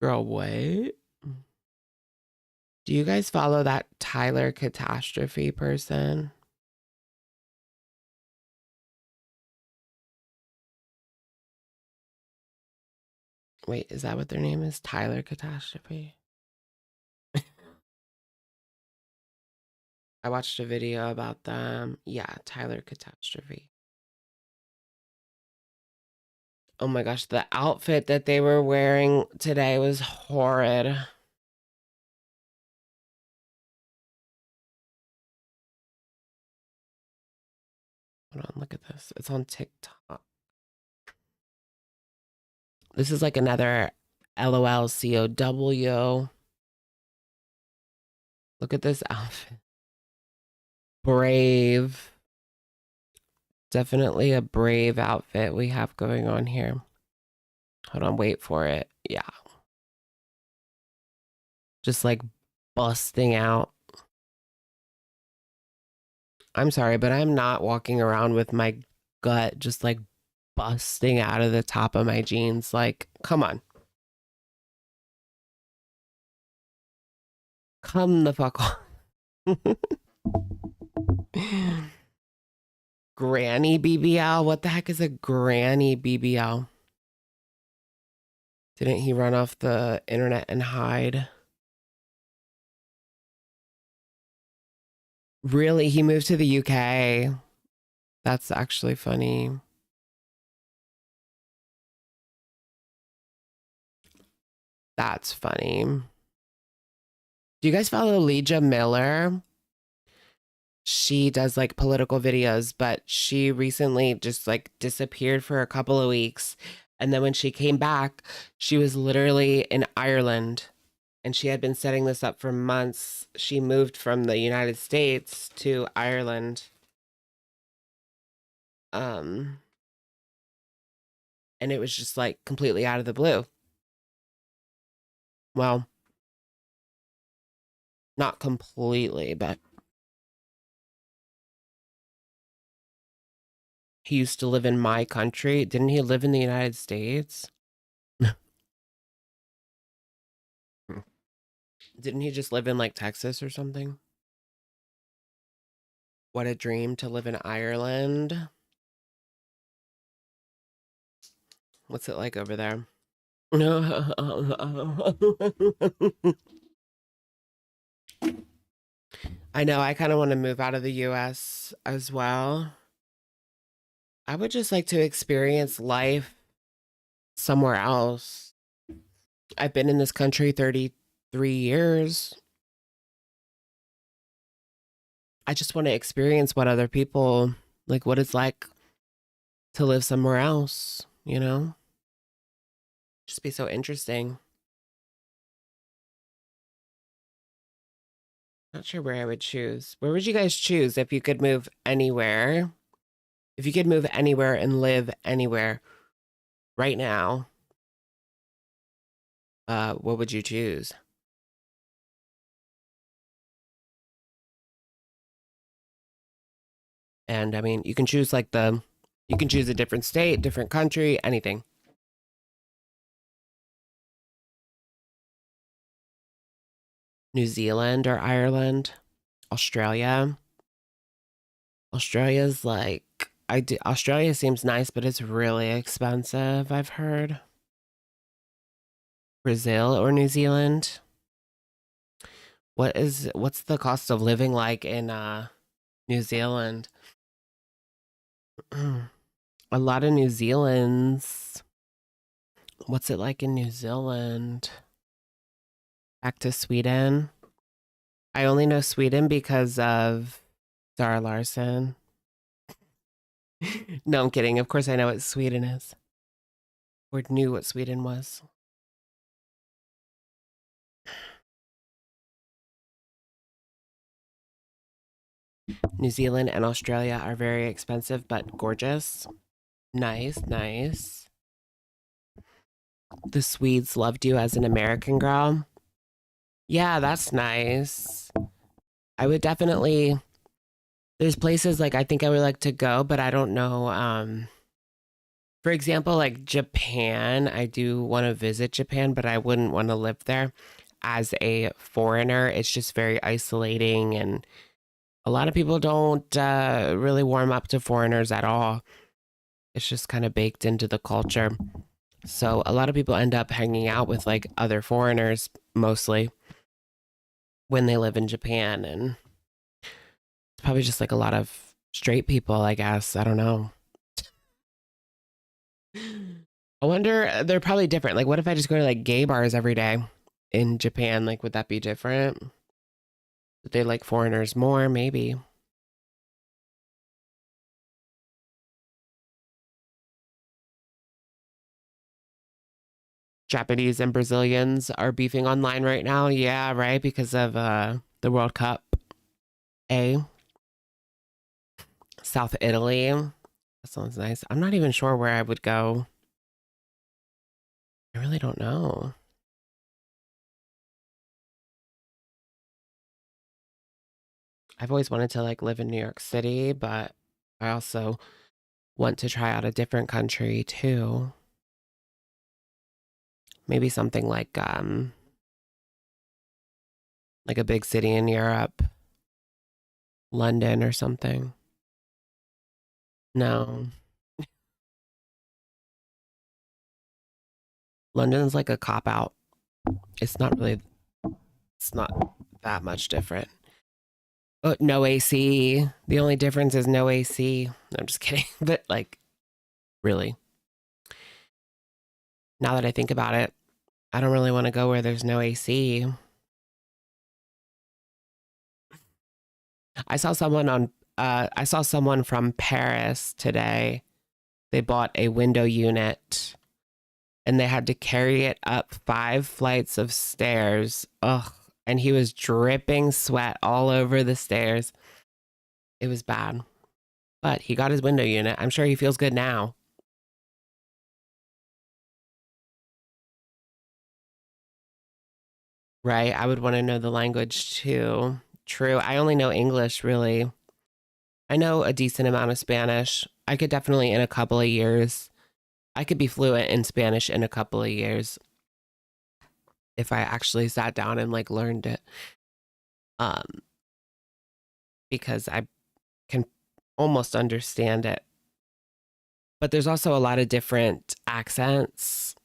Girl, what? Do you guys follow that Tyler Catastrophe person? Wait, is that what their name is? Tyler Catastrophe? I watched a video about them. Yeah, Tyler Catastrophe. Oh my gosh, the outfit that they were wearing today was horrid. Hold on, look at this. It's on TikTok. This is like another LOL COW. Look at this outfit. Brave. Definitely a brave outfit we have going on here. Hold on, wait for it. Yeah. Just like busting out. I'm sorry, but I'm not walking around with my gut just like busting out of the top of my jeans. Like, come on. Come the fuck on. Granny BBL? What the heck is a granny BBL? Didn't he run off the internet and hide? Really? He moved to the UK? That's actually funny. That's funny. Do you guys follow Legia Miller? She does like political videos, but she recently just like disappeared for a couple of weeks. And then when she came back, she was literally in Ireland. And she had been setting this up for months. She moved from the United States to Ireland. And it was just like completely out of the blue. Well, not completely, but he used to live in my country. Didn't he live in the United States? Didn't he just live in like Texas or something? What a dream to live in Ireland. What's it like over there? I know, I kind of want to move out of the US as well. I would just like to experience life somewhere else. I've been in this country 33 years. I just want to experience what other people, like what it's like to live somewhere else, you know? Just be so interesting. Not sure where I would choose. Where would you guys choose if you could move anywhere? If you could move anywhere and live anywhere right now, what would you choose? And I mean, you can choose like you can choose a different state, different country, anything. New Zealand or Ireland, Australia. Australia's like, Australia seems nice, but it's really expensive, I've heard. Brazil or New Zealand? What's the cost of living like in New Zealand? A lot of New Zealand's. What's it like in New Zealand? Back to Sweden. I only know Sweden because of Zara Larsson. No, I'm kidding. Of course I know what Sweden is. Or knew what Sweden was. New Zealand and Australia are very expensive, but gorgeous. Nice, nice. The Swedes loved you as an American girl. Yeah, that's nice. I would definitely, there's places like I think I would like to go, but I don't know. For example, like Japan, I do want to visit Japan, but I wouldn't want to live there as a foreigner. It's just very isolating, and a lot of people don't really warm up to foreigners at all. It's just kind of baked into the culture. So a lot of people end up hanging out with like other foreigners mostly when they live in Japan. And Probably just like a lot of straight people, I guess. I don't know. I wonder, they're probably different. Like, what if I just go to like gay bars every day in Japan? Like, would that be different? Would they like foreigners more? Maybe. Japanese and Brazilians are beefing online right now. Yeah, right, because of the World Cup. South Italy. That sounds nice. I'm not even sure where I would go. I really don't know. I've always wanted to like live in New York City, but I also want to try out a different country too. Maybe something like a big city in Europe. London or something. No. London's like a cop out. It's not that much different. But no AC. The only difference is no AC. No, I'm just kidding. But like, really. Now that I think about it, I don't really want to go where there's no AC. I saw someone from Paris today. They bought a window unit and they had to carry it up 5 flights of stairs. Ugh. And he was dripping sweat all over the stairs. It was bad. But he got his window unit. I'm sure he feels good now. Right? I would want to know the language too. True. I only know English, really. I know a decent amount of Spanish. I could definitely, in a couple of years, I could be fluent in Spanish in a couple of years if I actually sat down and like learned it. Because I can almost understand it. But there's also a lot of different accents.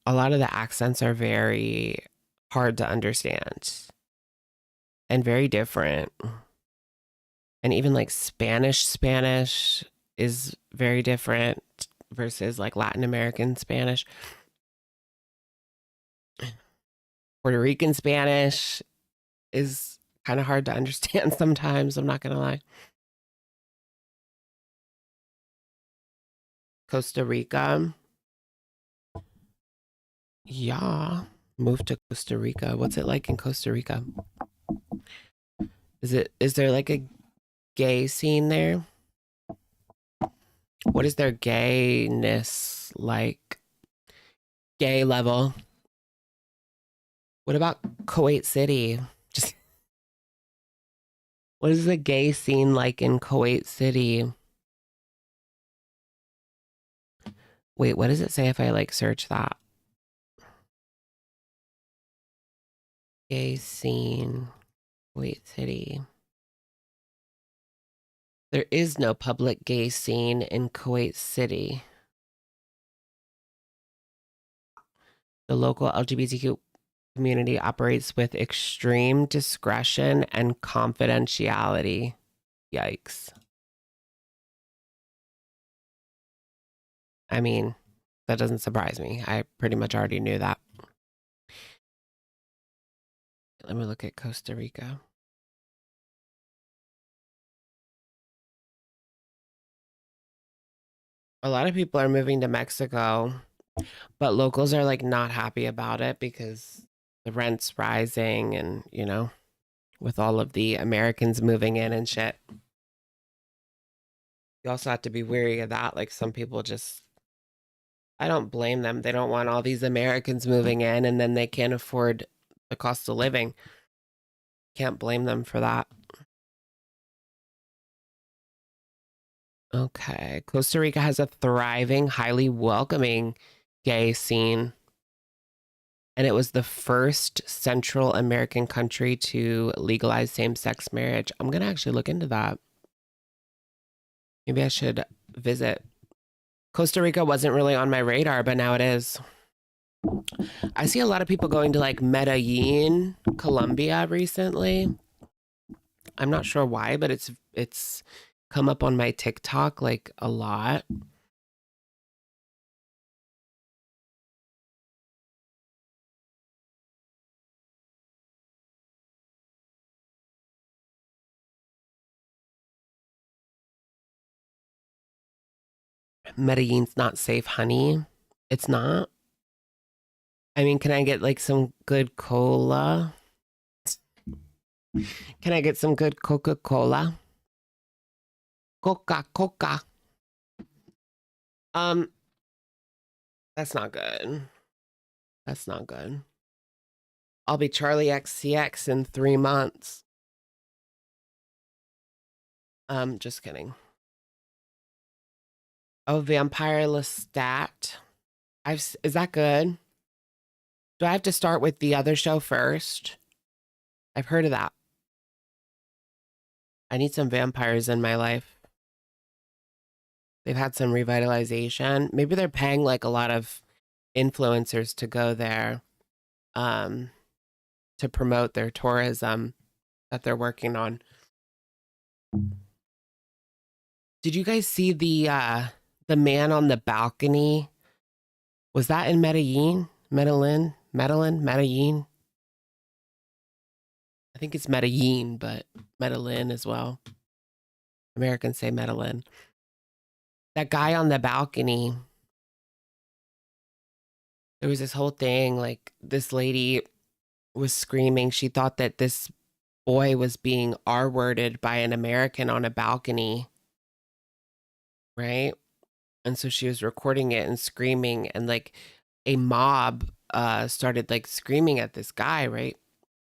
A lot of the accents are very hard to understand and very different. And even like Spanish is very different versus like Latin American Spanish. Puerto Rican Spanish is kind of hard to understand sometimes, I'm not going to lie. Costa Rica. Yeah, moved to Costa Rica. What's it like in Costa Rica? Is there like a gay scene there? What is their gayness like? Gay level. What about Kuwait City? Just what is the gay scene like in Kuwait City? Wait, what does it say if I like search that? Gay scene, Kuwait City. There is no public gay scene in Kuwait City. The local LGBTQ community operates with extreme discretion and confidentiality. Yikes. I mean, that doesn't surprise me. I pretty much already knew that. Let me look at Costa Rica. A lot of people are moving to Mexico, but locals are like not happy about it because the rent's rising and, you know, with all of the Americans moving in and shit. You also have to be wary of that. Like some people just, I don't blame them. They don't want all these Americans moving in and then they can't afford the cost of living. Can't blame them for that. Okay. Costa Rica has a thriving, highly welcoming gay scene. And it was the first Central American country to legalize same-sex marriage. I'm going to actually look into that. Maybe I should visit. Costa Rica wasn't really on my radar, but now it is. I see a lot of people going to like Medellin, Colombia recently. I'm not sure why, but it's come up on my TikTok like a lot. Medellin's not safe, honey. It's not. I mean, can I get like some good cola? Can I get some good Coca-Cola? Coca-Cola. That's not good. That's not good. I'll be Charlie XCX in 3 months. Just kidding. Oh, Vampire Lestat. Is that good? Do I have to start with the other show first? I've heard of that. I need some vampires in my life. They've had some revitalization. Maybe they're paying like a lot of influencers to go there to promote their tourism that they're working on. Did you guys see the man on the balcony? Was that in Medellin? Medellin? I think it's Medellin, but Medellin as well. Americans say Medellin. That guy on the balcony, there was this whole thing, like this lady was screaming. She thought that this boy was being R-worded by an American on a balcony, right? And so she was recording it and screaming, and like a mob started like screaming at this guy, right?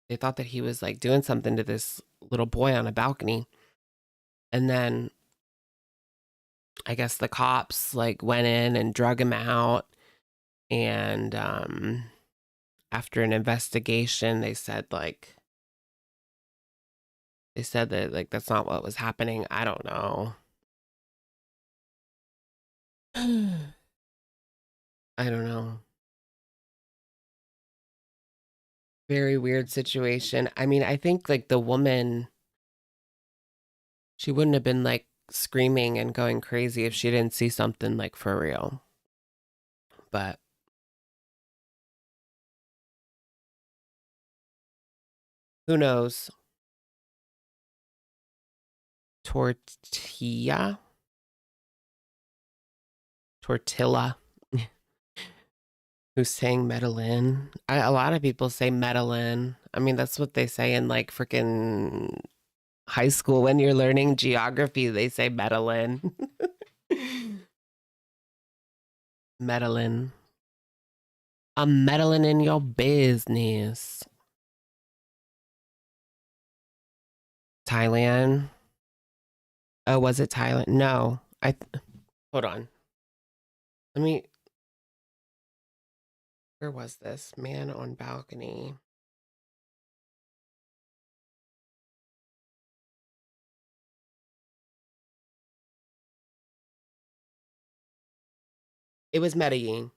They thought that he was like doing something to this little boy on a balcony. And then I guess the cops like went in and drug him out. And after an investigation, they said that like that's not what was happening. I don't know. I don't know. Very weird situation. I mean, I think like the woman, she wouldn't have been like screaming and going crazy if she didn't see something like for real. But who knows? Tortilla? Who's saying Medellin? A lot of people say Medellin. I mean, that's what they say in like freaking high school when you're learning geography. They say Medellin. Medellin. I'm meddling in your business. Thailand. Oh, was it Thailand? No. Hold on. Let me. Where was this? Man on balcony. It was Medellin.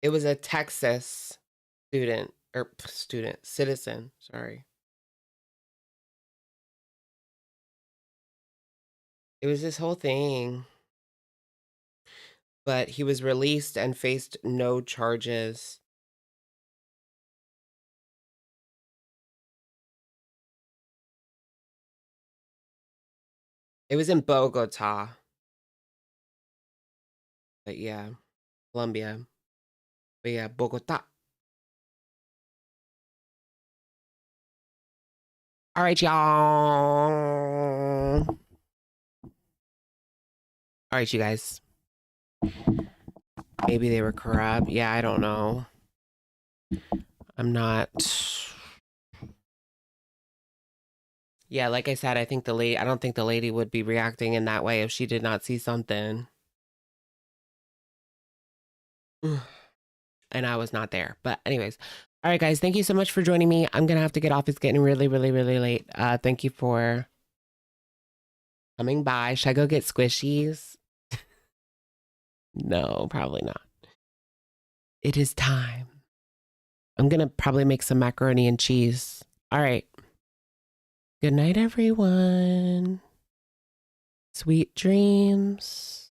It was a Texas citizen, sorry. It was this whole thing. But he was released and faced no charges. It was in Bogota. But yeah, Colombia. But yeah, Bogota. All right, y'all. All right, you guys. Maybe they were corrupt. Yeah, I don't know. I'm not. Yeah, like I said, I don't think the lady would be reacting in that way if she did not see something. And I was not there. But anyways. All right, guys. Thank you so much for joining me. I'm going to have to get off. It's getting really, really, really late. Thank you for coming by. Should I go get squishies? No, probably not. It is time. I'm going to probably make some macaroni and cheese. All right. Good night, everyone. Sweet dreams.